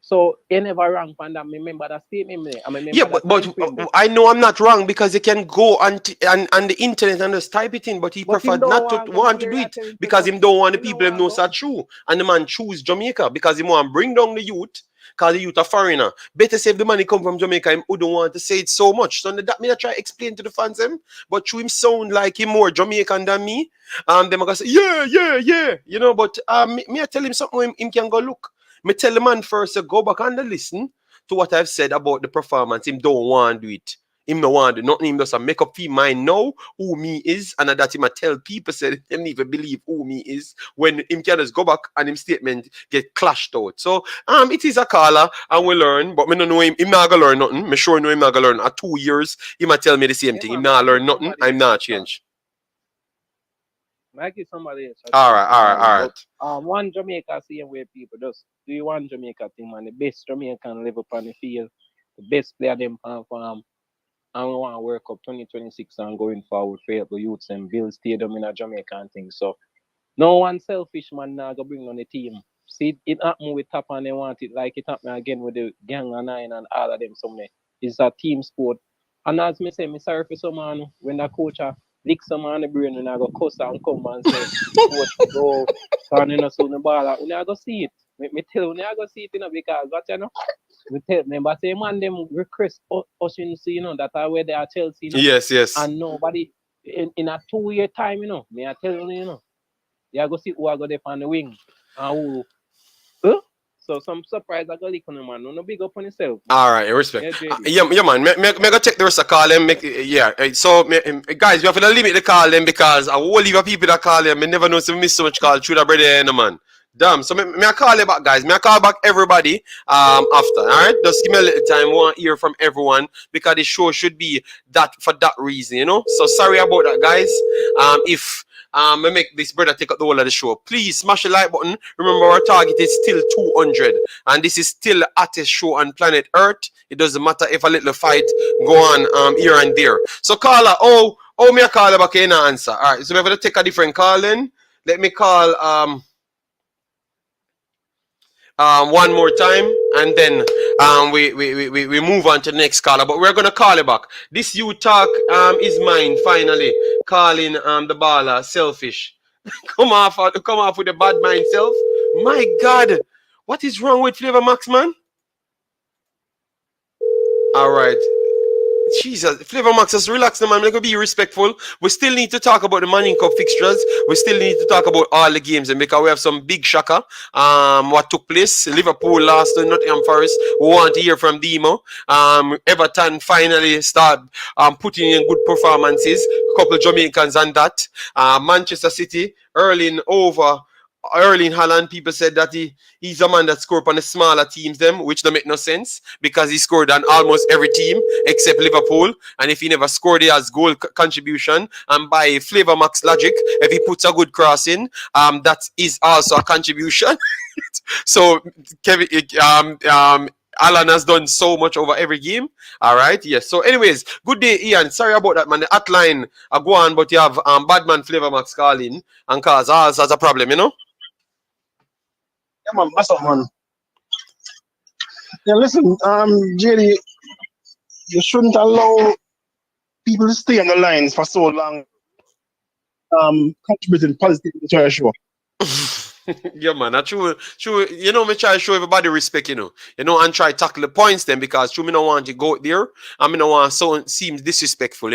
So he never wrong for that. I remember that statement there. But I know I'm not wrong because you can go on the internet and just type it in, but he preferred not to want to do it because him don't want the people him know it's true. And the man choose Jamaica because he want to bring down the youth. Because the youth are foreigner. Better say if the money come from Jamaica, him who don't want to say it so much. So that me I try to explain to the fans him, but through him sound like him more Jamaican than me. Them are gonna say, yeah. You know, but me I tell him something him can go look. Me tell the man first to go back and listen to what I've said about the performance. Him don't want to do it. Him no want to do nothing. Him just make up his mind know who me is, and that him I tell people said him even believe who me is when him can just go back and him statement get clashed out. So it is a caller and we learn, but me no know him not gonna learn nothing. Me sure know him not gonna learn. At 2 years, he might tell me the same thing. Him not learn nothing. I'm not change. Might give somebody else. All right. One Jamaica same way people just do you one Jamaica thing, man. The best Jamaican live up on the field, the best player them farm. And we want to work up 2026 and going forward for help the youths and build stadium in a Jamaica and things. So no one selfish man now go bring on the team. See it happen with Tap and they want it like it happen again with the gang and nine and all of them. So it's a team sport. And as me say, me sorry for some man when the coach lick some man on the brain and I go cuss and come and say, coach, go, turn in us on the ball. We never go see it. Me tell you, never go see it, you know, because what you know, we tell them, but say man, them request us, you know, that are where they are Chelsea, you know? Yes. And nobody in a 2-year time, you know, me I tell you, know, you go see who I go there on the wing and who. So some surprise I go lick on the man. No big up on yourself. All right, respect. Yeah, man. Me go check the rest of call them. So guys, we have to limit the call them because I will leave people that call them. I never know if we miss so much call through the brother, man. Damn. So me I call you back, guys. Me I call back everybody after. All right, just give me a little time. We want to hear from everyone because the show should be that for that reason, you know. So sorry about that, guys. If I make this brother take up the whole of the show. Please smash the like button. Remember, our target is still 200. And this is still the hottest show on planet Earth. It doesn't matter if a little fight go on here and there. So, caller, me a caller back in answer. All right, so we have to take a different call then. Let me call one more time, and then we move on to the next caller. But we're gonna call it back. This you talk is mine. Finally, calling the baller selfish. come off with the bad mind self. My God, what is wrong with Flavor Max, man? All right. Jesus, Flavor Max, just relax, man. We're gonna be respectful. We still need to talk about the Manning Cup fixtures. We still need to talk about all the games, and because we have some big shocker. What took place? Liverpool lost to Nottingham Forest. We want to hear from Demo. Everton finally start putting in good performances. A couple of Jamaicans on that. Manchester City, Erling Haaland, people said that he's a man that scored on the smaller teams, which don't make no sense because he scored on almost every team except Liverpool. And if he never scored, he has goal contribution. And by Flavor Max logic, if he puts a good cross in, that is also a contribution. So Kevin, Alan has done so much over every game. All right, yes. So, anyways, good day, Ian. Sorry about that, man. The hotline go on, but you have Badman Flavor Max calling and cause us as a problem, you know. Yeah, man, that's up, man. Yeah, listen, JD, you shouldn't allow people to stay on the lines for so long, contributing positively to your show. Yeah, man. I true, me try to show everybody respect, and try to tackle the points then because true, me don't want to go there and me don't want so seem disrespectful,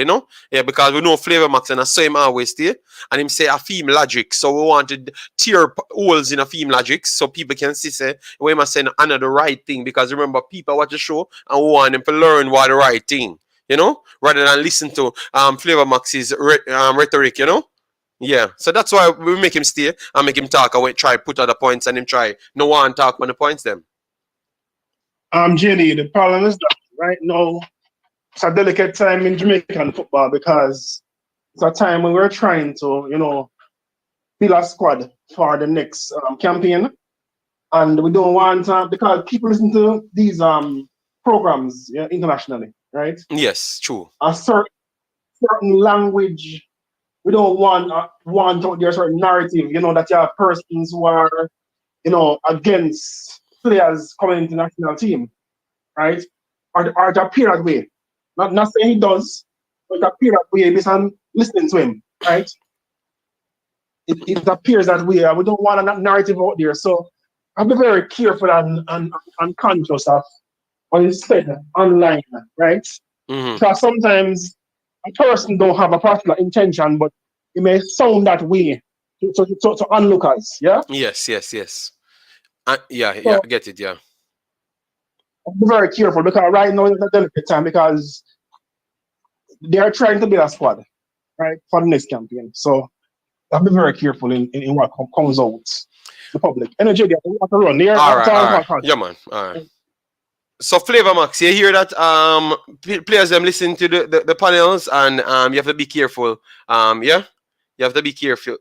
Yeah, because we know Flavor Max and I saw him always there and him say a theme logic, so we want to tear holes in a theme logic so people can see say we must say another right thing because remember people watch the show and we want them to learn what the right thing, rather than listen to Flavor Max's rhetoric, Yeah, so that's why we make him stay and make him talk. I went try put other points and him try no one talk on the points them. JD, the problem is that right now it's a delicate time in Jamaican football because it's a time when we're trying to, build a squad for the next campaign, and we don't want because people listen to these programs internationally, right? Yes, true. A certain language. We don't want out there certain narrative, that you have persons who are, against players coming into the national team, right? Or it appear that way. Not saying he does, but it appears that way based on listening to him, right? It appears that way. We don't want a narrative out there. So I'll be very careful and conscious of what is said online, right? Mm-hmm. Because sometimes a person don't have a particular intention, but it may sound that way to onlookers, yeah? Yes. Yeah, So, I get it, yeah. be very careful because right now it's a delicate time because they are trying to build a squad, right, for the next campaign. So I'll be very careful in what comes out to the public. Energy, they want to run there. All right. Yeah, man. All right. So Flavor Max, you hear that? Players them listen to the panels and you have to be careful. Yeah, you have to be careful.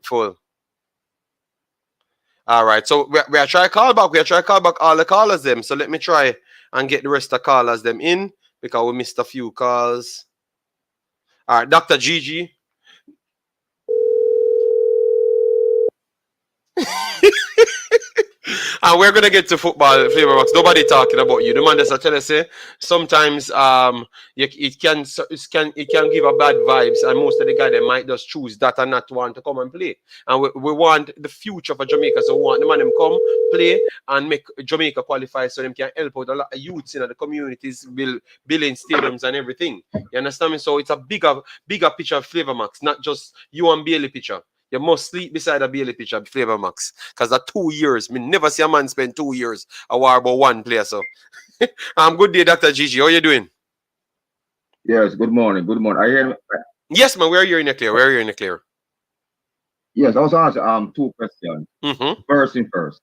All right. So we are trying to call back. We are trying to call back all the callers them. So let me try and get the rest of the callers them in because we missed a few calls. All right, Dr. Gigi. And we're gonna get to football, Flavor Max. Nobody talking about you. The man that's tell us say sometimes it can give a bad vibes, and most of the guys they might just choose that and not want to come and play. And we want the future for Jamaica, so we want the man them come play and make Jamaica qualify so them can help out a lot of youths in the communities, building stadiums and everything. You understand me? So it's a bigger picture of Flavor Max, not just you and Bailey picture. You must sleep beside a Bailey pitch at Flavor Max. Because that 2 years, me never see a man spend 2 years a war about one player. So good day, Dr. Gigi. How you doing? Yes, good morning. Good morning. Are you Yes, man, where are you in the clear? Yes, I was asking 2 questions. Mm-hmm. First thing first.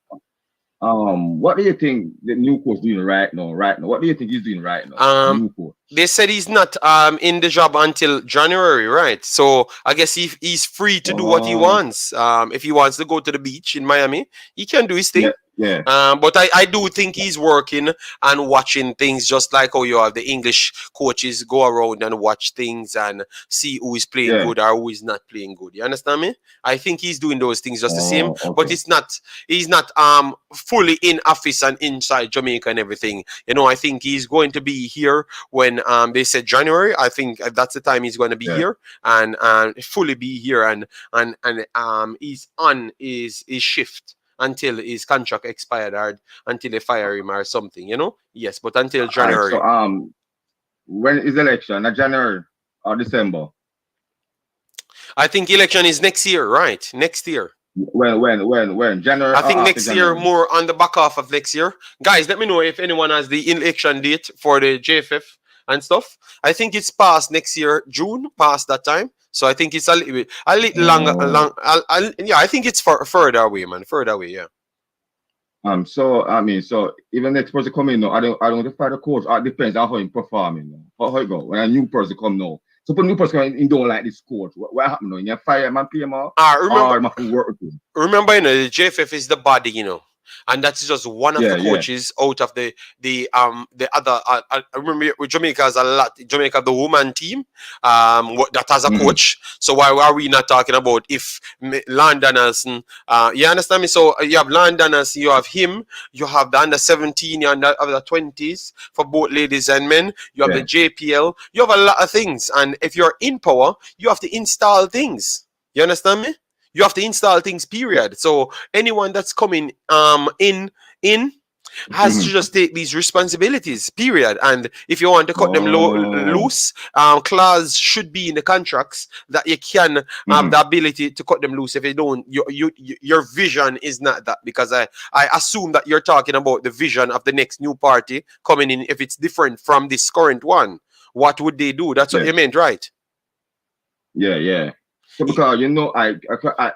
What do you think the new coach doing right now? What do you think he's doing right now? New coach. They said he's not in the job until January, right? So I guess he's free to do what he wants. If he wants to go to the beach in Miami, he can do his thing. Yeah. But I do think he's working and watching things just like how you have the English coaches go around and watch things and see who is playing good or who is not playing good. You understand me? I think he's doing those things just the same, but he's not fully in office and inside Jamaica and everything. I think he's going to be here when they said January. I think that's the time he's going to be here and fully be here and he's on his shift until his contract expired or until they fire him or something, Yes, but until January. Right, so when is the election? January or December? I think election is next year, right? Next year. When? January? I think next January. year, more on the back half of next year. Guys, let me know if anyone has the election date for the JFF and stuff. I think it's past next year, June, past that time. So I think it's a little longer. I think it's further away, man. Further away, yeah. So even next person come in now, I don't find the coach. It depends on how he performing. How it go when a new person come now. So when a new person come in, don't like this coach. What happened now? You fire man, pay him off. Remember, the JFF is the body, and that's just one of the coaches out of the other. I remember with Jamaica has a lot. Jamaica the woman team that has a coach. So why are we not talking about if Londoners? You understand me? So you have Londoners, you have him, you have the under 17, you have the under 20s for both ladies and men. You have the JPL. You have a lot of things, and if you're in power, you have to install things. You understand me? You have to install things, period. So anyone that's coming in has to just take these responsibilities, period. And if you want to cut them loose, clause should be in the contracts that you can have the ability to cut them loose. If you don't, your vision is not that, because I assume that you're talking about the vision of the next new party coming in. If it's different from this current one, what would they do? That's what you meant, right? Yeah. So because I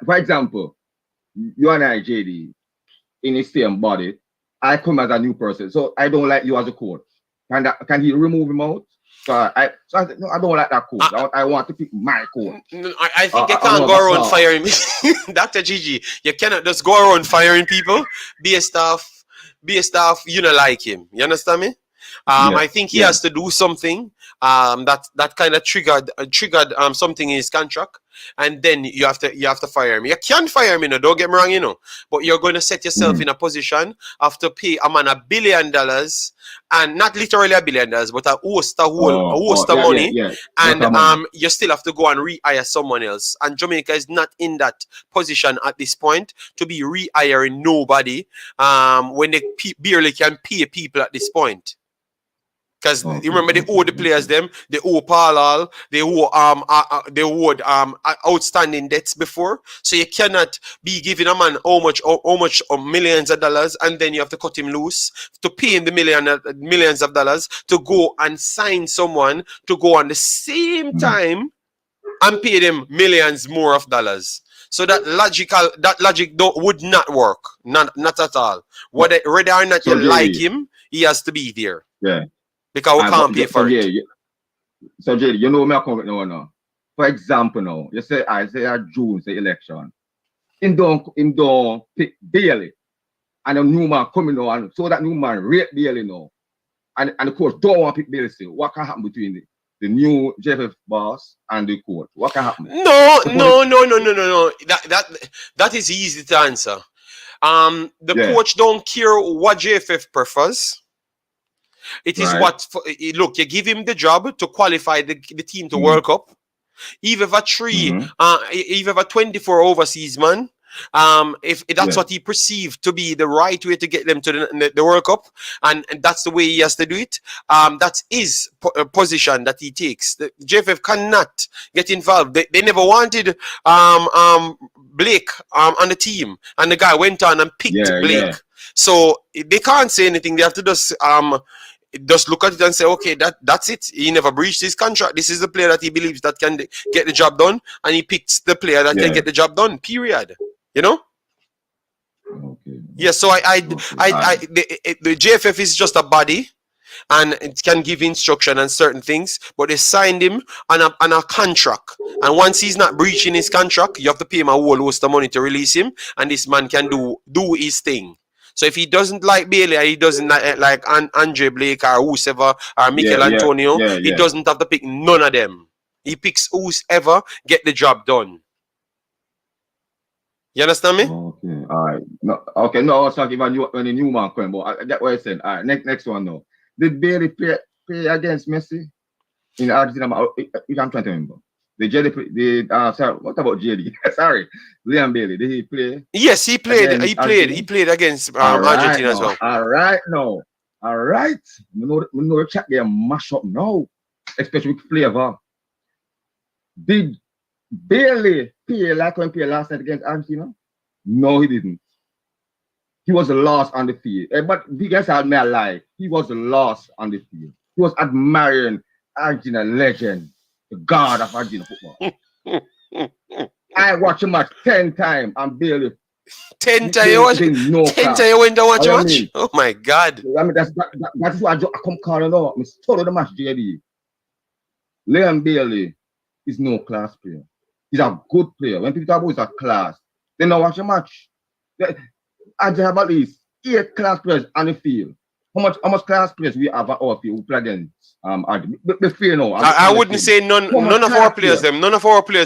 for example, you and I, JD, in the same body, I come as a new person, so I don't like you as a coach. Can he remove him out? I don't like that coach. I want to pick my coach. I think you can't go around firing Dr. Gigi. You cannot just go around firing people. Be a staff, you don't like him. You understand me? I think he has to do something that kind of triggered something in his contract, and then you have to fire him. You can't fire him, don't get me wrong, but you're going to set yourself in a position of to pay a man $1 billion, and not literally $1 billion, but a host of money, and you still have to go and rehire someone else. And Jamaica is not in that position at this point to be rehiring nobody when they barely can pay people at this point. Because you remember they owe the players they owe Paul, they owed outstanding debts before. So you cannot be giving a man how much millions of dollars, and then you have to cut him loose to pay him the millions of dollars to go and sign someone to go on the same time and pay them millions more of dollars. So that logic would not work. Not at all. Whether or not you like him, he has to be there. Yeah. Because we can't pay for it. So, Jerry, me I come with now. For example, now, you say June, the election. Him don't pick Bailey. And a new man coming now, and so that new man rate Bailey now. And of course, don't want to pick Bailey still. What can happen between the new JFF boss and the court? What can happen? No. That is easy to answer. The coach don't care what JFF prefers. It is look, you give him the job to qualify the team to World Cup. Even if a 24 overseas man, if that's what he perceived to be the right way to get them to the World Cup, and that's the way he has to do it, that's his position that he takes. The JFF cannot get involved. They never wanted Blake on the team, and the guy went on and picked Blake. So they can't say anything. They have to just look at it and say, okay, that's it. He never breached his contract. This is the player that he believes that can get the job done, and he picks the player that can get the job done. Period. Okay. Yeah. So the JFF is just a body, and it can give instruction and certain things, but they signed him on a contract. And once he's not breaching his contract, you have to pay him a whole host of money to release him, and this man can do his thing. So if he doesn't like Bailey, or he doesn't like Andre Blake or whoever, or Mikel Antonio, he doesn't have to pick none of them. He picks whoever get the job done. You understand me? Okay, all right. No, I was talking about when a new man came, but that's what I said. All right, next one now. Did Bailey play against Messi in Argentina? I'm trying to remember. Sorry, what about JD? Sorry, Liam Bailey. Did he play? Yes, he played. He played against Argentina as well. All right. We know the chat there mash up now, especially with flavor. Did Bailey play like when he played last night against Argentina? No, he didn't. He was the last on the field. But you guys had me a lie. He was the last on the field. He was admiring Argentina legend. The god of Argentina football. I watched a match 10 times and barely 10 times you watch 10 times you went to watch a match? Oh my god. I mean that's why I come calling out. I told the match, JD. Liam Bailey is no class player. He's a good player. When people talk about he's a class, they don't watch a match. I just have at least 8 class players on the field. How much class players we have at our field who play against I wouldn't say none of our players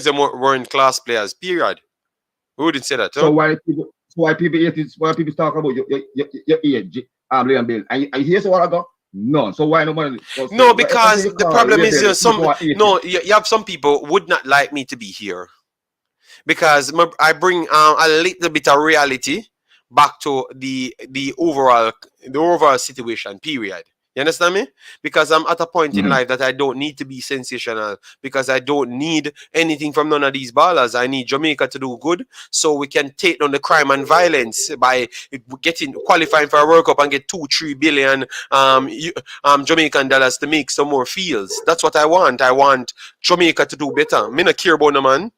weren't class players, period. We wouldn't say that. So why people talk about your age, Liam Bailey? And here's what I got. No, so why nobody? No, because the problem is you have some people would not like me to be here because I bring a little bit of reality back to the overall situation. Period. You understand me? Because I'm at a point in life that I don't need to be sensational, because I don't need anything from none of these ballers. I need Jamaica to do good so we can take down the crime and violence by qualifying for a World Cup and get 2-3 billion Jamaican dollars to make some more fields. That's what I want. I want Jamaica to do better. Me not care about no man.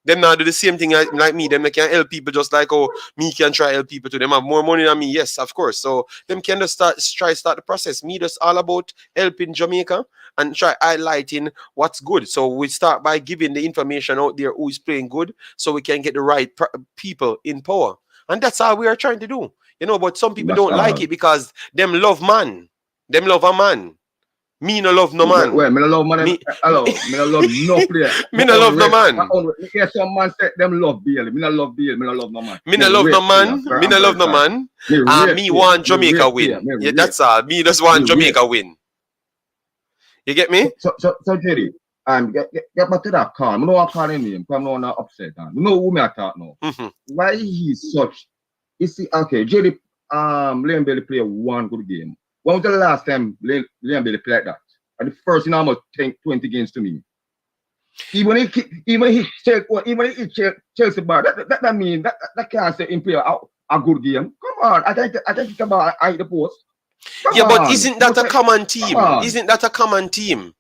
Them now do the same thing like me. Them they can help people just like how me can try help people too. Them have more money than me, yes, of course. So them can just start the process. Me just all about helping Jamaica and try highlighting what's good. So we start by giving the information out there who is playing good, so we can get the right people in power. And that's all we are trying to do. You know, but some people don't like it because them love man. Them love a man. Me no love no man. Well, me no love man. Me no love no player. Me no love no man. Yes, some man say them love Bailey. Me no love Bailey. Me no love no man. Me no love no man. Me no love no man. Me want Jamaica win. Yeah, that's all. Me just want Jamaica win. You get me? So Jerry, get back to that call. I know I'm calling him. I'm not upset. I know who me I talk now. Why he's such? You see, okay, Jerry, Liam Bailey play one good game. When was the last time Liam Bailey played like that? And the first, almost 20 games to me. Even if he Chelsea bar, that means that can't say him play a good game. Come on, I think it's about the post. But isn't that a common team? Isn't that a common team?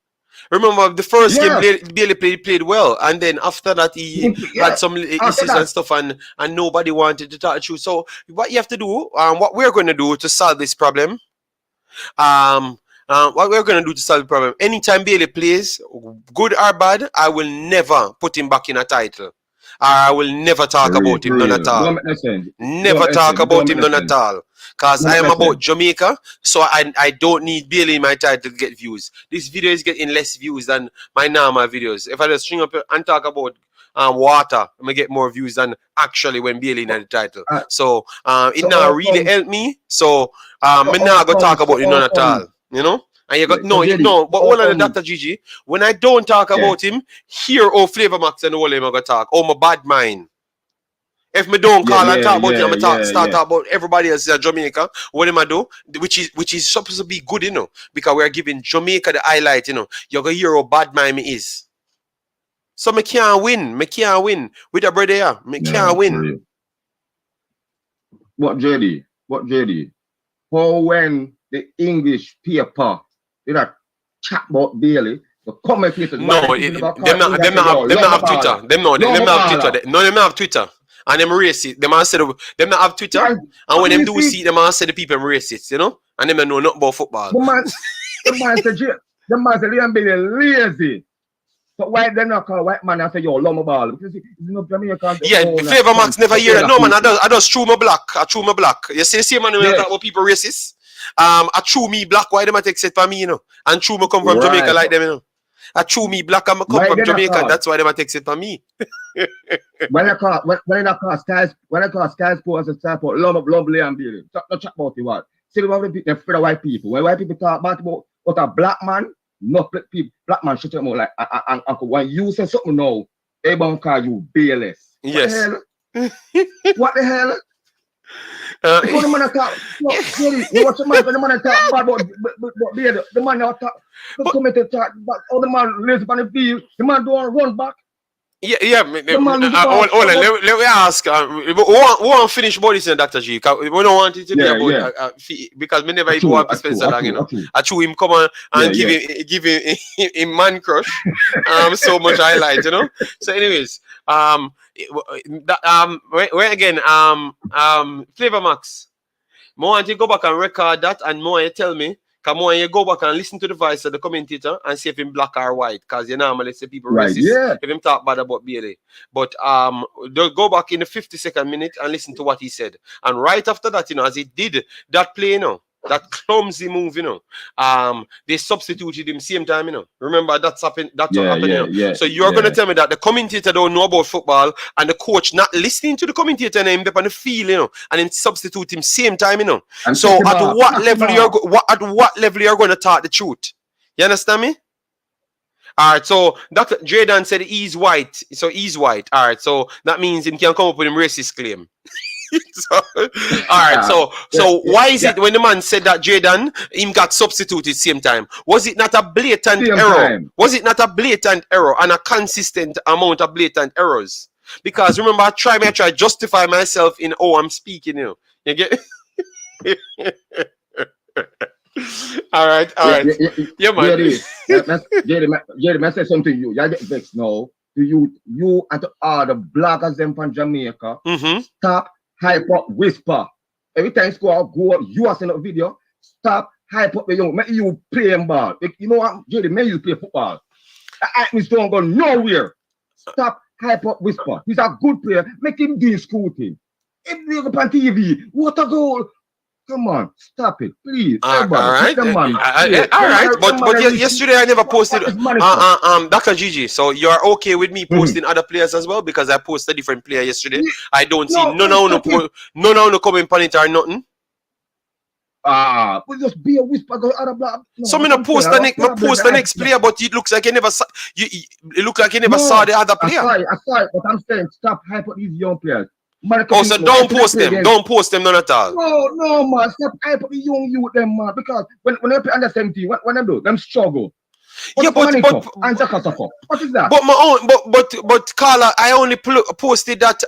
Remember the first game Bailey played well, and then after that he had some issues and stuff, and nobody wanted to talk to you. So what you have to do, what we're going to do to solve this problem. What we're going to do to solve the problem, anytime Bailey plays, good or bad, I will never put him back in a title. I will never talk about him none at all. Never talk about him none at all. Because I am about Jamaica, so I don't need Bailey in my title to get views. This video is getting less views than my normal videos. If I just string up and talk about water, I'm going to get more views than actually when Bailey in the title. So it now really helped me. So I'm not going to talk about it none at all. You know? And you got but all of the Dr. Gigi, when I don't talk about him, here Flavor Max and all of them are going to talk. My bad mind. If me don't call and talk about him, I start talk about everybody else in Jamaica. What am I do? Which is supposed to be good, you know, because we are giving Jamaica the highlight, you know. You're going to hear how bad mind me is. So me can't win. Me can't win with a brother here. Me can't win. What JD? How when the English paper did that chat about Bailey, the commentators them not have Twitter. Them not have Twitter. And them racist. Them not have Twitter. And when them do see them say the people racist, you know? And them know nothing about football. The man said Liam Bailey lazy. So why they not call white man and say yo love my ball? Because Flavor Max never hear that. No man, I just chew my black. You see man when I talk about people racist. I chew me black, why them take set for me, you know? And chew me come from Jamaica like them, you know. I chew me black and I come from Jamaica, that's why them take set for me. When I call Sky Sports and Sky Sports, love Liam Bailey. Don't chat about it what. See the for the white people. When white people talk about a black man, not people, black man shut them out like uncle. When you say something now, everyone call you Bayless. Yes. What the hell? The man talk. You watch the man talk about Bailey. The man talk. The talk. But all the man lays on the field. The man don't run back. Hold on, let me ask. We want to finish about this, Dr. G. We don't want it to be about because we never even want to spend so long, you know. I chew him come on and give him man crush. So much highlight, you know. So, anyways, where again? Flavor Max. More want you go back and record that, and more you tell me. Come on, you go back and listen to the voice of the commentator and see if him black or white, because you normally say people racist if him talk bad about Bailey. But go back in the 52nd minute and listen to what he said. And right after that, you know, as he did that play, you know, that clumsy move, you know, they substituted him same time, you know. Remember that's happened. That's what happened, you know. So you're gonna tell me that the commentator don't know about football and the coach not listening to the commentator and him up on the field, you know, and then substitute him same time, you know. And so at what level you're going to talk the truth? You understand me? All right, so Dr. Jaden said he's white. So he's white. All right, so that means he can come up with him racist claim. So, all right, so why is it when the man said that Jaden him got substituted same time? Was it not a blatant Same error? time. Was it not a blatant error and a consistent amount of blatant errors? Because remember, I try to justify myself in I'm speaking. You get. All right. Yeah, man. Jerry, I say something to you. You get vexed now. You and all the bloggers them from Jamaica. Stop hype up whisper. Every time score go up, you are sending a video. Stop hype up the young. Make you playing ball. You know what, Jerry? Make you play football. I don't go nowhere. Stop hype up whisper. He's a good player. Make him do school thing. If you go on TV, what a goal. Come on, stop it, please. All right. All right. But yesterday I never posted Dr. Gigi. So you're okay with me posting other players as well? Because I posted a different player yesterday. I don't see none of comment on it or nothing. We just be a whisper go other blah. So me post the next player, but it looks like you never saw it look like you never saw the other player. I saw it, but I'm saying stop hype up these young players. So don't post them. Don't post them none at all. No, man. Stop hype up the young youth them, man. Because when they play under 17, what them do? Them struggle. Yeah, but and Dacosta Cup. What is that? But my own, but Carla, I only posted that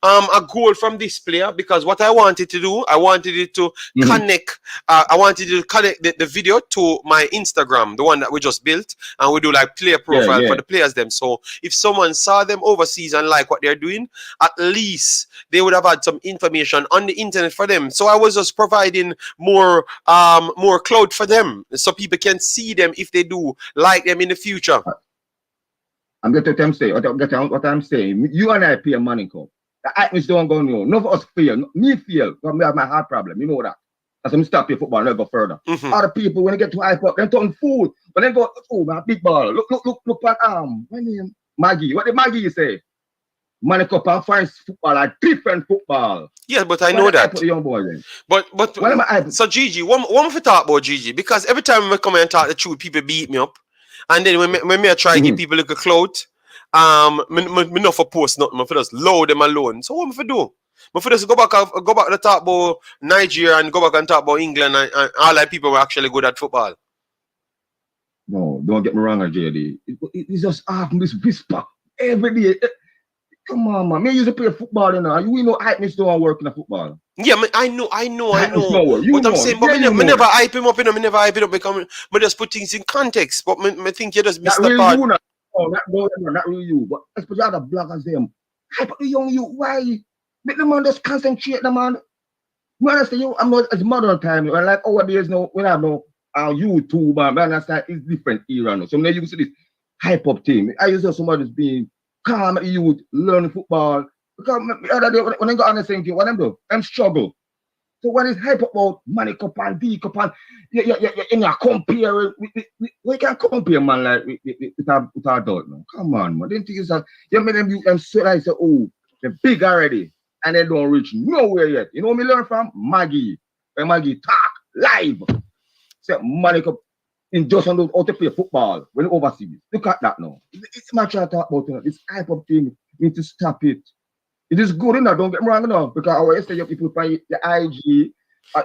a goal from this player because what I wanted to do, I wanted it to connect. I wanted to connect the video to my Instagram, the one that we just built, and we do like player profile for the players them. So if someone saw them overseas and like what they're doing, at least they would have had some information on the internet for them. So I was just providing more clout for them, so people can see them if they do like them in the future. I'm going to say what I'm saying. You and I pay money, come. The atmosphere don't go no. None of us feel. Me feel. Because I have my heart problem. You know that. As I'm stop your football and never go further. Other people when they get to hype up, they turn fool. When they go, man, big ball. Look at my name Maggie. What did Maggie say? Money Cup and find football are different football. Yeah, but I know that. Young boy, but so Gigi, one for talk about Gigi, because every time I come and talk the truth, people beat me up, and then when I try to give people a little clout, me not for post nothing, I for just load them alone. So what am I for do? I for just go back to talk about Nigeria and go back and talk about England and all that people were actually good at football. No, don't get me wrong, JD. It's just this whisper every day. Come on, man. Me used to play football, you know. We know hypeness don't work in the football. Yeah, I know. But I'm saying, but me never hype him up, you know. Me never hype it up because me just put things in context. But me think you just missed the part. Not really you. But especially other bloggers, them. Hype up the young you. Why? Make the man just concentrate, the man. You understand? I'm not as modern time. And like nowadays, no, we have no YouTube, man. I understand it's different era now. So now you see this hype up thing. I used to have somebody being calm youth, learn football. Because the other day when I got on the same thing, what them do? Them struggle. So when it's hype about Money Cup and D Cup and you compare, we can compare man like with our adult now. Come on, man. Didn't think it's that you made them so I say, oh, they're big already and they don't reach nowhere yet. You know what me learn from? Maggie. When Maggie talk live. Say Money Cup. In just on how to play football when overseas. Look at that now. It's my try to talk about it. This hype up thing. We need to stop it. It is good enough, don't get me wrong enough. Because I always say people find the IG.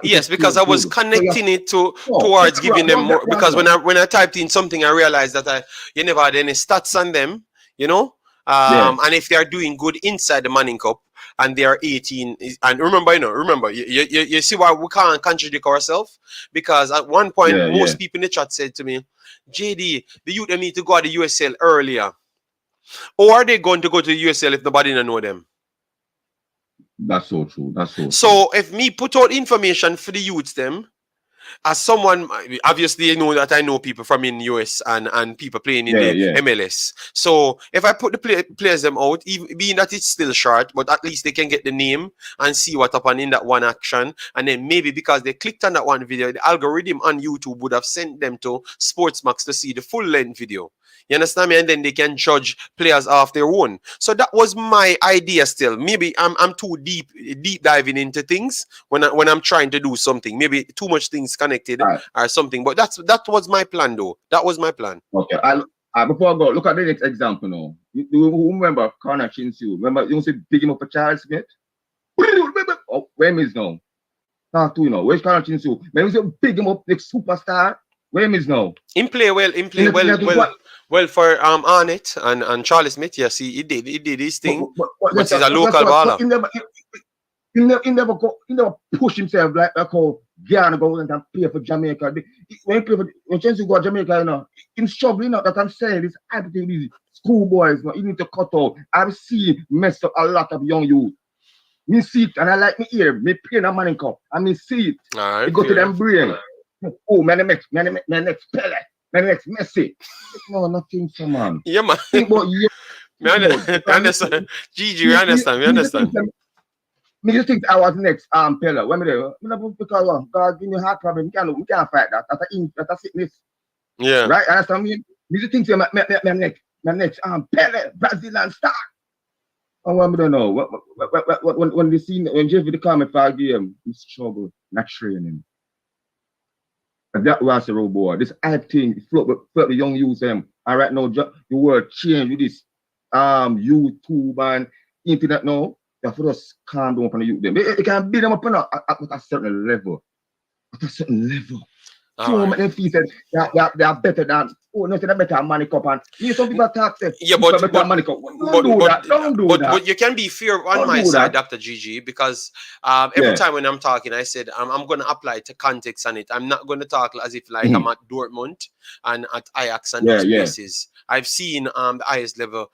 Yes, because I was connecting it towards giving them more. Because when I typed in something, I realized that you never had any stats on them, you know. And if they are doing good inside the Manning Cup and they are 18, and remember, you see why we can't contradict ourselves, because at one point most people in the chat said to me, JD, the youth need to go to the USL earlier, or are they going to go to the USL if nobody don't know them? That's so true. So if me put out information for the youths them, as someone, obviously, you know that I know people from in US and people playing in the MLS. So if I put the players them out, even being that it's still short, but at least they can get the name and see what happened in that one action. And then maybe because they clicked on that one video, the algorithm on YouTube would have sent them to Sportsmax to see the full length video. You understand me? And then they can judge players off their own. So that was my idea still. Maybe I'm too deep diving into things when I'm trying to do something. Maybe too much things connected or something. But that was my plan though. That was my plan. Okay. Before I go, look at the next example now. You remember Connor Chinsu? Remember, you say big him up for Charles Smith? Oh, where is now? Talk to you now. Where's Connor Chinsu? Man, you say big him up, next superstar. Where is now? Him play well for Arnett and Charlie Smith. Yes, he did his thing, but he's a local baller. He never push himself like how Guyana go and play for Jamaica. When Chinsu go to Jamaica, you know, he's struggling out. That I'm saying this attitude is schoolboys. You know, you need to cut out. I've seen mess up a lot of young youth. Me see it and I like me hear me playing a man cup. I mean see it. Right, it go to them brain. Oh, man, next Pele, man, next Messi. No, nothing, so man. Yeah, man. Think about you. I understand. Gigi, we understand. Me just think I was next Pele. When me there, because God give me heart problem. We can't fight that. That's a sickness. Yeah. Right? Understand me? Me just think my next Pele, Brazilian star. And what I don't know. When they see when Jeffy come for a game, he struggle, not training. And that was the road boy. This hype thing, float the young youth them. And right now, the world change with this YouTube and internet now. Therefore, just calm down on the youth them. It can beat them up at a certain level. At a certain level. So many people they are better than nothing better than money cup and some people talk say money cup. Don't do that. But you can be fair on my side, Dr. Gigi, because every time when I'm talking, I said I'm going to apply to context on it. I'm not going to talk as if like I'm at Dortmund and at Ajax and those places. I've seen the highest level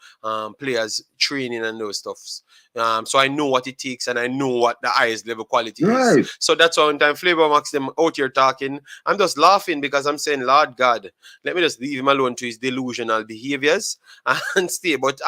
players training and those stuffs. So I know what it takes and I know what the highest level quality is. So that's why when time Flavor Max them out here talking, I'm just laughing because I'm saying, Lord God, let me just leave him alone to his delusional behaviors and stay. But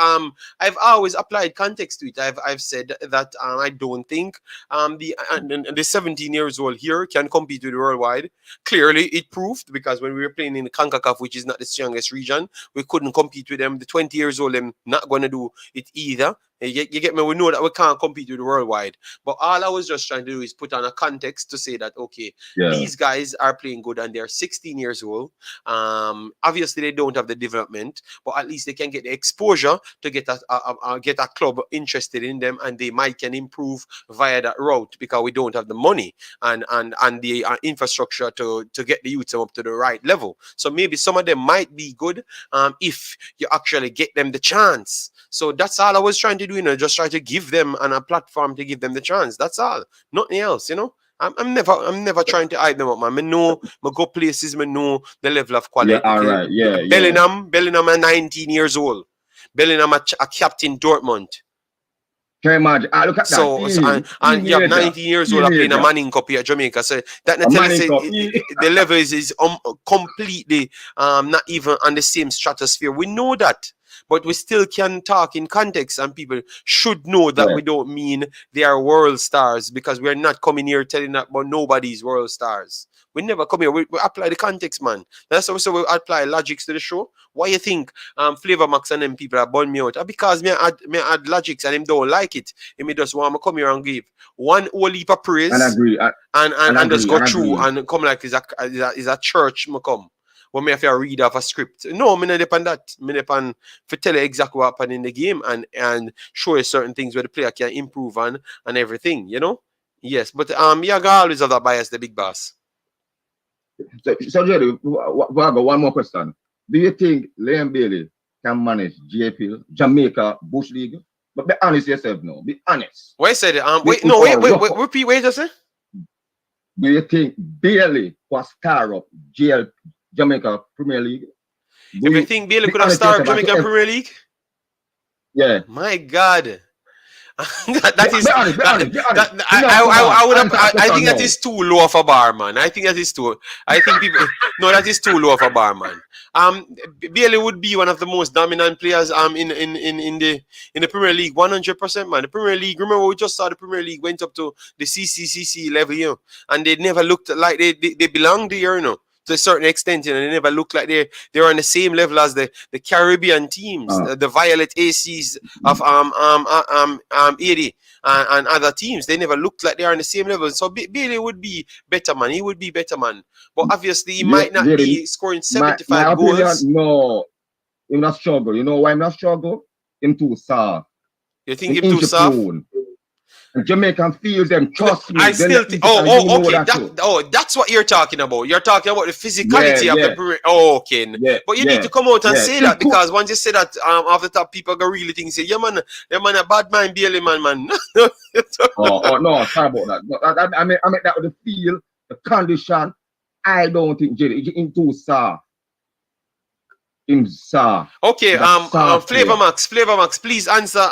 I've always applied context to it. I've said that I don't think the 17 years old here can compete with the worldwide. Clearly, it proved because when we were playing in the Concacaf, which is not the strongest region, we couldn't compete with them. The 20 years old, them not going to do it either. You get me? We know that we can't compete with the worldwide. But all I was just trying to do is put on a context to say that, okay, these guys are playing good and they're 16 years old. Obviously, they don't have the development, but at least they can get the exposure to get a club interested in them, and they might can improve via that route because we don't have the money and the infrastructure to get the youth up to the right level. So maybe some of them might be good if you actually get them the chance. So that's all I was trying to do, just try to give them a platform to give them the chance. That's all. Nothing else, I'm never trying to hype them up, man. I know I go places, I know the level of quality. Yeah, all right. Yeah. Bellingham are 19 years old. Bellingham a captain Dortmund. Can you imagine? Look at that. And you have 19 years old playing a Manning Cup here at Jamaica. So that the level is completely not even on the same stratosphere. We know that. But we still can talk in context, and people should know that we don't mean they are world stars, because we're not coming here telling that about nobody's world stars. We never come here. We apply the context, man. That's also we apply logics to the show. Why you think Flavor Max and them people are burn me out? Because me add logics and them don't like it. And me just want to come here and give one whole heap of praise and agree and just go through and come like is a church me come. When me have to read off a script. No, me not depend that. Me depend for tell you exactly what happened in the game and show you certain things where the player can improve on and everything, Yes, but you always have that bias, the big boss. So Jerry, one more question. Do you think Liam Bailey can manage JFL, Jamaica, Bush League? But be honest yourself now. Be honest. Wait, said it. Repeat. Wait, just say. Do you think Bailey was star up Jamaica Premier League? If you think Bailey could have started Jamaica Premier League? Yeah. My God. That is. I think that is too low of a bar, man. I think people. No, that is too low of a bar, man. Bailey would be one of the most dominant players in the Premier League, 100%, man. The Premier League. Remember, we just saw the Premier League went up to the CCCC level, and they never looked like they belonged there, to a certain extent, they never look like they're on the same level as the Caribbean teams, the Violet ACs of 80 and other teams. They never looked like they're on the same level. So Bailey would be better, man. He would be better, man. But obviously, he might not be scoring 75 goals. No. him not struggle. You know why him not struggle? Him too soft. You think Him him too injury soft? prone. And Jamaican feel them, trust me. I still think. Okay. That That's what you're talking about. You're talking about the physicality of the Premier. Oh, okay. But you need to come out and say that, because once you say that, off the top, people gonna really think, say, yeah, man, a bad man, Bailey, man. no, sorry about that. But I mean that with the feel, the condition. I don't think Jerry him too soft. Him soft. Okay. Flavor Max, please answer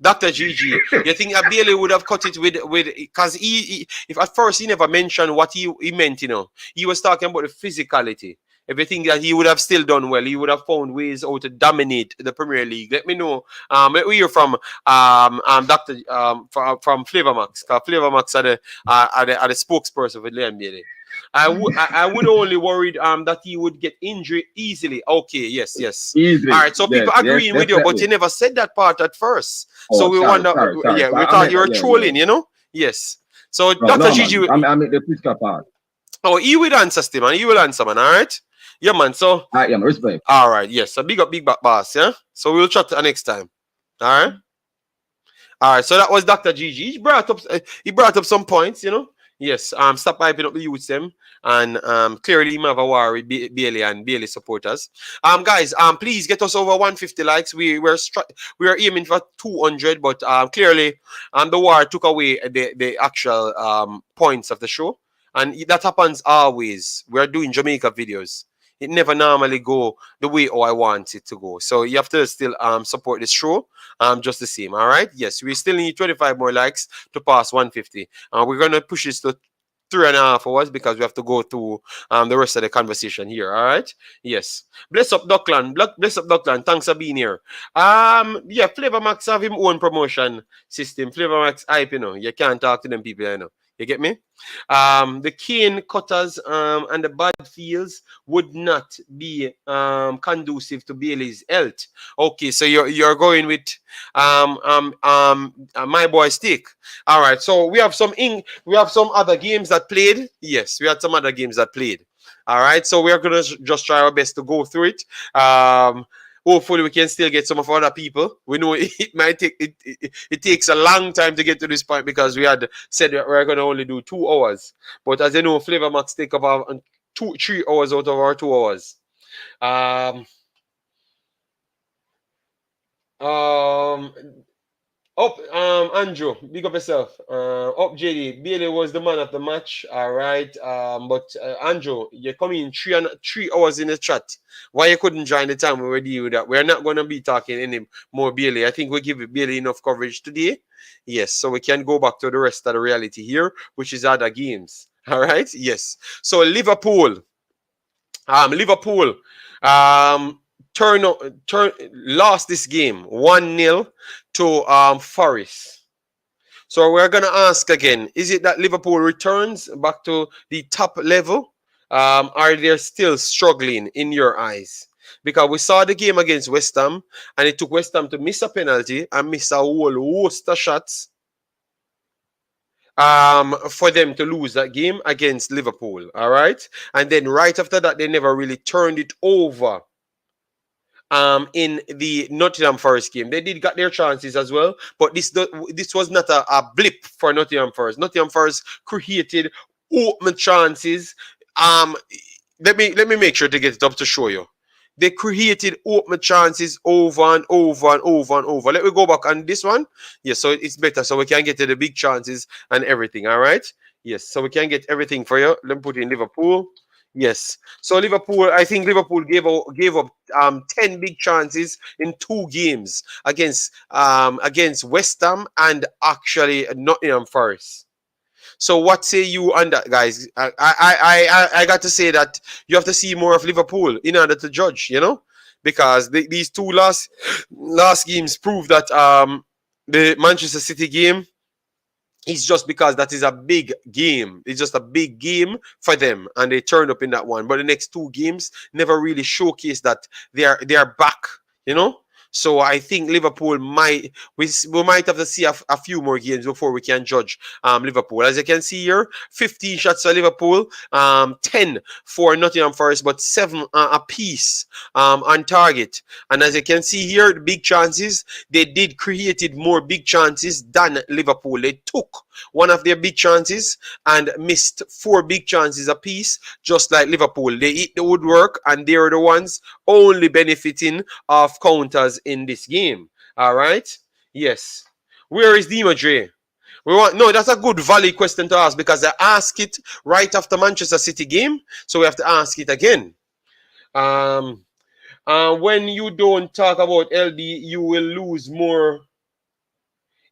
Dr. GG. You think Bailey would have cut it with because he if at first he never mentioned what he meant, you know. He was talking about the physicality. Everything that he would have still done well, he would have found ways how to dominate the Premier League. Let me know. Let me hear from Dr. From Flavor Max. Because Flavor Max are the spokesperson for Liam Bailey. I would only worried that he would get injured easily. Okay, yes. Easily. All right, so people agreeing with you, but you never said that part at first. So we wonder. We thought you were trolling, you know? Yes. So Dr. Gigi, I mean the physical part. Oh, he will answer, Steve, man. He will answer, man. All right. Yeah, man. So. Respect. All right. Yes. So big back boss. Yeah. So we'll chat next time. All right. All right. So that was Dr. Gigi. He brought up some points, you know. Yes, stop hyping up the youths them, and clearly you have a war with Bailey and Bailey supporters. Guys, please get us over 150 likes. We are aiming for 200, but clearly the war took away the actual points of the show, and that happens always. We are doing Jamaica videos. It never normally go the way I want it to go. So you have to still support this show just the same. All right. Yes, we still need 25 more likes to pass 150. We're gonna push this to 3.5 hours because we have to go through the rest of the conversation here. All right. Yes. Bless up Duckland. Bless up Duckland. Thanks for being here. Yeah, Flavor Max have him own promotion system. Flavor Max hype, you know. You can't talk to them people, you know. You get me? The cane cutters and the bad fields would not be conducive to Bailey's health. Okay, so you're going with my boy Stick. All right, so we have some other games that played. Yes, we had some other games that played. All right, so we are gonna just try our best to go through it. Hopefully we can still get some of other people. We know it might take it takes a long time to get to this point because we had said that we're gonna only do 2 hours. But as you know, Flavor Max take about 3 hours out of our 2 hours. Andrew, big up yourself. JD, Bailey was the man of the match. All right. But Andrew, you're coming 3 hours in the chat. Why you couldn't join the time we were dealing with that? We're not going to be talking any more Bailey. I think we give Bailey enough coverage today. Yes, so we can go back to the rest of the reality here, which is other games. All right. Yes. So Liverpool. Lost this game 1-0 to Forest. So we're gonna ask again: is it that Liverpool returns back to the top level? Are they still struggling in your eyes? Because we saw the game against West Ham, and it took West Ham to miss a penalty and miss a whole host of shots for them to lose that game against Liverpool. All right, and then right after that, they never really turned it over. In the Nottingham Forest game, they did get their chances as well, but this was not a blip for Nottingham Forest. Nottingham Forest created open chances. Let me make sure to get it up to show you. They created open chances over and over and over and over. Let me go back on this one. Yes, so it's better, so we can get to the big chances and everything. All right. Yes, so we can get everything for you. Let me put in Liverpool. Yes. So Liverpool, I think Liverpool gave up 10 big chances in 2 games against West Ham and actually Nottingham Forest. So what say you on that, guys? I got to say that you have to see more of Liverpool in order to judge, you know, because these 2 last games prove that the Manchester City game. It's just because that is a big game. It's just a big game for them, and they turned up in that one. But the next 2 games never really showcase that they are back, you know. So I think Liverpool might we might have to see a few more games before we can judge Liverpool. As you can see here, 15 shots for Liverpool, 10 for Nottingham Forest, but 7 apiece on target. And as you can see here, the big chances, they did created more big chances than Liverpool. They took one of their big chances and missed 4 big chances apiece, just like Liverpool. They eat the woodwork, and they are the ones only benefiting of counters in this game. All right? Yes. Where is Di Madre? No, that's a good valid question to ask, because I asked it right after Manchester City game, so we have to ask it again. When you don't talk about LD, you will lose more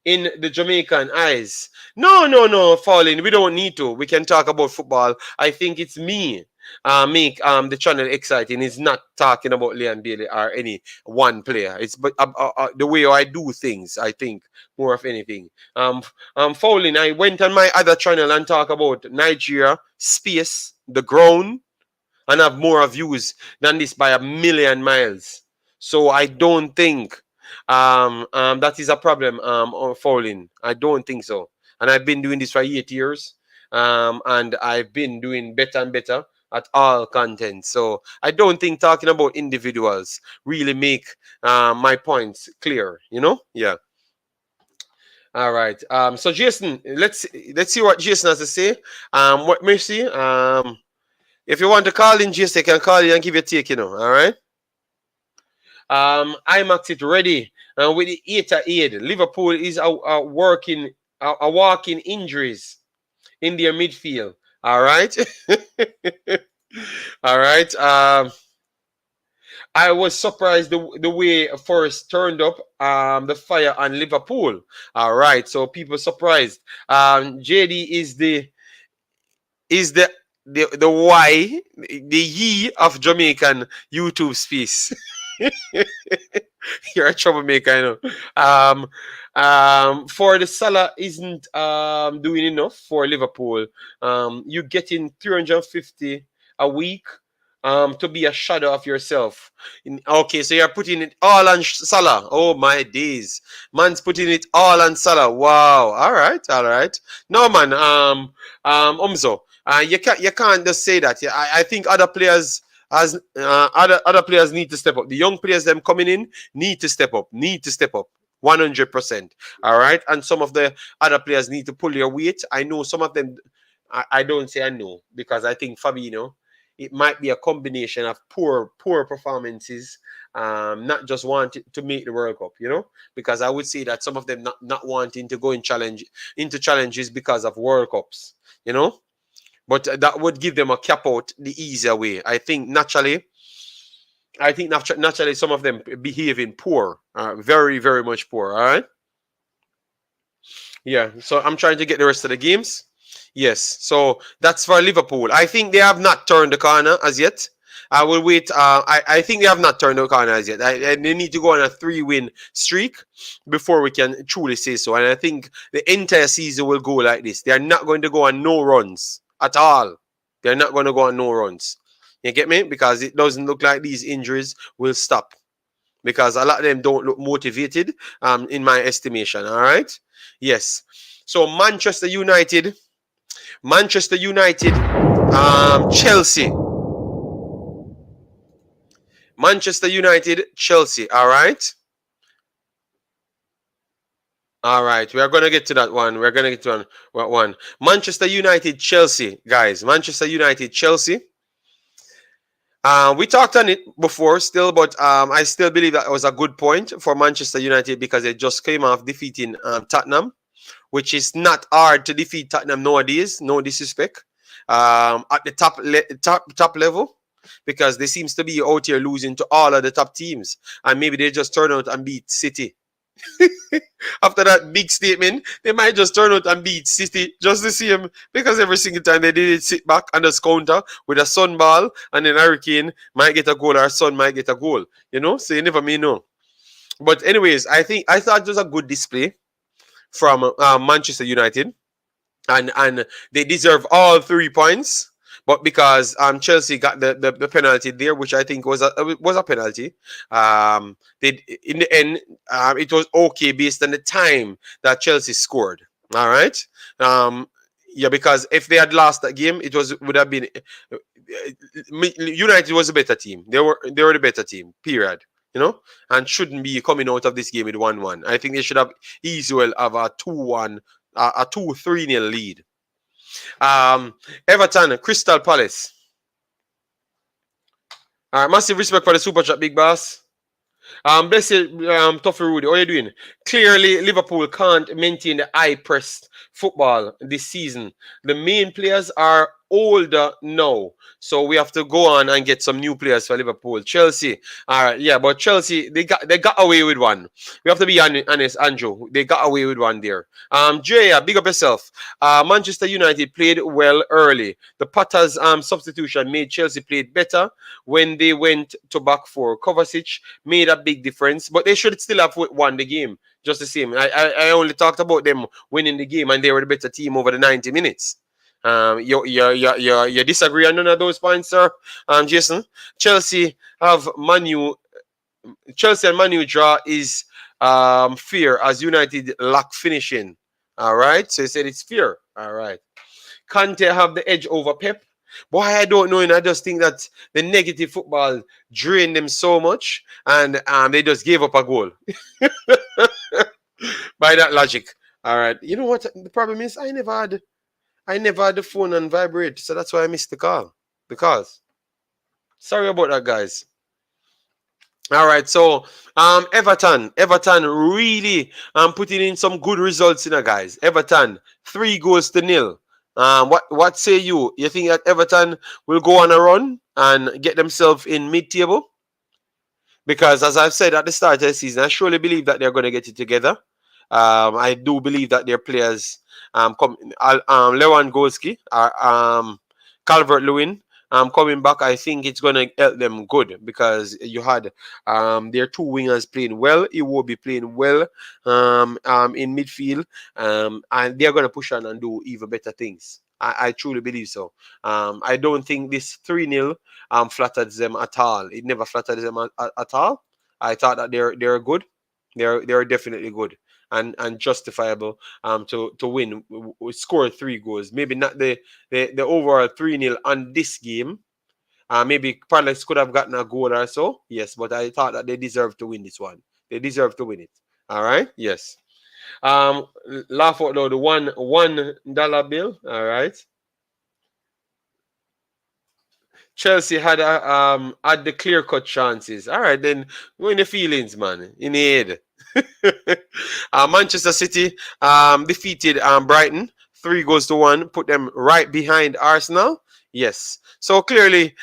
in the Jamaican eyes. No, Falling. We don't need to. We can talk about football. I think it's me make the channel exciting. It's not talking about Leon Bailey or any one player. It's the way I do things, I think, more of anything. Falling. I went on my other channel and talk about Nigeria, space, the ground, and have more views than this by a million miles. So I don't think that is a problem Falling. I don't think so. And I've been doing this for 8 years. And I've been doing better and better at all content. So I don't think talking about individuals really make my points clear, you know? Yeah. All right. So Jason, let's see what Jason has to say. What Mercy? If you want to call in, Jason, you can call in and give your take, you know. All right. Imaxit ready with the 8-8. Liverpool is a walking injuries in their midfield. All right. All right. I was surprised the way Forest turned up the fire on Liverpool. All right. So people surprised. JD is the Y, the ye of Jamaican YouTube space. You're a troublemaker, I know. For the Salah isn't doing enough for Liverpool. You're getting 350 a week to be a shadow of yourself. Okay, so you're putting it all on Salah. Oh my days, man's putting it all on Salah. Wow. All right. No man. Umzo. You can't just say that. Yeah, I think other players other players need to step up. The young players them coming in need to step up. 100%. All right. And some of the other players need to pull their weight. I know some of them. I don't say I know, because I think Fabinho, it might be a combination of poor performances, not just wanting to make the World Cup, you know, because I would say that some of them not wanting to go into challenges because of World Cups, you know. But that would give them a cap out the easier way. I think naturally some of them behaving poor, very, very much poor. All right. Yeah. So I'm trying to get the rest of the games. Yes. So that's for Liverpool. I think they have not turned the corner as yet. I will wait. I think they have not turned the corner as yet. They need to go on a 3-win streak before we can truly say so. And I think the entire season will go like this. They are not going to go on no runs at all. They're not going to go on no runs. You get me? Because it doesn't look like these injuries will stop. Because a lot of them don't look motivated, in my estimation. All right? Yes. So Manchester United, Chelsea. Manchester United, Chelsea. All right? All right, we are going to get to that one. We're going to get to one. Manchester United, Chelsea, guys. Manchester United, Chelsea. We talked on it before still, but I still believe that was a good point for Manchester United, because they just came off defeating Tottenham, which is not hard to defeat Tottenham nowadays. No disrespect. At the top level, because they seems to be out here losing to all of the top teams, and maybe they just turn out and beat City. After that big statement, they might just turn out and beat City just the same, because every single time they did it, sit back and just counter with a Sun ball, and then Hurricane might get a goal or Sun might get a goal, you know, so you never may know. But anyways, I thought it was a good display from Manchester United, and they deserve all 3 points. but because Chelsea got the penalty there, which I think was a penalty, they in the end it was okay based on the time that Chelsea scored. All right, yeah, because if they had lost that game, would have been United was a better team. They were the better team. Period. You know, and shouldn't be coming out of this game with 1-1. I think they should have easily have a 2-1, a 2-3-0 lead. Everton, Crystal Palace. All right, massive respect for the super chat, big boss. Bless you, Toughy Rudy. How are you doing? Clearly, Liverpool can't maintain the high-pressed football this season. The main players are older now, so we have to go on and get some new players for Liverpool. Chelsea, all right, yeah, but Chelsea they got away with one. We have to be honest, Andrew. They got away with one there. Jaya, big up yourself. Manchester United played well early. The Potter's substitution made Chelsea play better when they went to back four. Kovacic made a big difference, but they should still have won the game just the same. I only talked about them winning the game, and they were the better team over the 90 minutes. You disagree on none of those points, sir? Jason, Chelsea and Manu draw is fear as United lack finishing. All right, so you said it's fear. All right, Conte have the edge over Pep. Boy, I don't know, and I just think that the negative football drained them so much, and they just gave up a goal. By that logic. All right, you know what the problem is? I never had the phone on vibrate, so that's why I missed the call. Because sorry about that, guys. All right, so Everton really putting in some good results in guys. Everton 3-0. What say you? You think that Everton will go on a run and get themselves in mid-table? Because as I've said at the start of the season, I surely believe that they're going to get it together. I do believe that their players, Lewandowski, Calvert-Lewin, coming back, I think it's going to help them good because you had their two wingers playing well. He will be playing well in midfield, and they're going to push on and do even better things. I truly believe so. I don't think this 3-0 flattered them at all. It never flattered them at all. I thought that they're good. They're definitely good and justifiable to win. We score 3 goals. Maybe not the overall 3-0 on this game. Maybe Palace could have gotten a goal or so. Yes, but I thought that they deserved to win this one. They deserve to win it. All right. Yes. Laugh out loud. The $1 bill. All right. Chelsea had the clear-cut chances. All right, then go in the feelings, man. In the head. Manchester City defeated Brighton 3-1, put them right behind Arsenal. Yes. So clearly,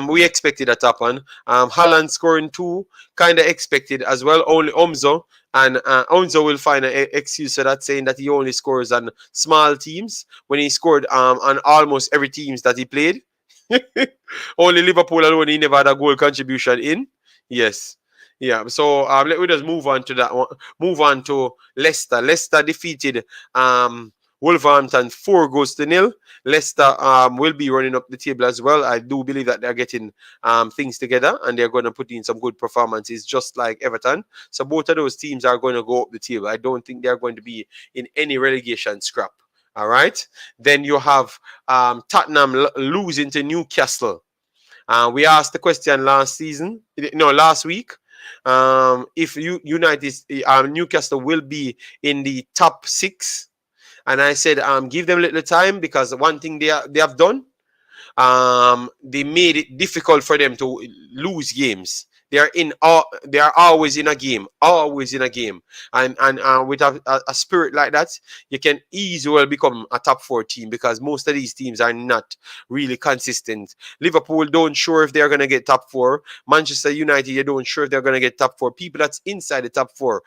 we expected a top one. Haaland scoring 2, kind of expected as well. Only Omzo. And Onzo will find an excuse for that, saying that he only scores on small teams when he scored on almost every teams that he played. Only Liverpool alone, he never had a goal contribution in. Yes. Yeah. So let me just move on to that one. Move on to Leicester. Leicester defeated Wolverhampton 4-0. Leicester will be running up the table as well. I do believe that they're getting things together and they're going to put in some good performances just like Everton. So both of those teams are going to go up the table. I don't think they're going to be in any relegation scrap. All right. Then you have Tottenham losing to Newcastle. We asked the question last week. If United, Newcastle will be in the top 6. And I said, give them a little time because one thing they have done, they made it difficult for them to lose games. They are always in a game, and with a spirit like that, you can easily become a top 4 team because most of these teams are not really consistent. Liverpool don't sure if they're gonna get top 4. Manchester United, you don't sure if they're gonna get top 4. People that's inside the top 4.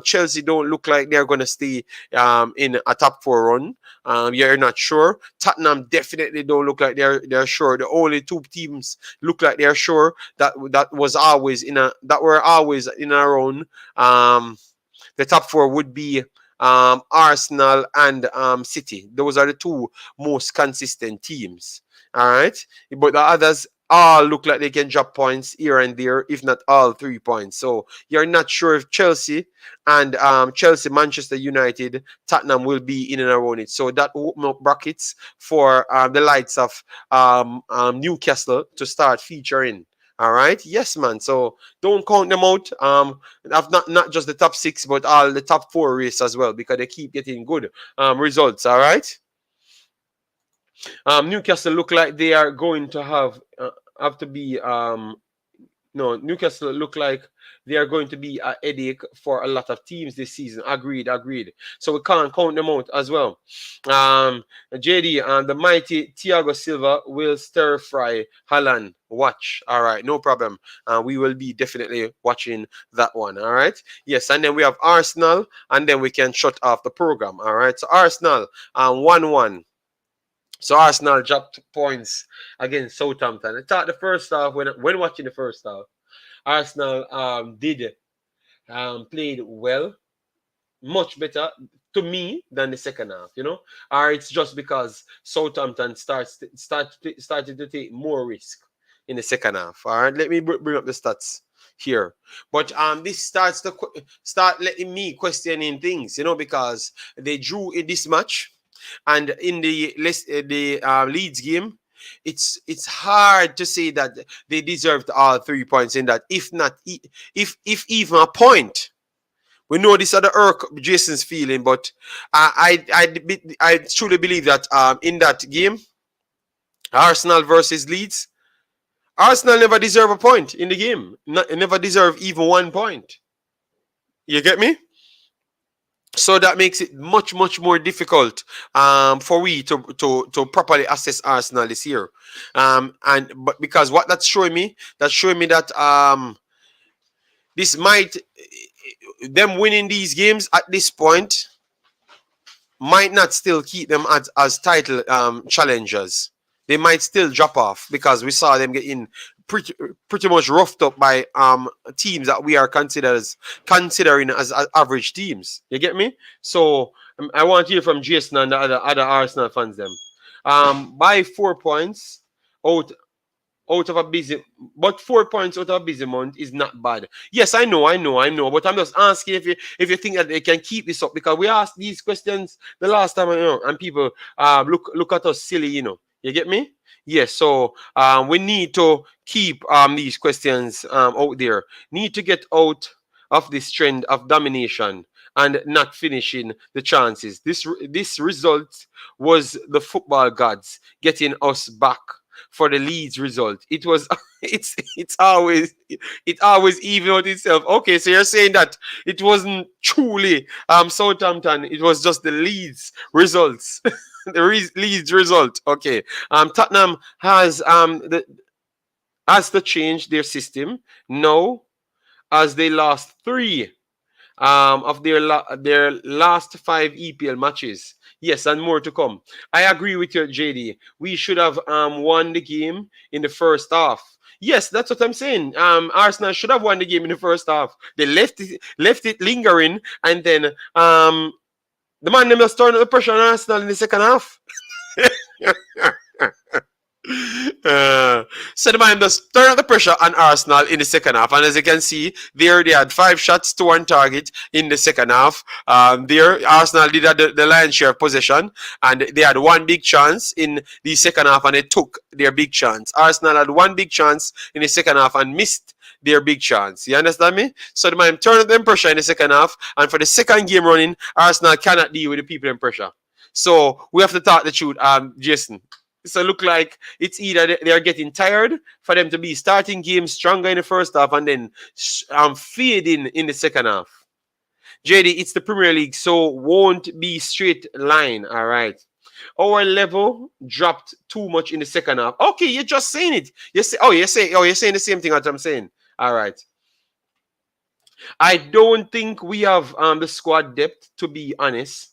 Chelsea don't look like they're gonna stay in a top 4 run. You're not sure. Tottenham definitely don't look like they're sure. The only 2 teams look like they're sure that were always in our own. The top 4 would be Arsenal and City. Those are the 2 most consistent teams. All right. But the others all look like they can drop points here and there, if not all 3 points. So you're not sure if Chelsea and Chelsea, Manchester United, Tottenham will be in and around it. So that will open up brackets for the likes of Newcastle to start featuring. All right. Yes, man. So don't count them out. Not just the top 6, but all the top 4 race as well, because they keep getting good results. All right. Newcastle look like they are going to have to be no, Newcastle look like they are going to be a headache for a lot of teams this season. Agreed. So we can't count them out as well. JD and the mighty Thiago Silva will stir fry Haaland. Watch. All right, no problem. We will be definitely watching that one. All right. Yes, and then we have Arsenal, and then we can shut off the program. All right. So Arsenal 1-1. So Arsenal dropped points against Southampton. I thought the first half, when watching the first half, Arsenal did played well, much better to me than the second half, or it's just because Southampton started to take more risk in the second half. All right, let me bring up the stats here. But this starts to start letting me questioning things, because they drew in this match. And in the Leeds game, it's hard to say that they deserved all 3 points in that. If not, if even a point. We know this other irk Jason's feeling, but I truly believe that in that game, Arsenal versus Leeds, Arsenal never deserve a point in the game. Never deserve even 1 point. You get me? So that makes it much more difficult for we to properly assess Arsenal this year. But because what that's showing me that this might, them winning these games at this point might not still keep them as title challengers. They might still drop off because we saw them getting pretty much roughed up by teams that we are considering as average teams. You get me? So I want to hear from Jason and the other Arsenal fans them. By 4 points out of a busy, but 4 points out of a busy month is not bad. Yes, I know, but I'm just asking if you think that they can keep this up, because we asked these questions the last time, and people look at us silly, You get me? Yes, so we need to keep these questions out there. Need to get out of this trend of domination and not finishing the chances. This result was the football gods getting us back for the Leeds result. It was it always even out itself. Okay, so you're saying that it wasn't truly Southampton, it was just the Leeds results. The Leeds result. Okay. Tottenham has to change their system now, as they lost 3 of their last 5 EPL matches. Yes, and more to come. I agree with you, JD. We should have won the game in the first half. Yes, that's what I'm saying. Arsenal should have won the game in the first half. They left it lingering, and then the man them just turned up the pressure on Arsenal in the second half. So the man just turned up the pressure on Arsenal in the second half, and as you can see there, they had 5 shots to 1 target in the second half. There, Arsenal did have the lion's share of possession, and they had 1 big chance in the second half, and they took their big chance. Arsenal had 1 big chance in the second half and missed their big chance. You understand me? So the man turned up the pressure in the second half, and for the second game running, Arsenal cannot deal with the people in pressure. So we have to talk the truth, Jason. So look like it's either they are getting tired for them to be starting games stronger in the first half and then fading in the second half. JD, it's the Premier League, so won't be straight line. All right. Our level dropped too much in the second half. Okay, you're just saying it. You're saying the same thing as I'm saying. All right. I don't think we have the squad depth, to be honest.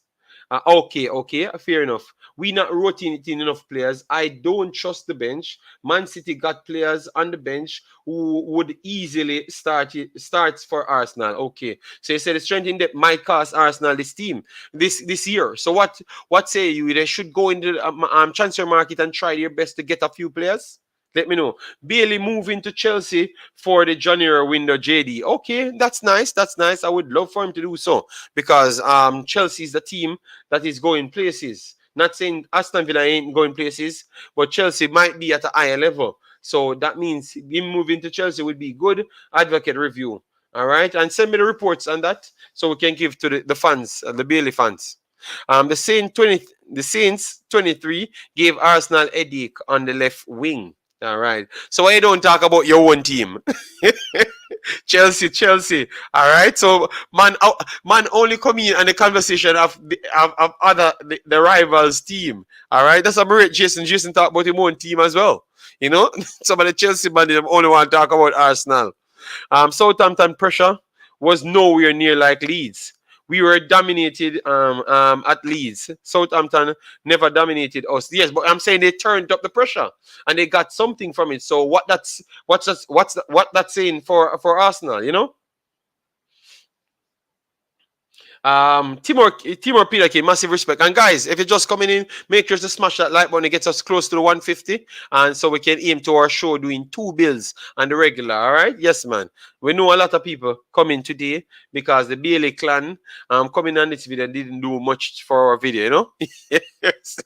Okay, fair enough. We not rotating enough players. I don't trust the bench. Man City got players on the bench who would easily starts for Arsenal. Okay, so you said the strength in depth might cost Arsenal this year. So what say you? They should go into the transfer market and try their best to get a few players. Let me know. Bailey moving to Chelsea for the January window, JD. Okay, that's nice. That's nice. I would love for him to do so because Chelsea is the team that is going places. Not saying Aston Villa ain't going places, but Chelsea might be at a higher level. So that means him moving to Chelsea would be good. Advocate review. All right. And send me the reports on that so we can give to the fans, the Bailey fans. The Saints 23 gave Arsenal headache on the left wing. All right. So why you don't talk about your own team? Chelsea. All right. So man only come in on the conversation of other the rivals team. All right. That's what I rate Jason. Jason talk about his own team as well. You know, some of the Chelsea man only want to talk about Arsenal. Southampton pressure was nowhere near like Leeds. We were dominated at Leeds. Southampton never dominated us. Yes, but I'm saying they turned up the pressure and they got something from it. So what that's saying for Arsenal, you know? Timor Peter, massive respect. And guys, if you're just coming in, make sure to smash that like button. It gets us close to the 150. And so we can aim to our show doing 2 bills and the regular. All right? Yes, man. We know a lot of people coming today because the Bailey clan coming on this video didn't do much for our video, you know? Yes.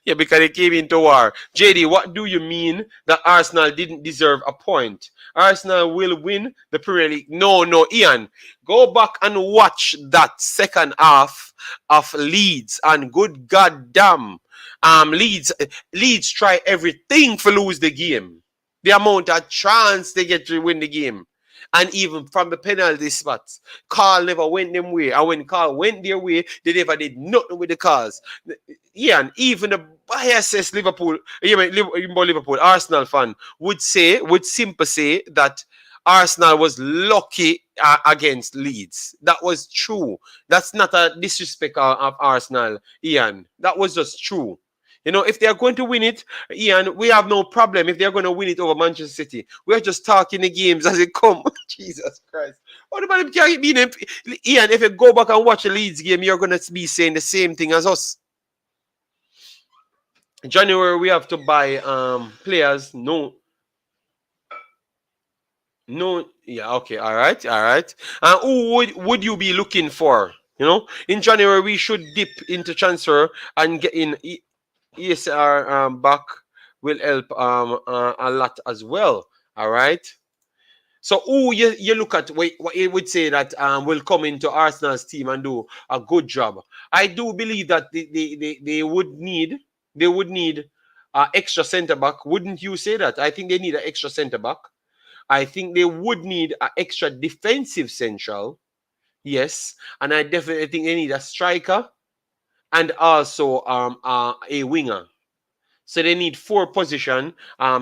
Yeah, because they came into war. JD, what do you mean that Arsenal didn't deserve a point? Arsenal will win the Premier League. No, Ian. Go back and watch that second half of Leeds. And good goddamn, Leeds try everything to lose the game. The amount of chance they get to win the game. And even from the penalty spots, Carl never went them way. And when Carl went their way, they never did nothing with the cars. Yeah, and even the biased Liverpool, Arsenal fan would simply say that Arsenal was lucky against Leeds. That was true. That's not a disrespect of Arsenal, Ian. That was just true. You know, if they are going to win it, Ian, we have no problem if they're going to win it over Manchester City. We're just talking the games as they come. Jesus Christ. What about them carry being Ian, if you go back and watch the Leeds game, you're going to be saying the same thing as us. In January, we have to buy players. No. Yeah, okay, all right. Who would you be looking for? You know, in January, we should dip into transfer and get in. ESR back will help a lot as well. All right. So who you look at what you would say that will come into Arsenal's team and do a good job. I do believe that they would need extra centre back. Wouldn't you say that? I think they need an extra centre back. I think they would need an extra defensive central. Yes, and I definitely think they need a striker and also a winger. So they need 4 position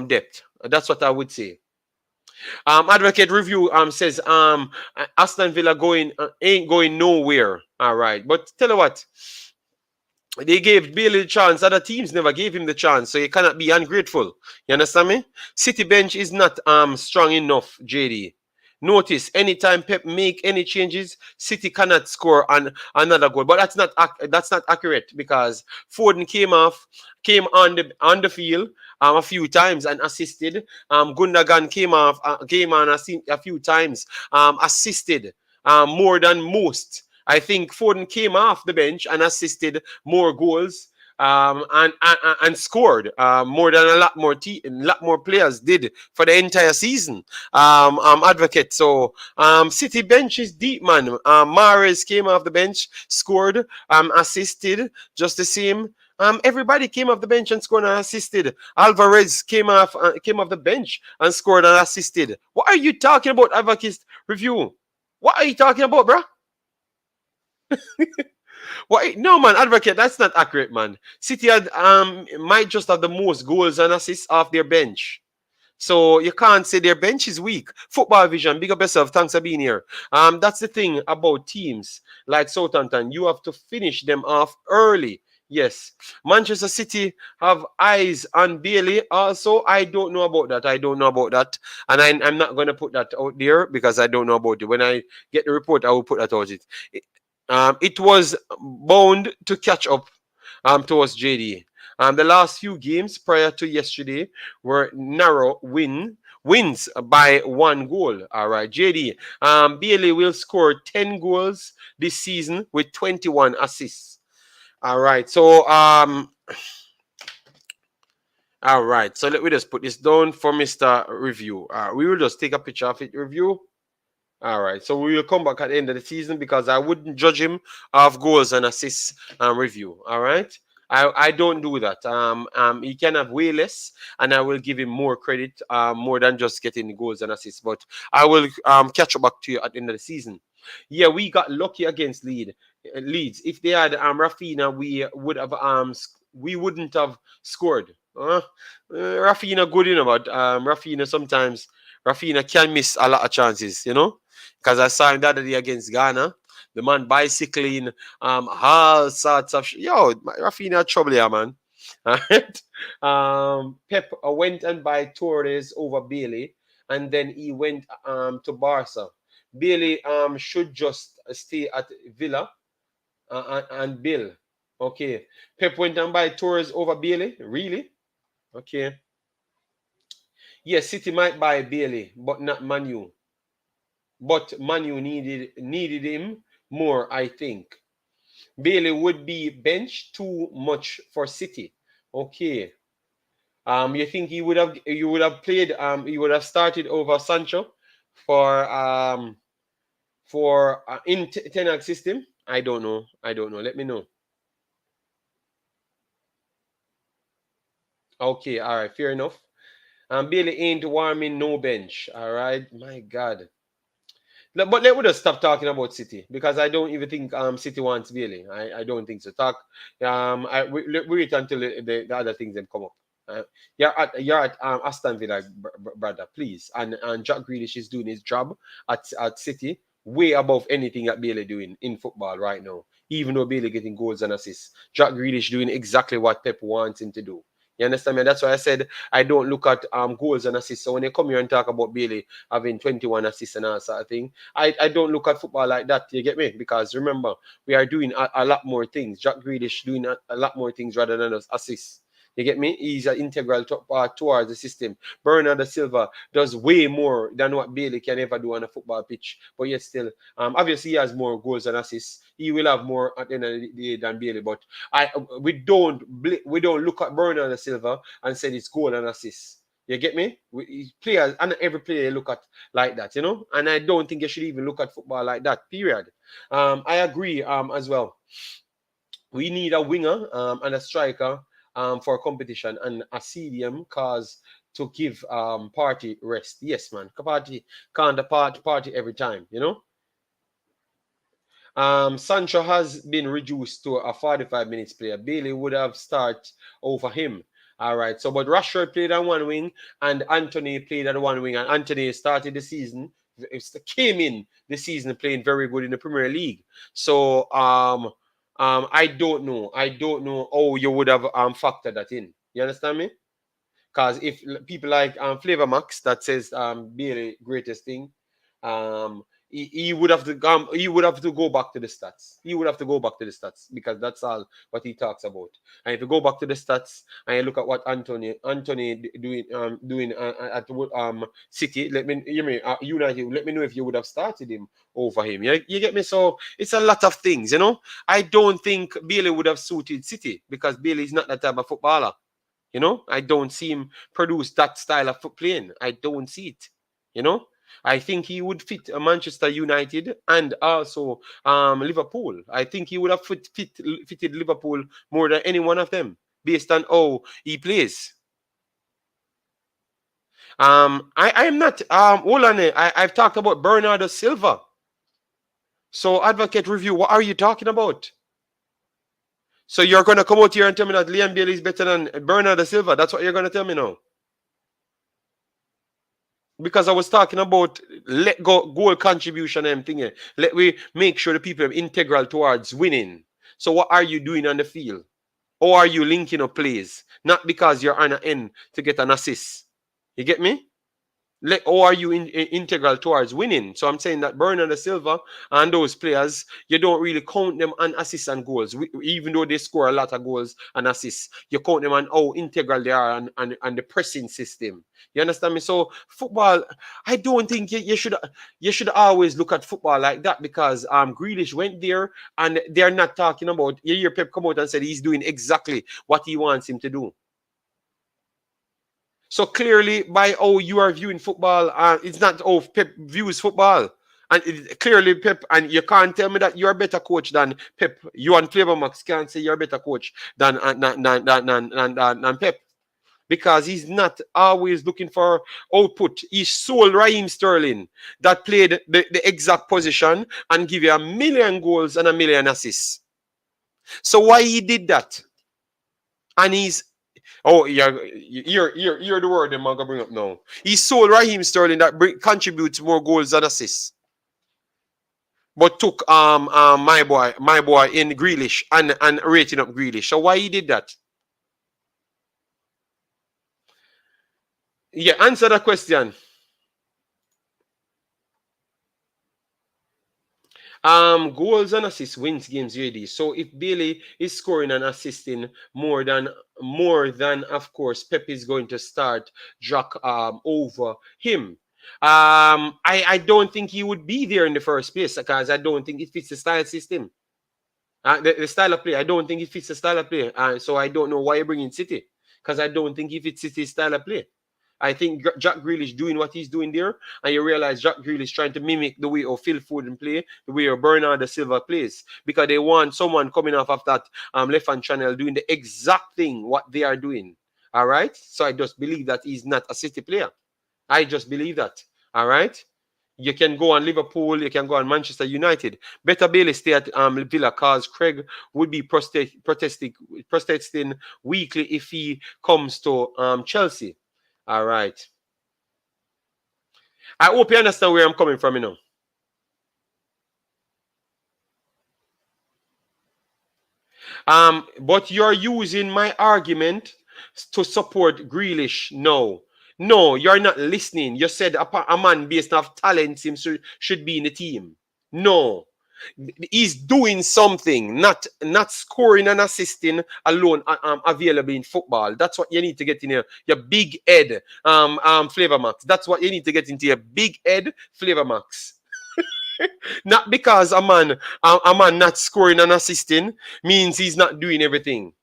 depth. That's what I would say. Advocate review says Aston Villa ain't going nowhere. All right, but tell you what, they gave Bailey the chance. Other teams never gave him the chance, so you cannot be ungrateful. You understand me? City bench is not strong enough, JD. Notice, anytime Pep make any changes, City cannot score another goal. But that's not accurate because Foden came on the field a few times and assisted. Gundogan came on a few times, assisted more than most. I think Foden came off the bench and assisted more goals and scored more than a lot more players did for the entire season. Advocate. So City bench is deep, man. Mahrez came off the bench, scored, assisted, just the same. Everybody came off the bench and scored and assisted. Alvarez came off the bench and scored and assisted. What are you talking about, Advocate review? What are you talking about, bruh? What? No, man, Advocate, that's not accurate, man. City had might just have the most goals and assists off their bench. So you can't say their bench is weak. Football Vision, big up yourself. Thanks for being here. That's the thing about teams like Southampton. You have to finish them off early. Yes. Manchester City have eyes on Bailey. Also, I don't know about that. I don't know about that. And I'm not going to put that out there because I don't know about it. When I get the report, I will put that out. It was bound to catch up towards JD. The last few games prior to yesterday were narrow wins by 1 goal. All right, JD. Bailey will score 10 goals this season with 21 assists. All right, so all right, so let me just put this down for Mr. Review. We will just take a picture of it. Review. All right, so we will come back at the end of the season because I wouldn't judge him off goals and assists review. All right, I don't do that. He can have way less, and I will give him more credit, more than just getting goals and assists. But I will catch up back to you at the end of the season. Yeah, we got lucky against Leeds. If they had Rafinha, we wouldn't have scored. Rafinha good, but Rafinha sometimes Rafinha can miss a lot of chances, because I saw him the other day against Ghana. The man bicycling, all sorts of Rafinha trouble here, man. All right. Pep went and buy Torres over Bailey, and then he went to Barca. Bailey should just stay at Villa and Bill. Okay. Pep went and buy Torres over Bailey. Really? Okay. Yes, City might buy Bailey, but not Manu. But Manu needed him more, I think. Bailey would be benched too much for City. Okay. You think you would have played you would have started over Sancho for in Ten Hag system? I don't know. Let me know. Okay, all right, fair enough. Bailey ain't warming no bench. All right, my God. But let me just stop talking about City because I don't even think City wants Bailey. I don't think so. We wait until the other things then come up. You're at Aston Villa, brother, please. And Jack Grealish is doing his job at City way above anything that Bailey doing in football right now. Even though Bailey getting goals and assists, Jack Grealish doing exactly what Pep wants him to do. You understand me? That's why I said I don't look at goals and assists. So when they come here and talk about Bailey having 21 assists and all sort of thing, I don't look at football like that. You get me? Because remember, we are doing a lot more things. Jack Grealish doing a lot more things rather than assists. You get me? He's an integral towards the system. Bernardo Silva does way more than what Bailey can ever do on a football pitch. But yet still, obviously he has more goals and assists. He will have more at the end of the day than Bailey. But we don't look at Bernardo Silva and say it's goal and assists. You get me? Players, and every player look at like that, And I don't think you should even look at football like that, period. I agree as well. We need a winger and a striker for competition and a CDM cause to give party rest. Yes, man. Party can't party every time, Sancho has been reduced to a 45 minutes player. Bailey would have started over him. All right. So, but Rashford played on one wing and Anthony played at one wing. And Anthony started the season, came in the season playing very good in the Premier League. So, I don't know. how you would have factored that in. You understand me? Because if people like Flavor Max that says Bailey greatest thing, he would have to he would have to go back to the stats. He would have to go back to the stats because that's all what he talks about. And if you go back to the stats and you look at what Anthony doing at City, United, let me know if you would have started him over him. You get me? So it's a lot of things, I don't think Bailey would have suited City because Bailey is not that type of footballer. I don't see him produce that style of foot playing. I don't see it. I think he would fit Manchester United and also Liverpool. I think he would have fitted Liverpool more than any one of them based on how he plays. I am not hold on. I've talked about Bernardo Silva. So Advocate Review, what are you talking about? So you're going to come out here and tell me that Liam Bailey is better than Bernardo Silva? That's what you're going to tell me now? Because I was talking about let go goal contribution and thing. Let we make sure the people are integral towards winning. So what are you doing on the field? Or are you linking up plays? Not because you're on an end to get an assist. You get me? Or are you integral towards winning? So I'm saying that Bernardo Silva and those players, you don't really count them on assists and goals, even though they score a lot of goals and assists. You count them on how integral they are and the pressing system. You understand me? So football, I don't think you should always look at football like that, because Grealish went there and they're not talking about. You hear Pep come out and said he's doing exactly what he wants him to do. So clearly, by how you are viewing football, it's not how Pep views football. And clearly, Pep, and you can't tell me that you're a better coach than Pep. You and Flavor Max can't say you're a better coach than Pep. Because he's not always looking for output. He sold Raheem Sterling that played the exact position and give you 1,000,000 goals and 1,000,000 assists. So why he did that? And he's yeah, you're the word I'm gonna bring up now. He sold Raheem Sterling that contributes more goals than assists, but took my boy in Grealish and rating up Grealish. So why he did that? Yeah, answer that question. Goals and assists wins games, UAD. So if Bailey is scoring and assisting more than of course Pep is going to start Jack over him. I don't think he would be there in the first place, because I don't think it fits the style system. The style of play, I don't think it fits the style of play. So I don't know why you're bringing City, because I don't think it fits City's style of play. I think Jack Grealish doing what he's doing there, and you realize Jack Grealish trying to mimic the way of Phil Foden play, the way of Bernardo Silva plays, because they want someone coming off of that left-hand channel doing the exact thing what they are doing. All right? So I just believe that he's not a City player. I just believe that. All right? You can go on Liverpool, you can go on Manchester United. Better Bailey stay at Villa, because Craig would be protesting weekly if he comes to Chelsea. All right. I hope you understand where I'm coming from, But you're using my argument to support Grealish. No, you're not listening. You said a man based off talents should be in the team. No. He's doing something, not scoring and assisting alone available in football. That's what you need to get in your big head, Flavor Max. That's what you need to get into your big head, Flavor Max. Not because a man not scoring and assisting means he's not doing everything.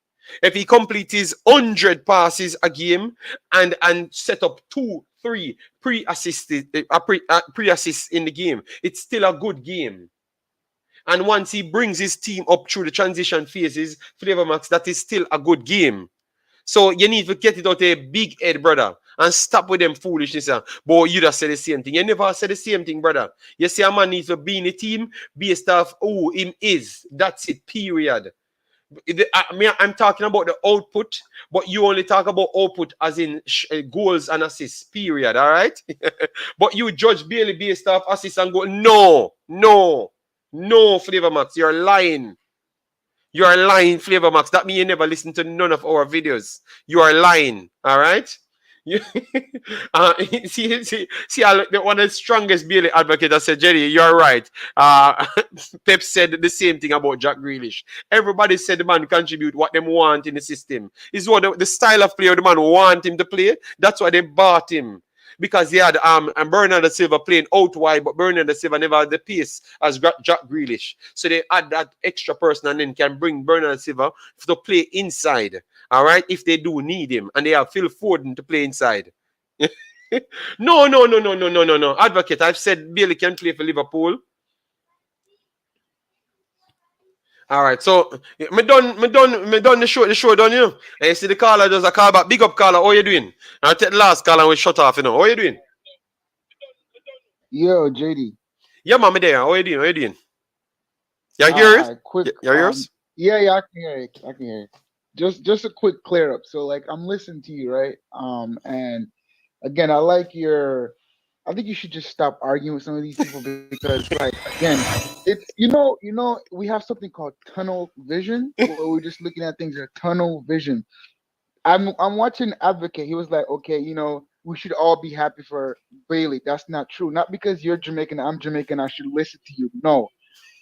If he completes his 100 passes a game and set up 2, 3 pre-assists in the game, it's still a good game. And once he brings his team up through the transition phases, Flavor Max, that is still a good game. So you need to get it out of a big head, brother, and stop with them foolishness. But you just said the same thing. You never said the same thing, brother. You see a man needs to be in a team based off who him is. That's it, period. I'm talking about the output, but you only talk about output as in goals and assists, period, all right? But you judge Bailey based off assists and goals. No, Flavor Max, you're lying. You are lying, Flavor Max. That means you never listen to none of our videos. You are lying, all right? See, one of the strongest Bailey advocates said, Jerry, you're right. Pep said the same thing about Jack Grealish. Everybody said the man contribute what they want in the system. It's what the style of play the man want him to play. That's why they bought him. Because he had Bernardo Silva playing out wide, but Bernardo Silva never had the pace as Jack Grealish. So they add that extra person and then can bring Bernardo Silva to play inside. All right, if they do need him, and they have Phil Foden to play inside. No. Advocate, I've said Bailey can play for Liverpool. All right, so me done the show done, you. And you see the caller does a call back. Big up caller, how you doing? I'll take the last caller and we shut off, How you doing? Yo, JD. Yeah, man, me there. How you doing? You hear it? Quick. You hear us? Yeah, I can hear it. Just a quick clear up. So like I'm listening to you, right? And again, I like your I think you should just stop arguing with some of these people because, like, again, it's we have something called tunnel vision where we're just looking at things at tunnel vision. I'm watching Advocate. He was like, okay, we should all be happy for Bailey. That's not true. Not because you're Jamaican, I'm Jamaican, I should listen to you. No.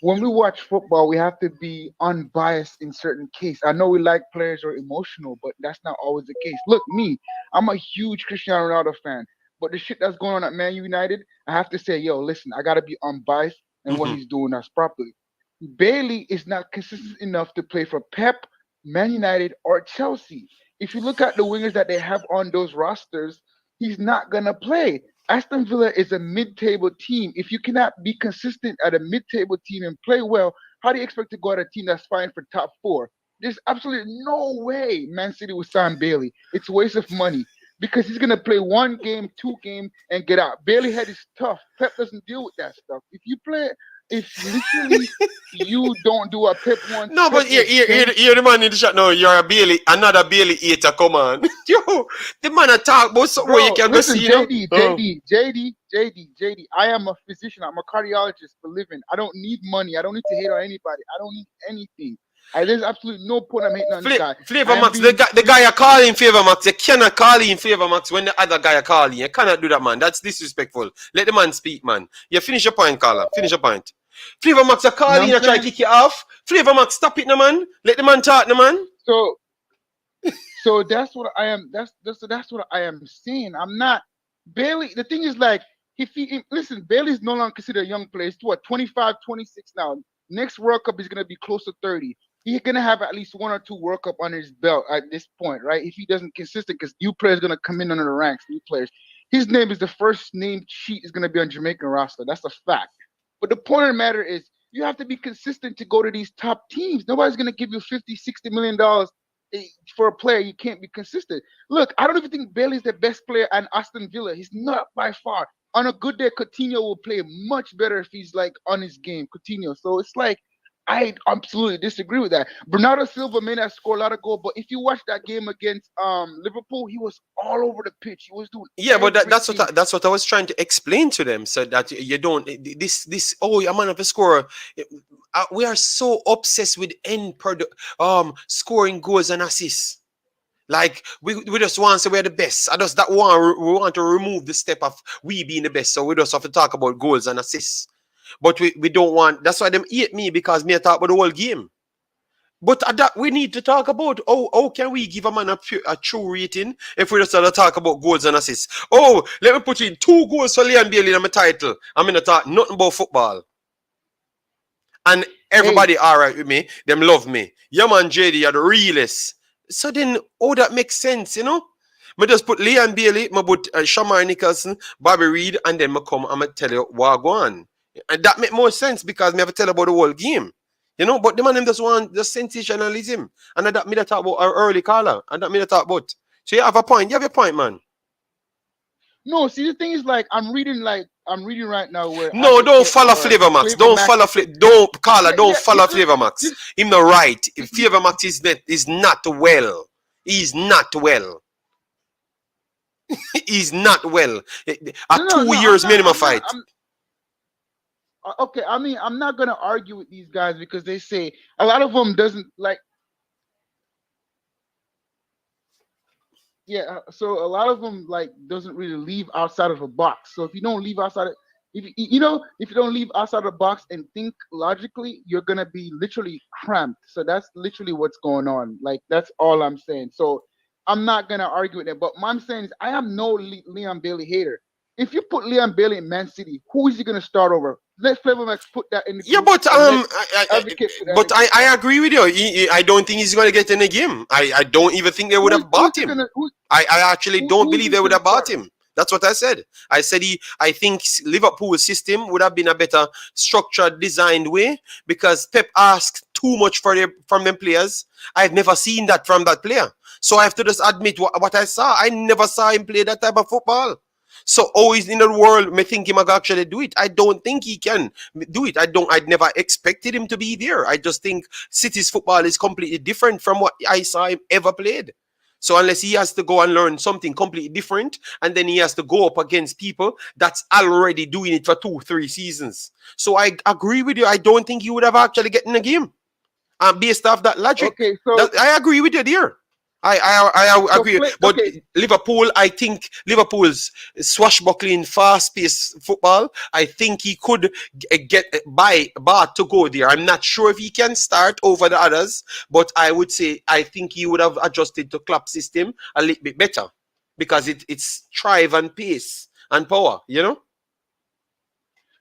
When we watch football, we have to be unbiased in certain cases. I know we like players or emotional, but that's not always the case. Look, me, I'm a huge Cristiano Ronaldo fan, but the shit that's going on at Man United, I have to say, yo, listen, I gotta be unbiased and what he's doing that's properly. Bailey is not consistent enough to play for Pep, Man United, or Chelsea. If you look at the wingers that they have on those rosters, he's not gonna play. Aston Villa is a mid-table team. If you cannot be consistent at a mid-table team and play well, how do you expect to go at a team that's fighting for top four? There's absolutely no way Man City will sign Bailey. It's a waste of money because he's gonna play one game, two game, and get out. Bailey head is tough. Pep doesn't deal with that stuff. If literally you don't do a Pep one. No, but you're the man in the shot now. You're another Bailey hater. Come on, yo, the man a talk about something where you can listen, go see. JD. I am a physician. I'm a cardiologist for living. I don't need money. I don't need to hate on anybody. I don't need anything. There's absolutely no point I'm hating on this guy. Flavor Max, the guy you call in Flavor Max, you cannot call in Flavor Max when the other guy you call in. You cannot do that, man. That's disrespectful. Let the man speak, man. You finish your point, Carla. Finish your point. Flavor Max, you call in, you try to kick you off. Flavor Max, stop it, no man. Let the man talk, no man. So that's what I am. That's what I am saying. I'm not Bailey. The thing is, like, listen, Bailey's no longer considered a young player. He's what, 25, 26 now. Next World Cup is gonna be close to 30. He's gonna have at least one or two World Cup under his belt at this point, right? If he doesn't consistent, because new players gonna come in under the ranks, new players. His name is the first name sheet is gonna be on Jamaican roster. That's a fact. But the point of the matter is, you have to be consistent to go to these top teams. Nobody's gonna give you $50, $60 million for a player. You can't be consistent. Look, I don't even think Bailey's the best player at Aston Villa. He's not by far. On a good day, Coutinho will play much better if he's like on his game. Coutinho. So it's like, I absolutely disagree with that. Bernardo Silva may not score a lot of goals, but if you watch that game against Liverpool, he was all over the pitch. He was doing but that's what I was trying to explain to them, so that you don't this a man of a scorer. We are so obsessed with scoring goals and assists. Like we just want to say we're the best. We want to remove the step of we being the best. So we just have to talk about goals and assists. But we don't want. That's why them hate me, because me talk about the whole game. But that we need to talk about how can we give a man a true rating if we just talk about goals and assists. Oh, let me put in 2 goals for Leon Bailey in my title. I'm gonna talk nothing about football. And everybody alright with me. Them love me. Yeah, man, JD, you're the realest. So then, that makes sense, you know? I just put Leon Bailey, I put Shamar Nicholson, Bobby Reid, and then I come and I tell you what go on. And that make more sense because I have to tell about the whole game. You know, but the man them just want the sensationalism. And that me that talk about our early caller. And that me that talk about. So you have a point. You have a point, man. No, see, the thing is, like, I'm reading right now where. No, don't follow Flavor Max. Don't follow Flavor Max. Him not right. If Flavor Max is not well. He's not well. He's not well. 2 years minimum fight. Okay, I mean, I'm not gonna argue with these guys because they say a lot of them doesn't like. Yeah, so a lot of them like doesn't really leave outside of a box. So if you don't leave outside, if you don't leave outside the box and think logically, you're gonna be literally cramped. So that's literally what's going on. Like that's all I'm saying. So I'm not gonna argue with them. But what I'm saying is, I am no Leon Bailey hater. If you put Leon Bailey in Man City, who is he gonna start over? Let Flavor Max put that in the game. Yeah, but I agree with you. I don't think he's gonna get in the game. I don't even think they would have bought him. I actually don't believe they would have bought him. That's what I said. I said I think Liverpool's system would have been a better structured, designed way, because Pep asked too much from them players. I've never seen that from that player. So I have to just admit what I saw. I never saw him play that type of football. So always in the world, me think he might actually do it. I don't think he can do it. I'd never expected him to be there. I just think City's football is completely different from what I saw him ever played. So unless he has to go and learn something completely different, and then he has to go up against people that's already doing it for 2-3 seasons. So I agree with you. I don't think he would have actually gotten a game. Based off that logic. Okay, so I agree with you there. I agree. But Liverpool, I think Liverpool's swashbuckling, fast-paced football, I think he could get by Bart to go there. I'm not sure if he can start over the others, but I would say I think he would have adjusted to Klopp's system a little bit better because it's drive and pace and power, you know?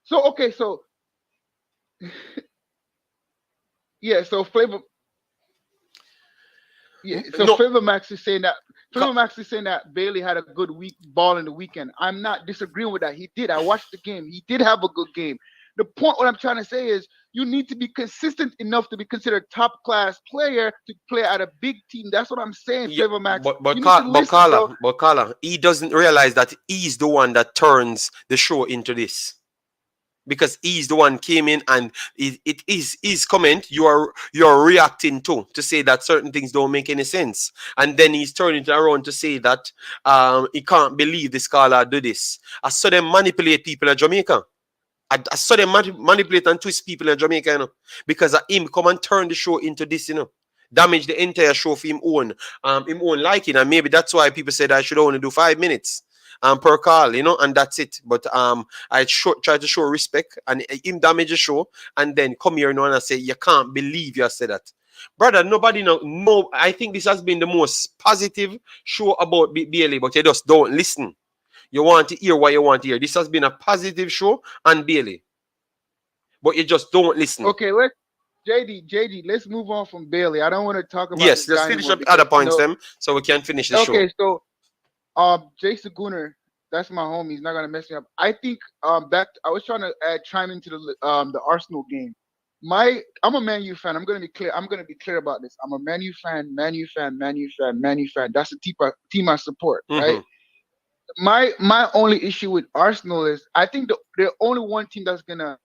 So, okay, so... yeah, so Flavor... Yeah, so no. Flavor Max is saying that Bailey had a good ball in the weekend. I'm not disagreeing with that. He did. I watched the game. He did have a good game. The point, what I'm trying to say is, you need to be consistent enough to be considered top class player to play at a big team. That's what I'm saying, Flavor Max. But Carla, he doesn't realize that he's the one that turns the show into this. Because he's the one came in and it is his comment you're reacting to say that certain things don't make any sense, and then he's turning it around to say that he can't believe this scholar do this. I saw them manipulate people in Jamaica. I saw them manipulate and twist people in Jamaica, you know, because of him come and turn the show into this, you know, damage the entire show for him own liking, and maybe that's why people said I should only do 5 minutes. Per call, you know, and that's it. But I try to show respect and him damage the show, and then come here now and I say you can't believe you said that, brother. Nobody know. I think this has been the most positive show about Bailey, but you just don't listen. You want to hear what you want to hear. This has been a positive show on Bailey, but you just don't listen. Okay, let's JD. Let's move on from Bailey. I don't want to talk about. Yes, let's finish up other points, them, so we can finish the show. Okay, so. Jason Gunner, that's my homie. He's not gonna mess me up. I think I was trying to chime into the Arsenal game. I'm a Man U fan. I'm gonna be clear about this. I'm a Man U fan. That's the team I support, right? My only issue with Arsenal is I think the only one team that's gonna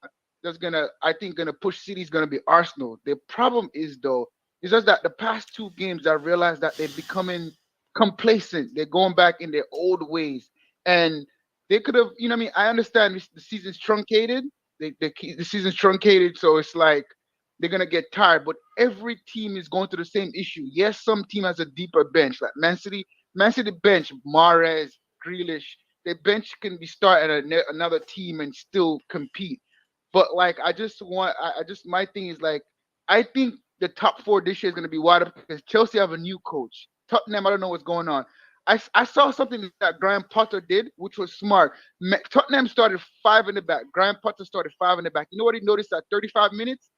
push City is gonna be Arsenal. The problem is just that the past 2 games I realized that they're becoming complacent. They're going back in their old ways, and they could have, you know what I mean? I understand the season's truncated. The season's truncated, so it's like they're gonna get tired. But every team is going through the same issue. Yes, some team has a deeper bench, like Man City bench, Mahrez, Grealish. Their bench can be starting at another team and still compete. But like, my thing is like, I think the top 4 this year is gonna be wide open because Chelsea have a new coach. Tottenham, I don't know what's going on. I saw something that Graham Potter did, which was smart. Tottenham started 5 in the back. Graham Potter started 5 in the back. You know what he noticed at 35 minutes?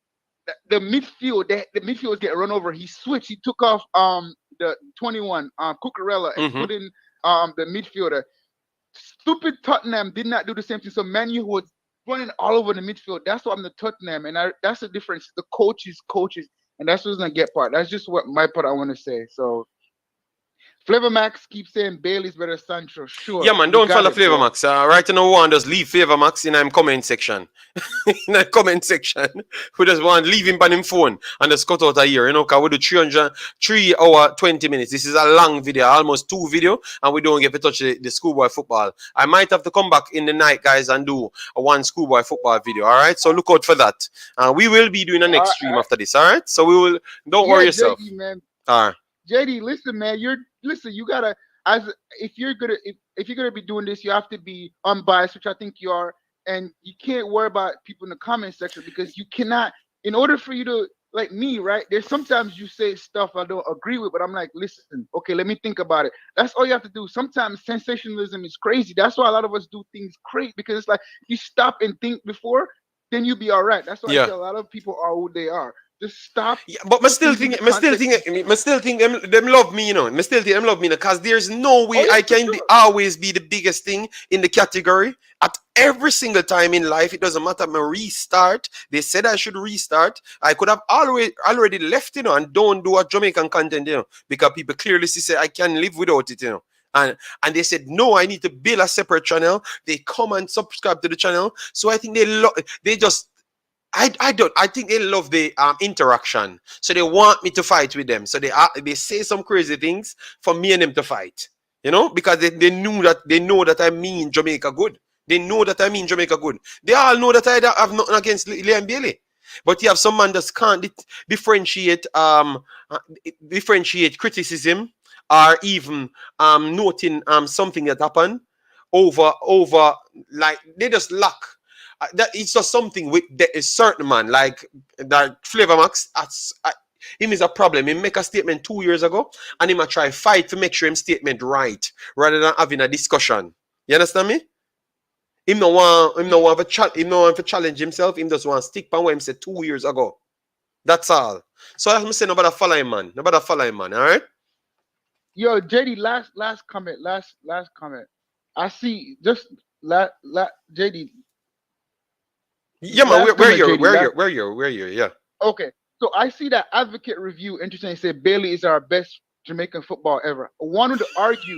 The midfield was getting run over. He switched. He took off the 21 Cucurella and put in the midfielder. Stupid Tottenham did not do the same thing. So Man U was running all over the midfield. That's why I'm the Tottenham, and that's the difference. The coaches, and that's what's gonna get part. That's just what my part I want to say. So. Flavor Max keeps saying Bailey's better than Sancho. Sure. Yeah, man, don't follow Flavor Max. Right now, one just leave Flavor Max in the comment section. In the comment section. We just want to leave him on his phone and just cut out a year, you know, because we do 3 hour, 20 minutes. This is a long video, almost 2 video, and we don't get to touch the schoolboy football. I might have to come back in the night, guys, and do a 1 schoolboy football video, all right? So look out for that. We will be doing a next stream after this, all right? So we will, don't worry yourself. JD, man. All right. JD, listen, man, you gotta, if you're gonna be doing this, you have to be unbiased, which I think you are, and you can't worry about people in the comment section because you cannot. In order for you to, like me, right? There's sometimes you say stuff I don't agree with, but I'm like, listen, okay, let me think about it. That's all you have to do. Sometimes sensationalism is crazy. That's why a lot of us do things crazy because it's like you stop and think before, then you'll be all right. That's why I feel a lot of people are who they are. Just stop. Yeah, but I still think them love me, you know. I still think them love me, because there's no way I can always be the biggest thing in the category at every single time in life. It doesn't matter. My restart. They said I should restart. I could have already left, you know, and don't do a Jamaican content, you know, because people clearly say I can live without it, you know. And they said no, I need to build a separate channel. They come and subscribe to the channel. So I think I don't. I think they love the interaction, so they want me to fight with them. So they say some crazy things for me and them to fight. You know, because they know that I mean Jamaica good. They know that I mean Jamaica good. They all know that I have nothing against Liam Bailey. But you have some man that can't differentiate criticism or even noting something that happened over like they just lack. That it's just something with a certain man like that Flavor Max. Him is a problem. He make a statement 2 years ago, and he might try fight to make sure him statement right rather than having a discussion. You understand me? Him no want to challenge himself. Him just want to stick by what him said 2 years ago. That's all. So I'm saying nobody follow him, man. Nobody follow him, man. All right. Yo, JD, last comment. I see just JD. Yeah, man. Where you? Yeah. Okay. So I see that Advocate review interesting. They say Bailey is our best Jamaican football ever. One would argue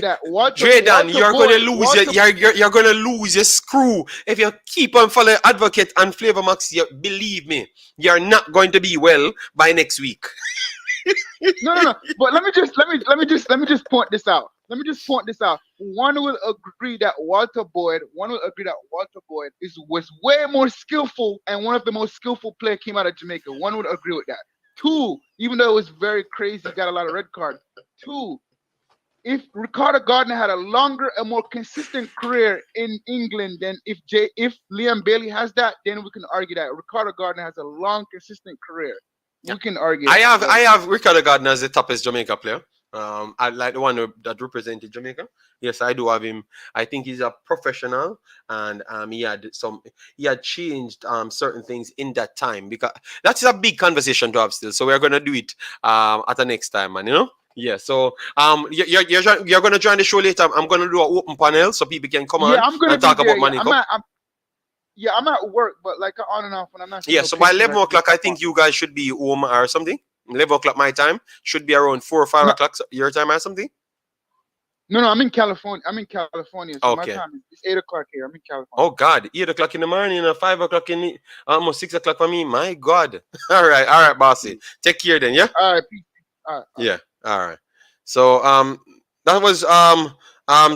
that Jaden, you're gonna lose your screw if you keep on following Advocate and Flavor Max. Believe me, you're not going to be well by next week. No. But let me just point this out. One will agree that Walter Boyd was way more skillful and one of the most skillful players came out of Jamaica. One would agree with that. Two, even though it was very crazy, got a lot of red cards. Two, if Ricardo Gardner had a longer and more consistent career in England than if Liam Bailey has that, then we can argue that Ricardo Gardner has a long, consistent career. We can argue. I have Ricardo Gardner as the toughest Jamaica player. I like the one that represented Jamaica. Yes, I do have him. I think he's a professional, and he had changed certain things in that time, because that's a big conversation to have still. So we're gonna do it at the next time, man. You know. Yeah. So you're gonna join the show later. I'm gonna do an open panel so people can come on and talk about money. I'm at work, but like on and off when I'm not. Yeah. So by 11 o'clock, I think you guys should be home or something. 11 o'clock my time should be around 4 or 5 o'clock your time or something. No, I'm in California. So okay. My time is 8 o'clock here. I'm in California. Oh God, 8 o'clock in the morning and 5 o'clock in the almost 6 o'clock for me. My God. All right, bossy. Take care then, yeah. All right, peace. All right. Yeah. All right. So that was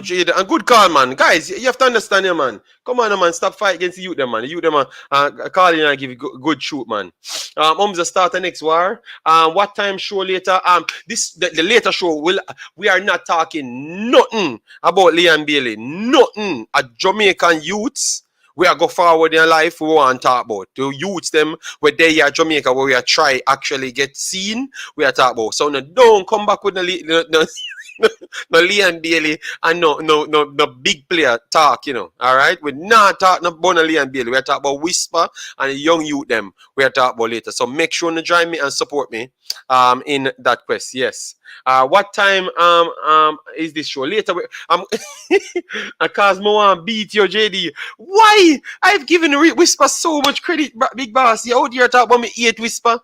Jade, a good call, man. Guys, you have to understand, yeah, man. Come on, man. Stop fight against the youth, them, man. The youth, them, calling and give you good shoot, man. The start the next war. What time show later? The later show we are not talking nothing about Liam Bailey. Nothing. A Jamaican youths. We are go forward in life. We want to talk about the youths them where they are Jamaica, where we are try actually get seen. We are talk about. So no, don't come back with no Liam Bailey and no big player talk, you know. All right, we're not talking about Liam Bailey. We're talking about Whisper and the young youth them. We're talking about later. So make sure to join me and support me in that quest. Yes. What time is this show? Later, because I want to beat your JD. Why? I've given Whisper so much credit, big boss. You out here talk about me 8 Whisper.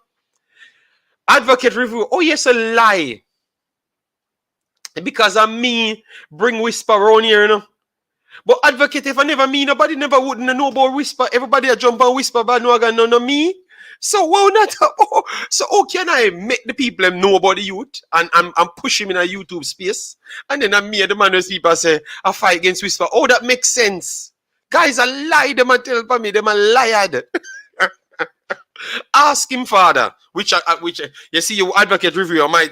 Advocate review. Oh yes, a lie. Because of me bring Whisper around here, you know. But Advocate, if I never mean nobody never wouldn't know about Whisper. Everybody a jump on Whisper, but no gonna know me. So why not? So how can I make the people know about the youth and I'm pushing in a YouTube space, and then I'm me and the man who people say I fight against Whisper? Oh, that makes sense. Guys, I lie them and tell for me them a liar. Ask him, father. Which you see your Advocate review. Mine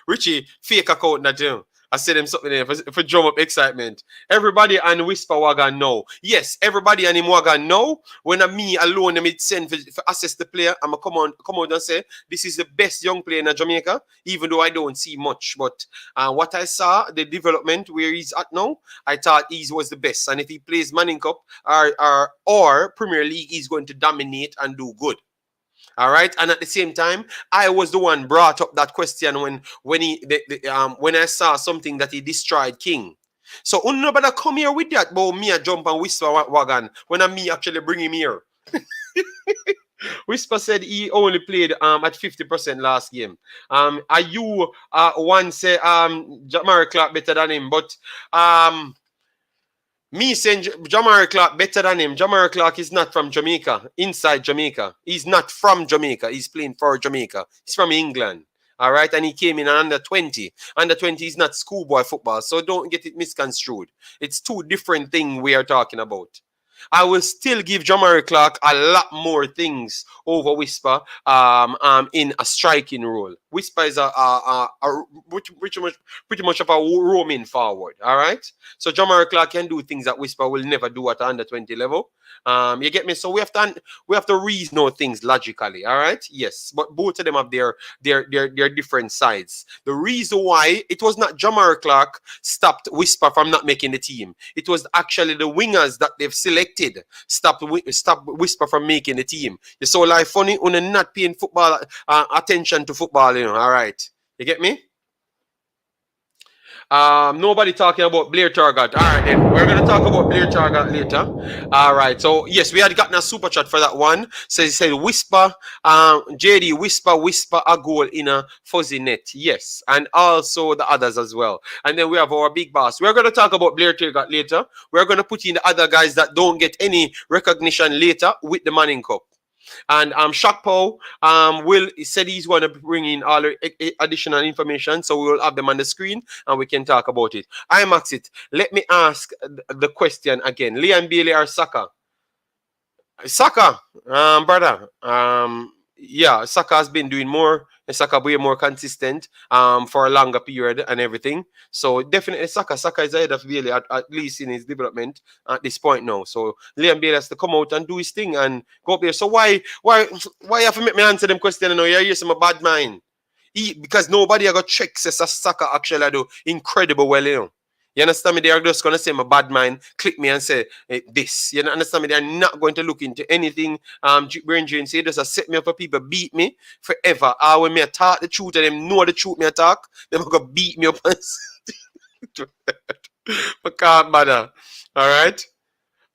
Richie fake account that you know. I said them something there for drum up excitement. Everybody and Whisper wagon know. Yes, everybody and him wagon know. When I'm me alone, them it send for assess the player. I'm come out and say this is the best young player in Jamaica, even though I don't see much. But what I saw, the development where he's at now, I thought he was the best. And if he plays Manning Cup or Premier League, he's going to dominate and do good. All right, and at the same time, I was the one brought up that question when I saw something that he destroyed King. So nobody come here with that, but me a jump and Whisper wagon when I me actually bring him here. Whisper said he only played at 50% last game. Are you one say Shamar Clark better than him? But Me saying Jamar Clark better than him. Jamar Clark is not from Jamaica, inside Jamaica. He's not from Jamaica. He's playing for Jamaica. He's from England. All right, and he came in under 20. Under 20 is not schoolboy football, so don't get it misconstrued. It's two different things we are talking about. I will still give Jamar Clark a lot more things over Whisper in a striking role. Whisper is pretty much of a roaming forward. All right. So Jamar Clark can do things that Whisper will never do at under 20 level. You get me? So we have to reason out things logically. All right. Yes, but both of them have their different sides. The reason why it was not Jamar Clark stopped Whisper from not making the team. It was actually the wingers that they've selected stopped Whisper from making the team. You saw like funny when not paying football attention to football. You know. All right. You get me? Nobody talking about Blair Targat. All right, then we're gonna talk about Blair Targat later. All right, so yes, we had gotten a super chat for that one. So he said, "Whisper, JD, whisper a goal in a fuzzy net." Yes, and also the others as well. And then we have our big boss. We're gonna talk about Blair Targat later. We're gonna put in the other guys that don't get any recognition later with the Manning Cup. And Shakpo he said he's going to bring in all the additional information, so we will have them on the screen and we can talk about it. Imaxit, let me ask the question again. Liam Bailey or Saka? Saka, brother. Yeah, Saka has been doing more. And Saka way more consistent for a longer period and everything. So definitely Saka is ahead of Bailey at least in his development at this point now. So Liam Bailey has to come out and do his thing and go up there. So why you have to make me answer them questions now? You're here some bad mind. Because nobody got checks says Saka actually do incredible well, you know. You understand me? They are just going to say my bad mind, click me and say this. You understand me? They're not going to look into anything. Brain Jane say just set me up for people beat me forever. When me talk the truth and them know the truth me talk, them going to beat me up. I can't bother. All right.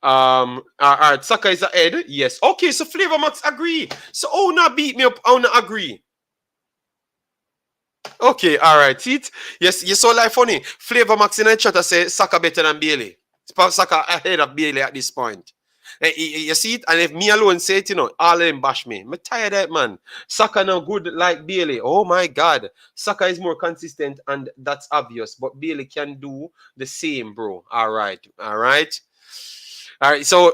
All right. Saka is ahead. Yes. Okay. So Flavor Max agree. So not beat me up. Not agree. Okay, all right. See it? Yes, you saw like funny. Flavor Max in the chat say Saka better than Bailey. Saka ahead of Bailey at this point. You see it? And if me alone say it, you know, all of them bash me. I'm tired of that, man. Saka now good like Bailey. Oh my God. Saka is more consistent and that's obvious. But Bailey can do the same, bro. All right. All right. All right, so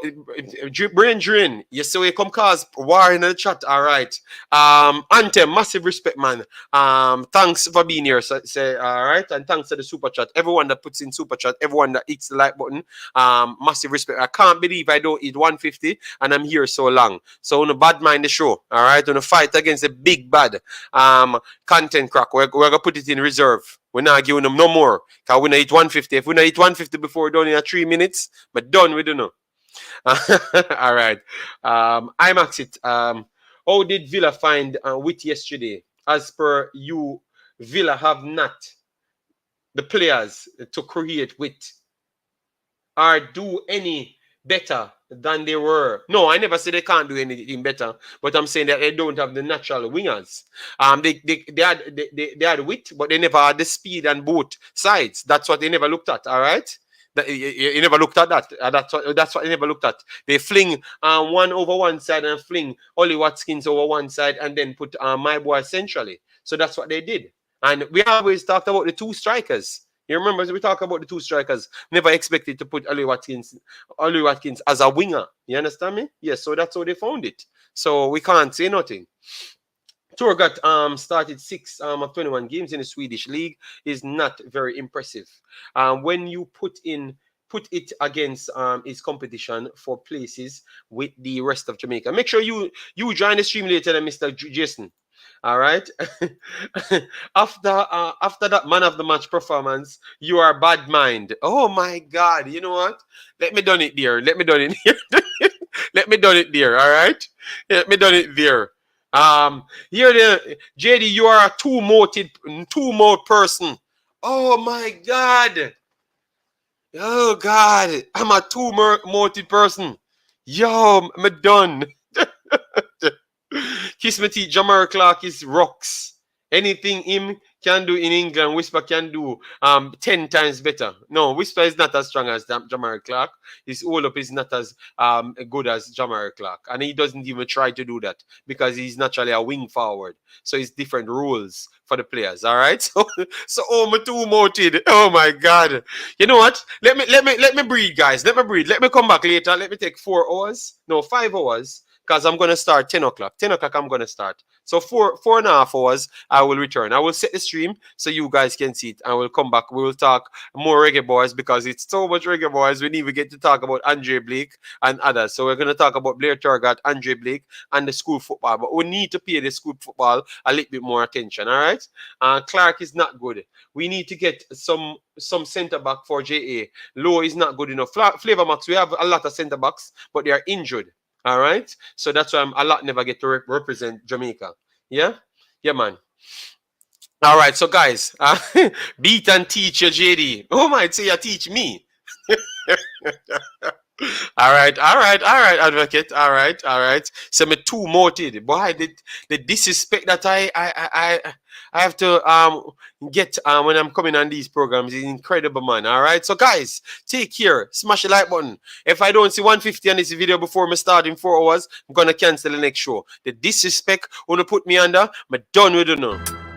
Brain Drain, you see we come cause war in the chat. All right. Anthem, massive respect, man. Thanks for being here. Say all right, and thanks to the super chat. Everyone that puts in super chat, everyone that hits the like button. Massive respect. I can't believe I don't eat 150 and I'm here so long. So on a bad mind the show. All right, on a fight against the big bad content crack. We're gonna put it in reserve. We're not giving them no more. Because we not eat 150. If we not eat 150 before we're done in 3 minutes, but done, we don't know. All right. Imaxit. How did Villa find wit yesterday? As per you, Villa have not the players to create wit or do any better than they were. No, I never said they can't do anything better, but I'm saying that they don't have the natural wingers. They had wit, but they never had the speed on both sides. That's what they never looked at. All right. You never looked at that. That's what they never looked at. They fling one over one side and fling Ollie Watkins over one side and then put my boy centrally. So that's what they did. And we always talked about the two strikers. You remember we talk about the two strikers. Never expected to put Ollie Watkins as a winger. You understand me? Yes. So that's how they found it. So we can't say nothing. Torgat started 6 of 21 games in the Swedish league is not very impressive. When you put it against his competition for places with the rest of Jamaica. Make sure you join the stream later than Mr. Jason. All right. After that man of the match performance, you are bad mind. Oh my God. You know what? Let me done it there. Let me done it here. Let me done it there. All right. Let me done it there. Here the JD, you are a two-mode person. Oh my God. Oh God. I'm a two-moded person. Yo, I'm done. Kiss me teeth, Jamar Clark is rocks. Anything him can do in England, Whisper can do 10 times better. No, Whisper is not as strong as Jamar Clark. His hold up is not as good as Jamar Clark. And he doesn't even try to do that because he's naturally a wing forward. So it's different rules for the players. All right. So my too moted. Oh my God. You know what? Let me breathe, guys. Let me breathe. Let me come back later. Let me take 4 hours. No, 5 hours. Because I'm going to start 10 o'clock. 10 o'clock, I'm going to start. So 4.5 hours, I will return. I will set the stream so you guys can see it. I will come back. We will talk more Reggae Boyz because it's so much Reggae Boyz. We need to get to talk about Andre Blake and others. So we're going to talk about Blair Turgott, Andre Blake, and the school football. But we need to pay the school football a little bit more attention, all right? Clark is not good. We need to get some centre back for JA. Low is not good enough. Flavor Max, we have a lot of centre backs, but they are injured. All right, so that's why a lot never get to represent Jamaica. Yeah, man. All right, so guys, beat and teach your JD. Oh my, say you teach me. All right, advocate. All right. So me too moted. Boy, the disrespect that I have to get when I'm coming on these programs is incredible, man. All right, so guys, take care. Smash the like button. If I don't see 150 on this video before me start in 4 hours, I'm gonna cancel the next show. The disrespect wanna put me under, I'm done with it now.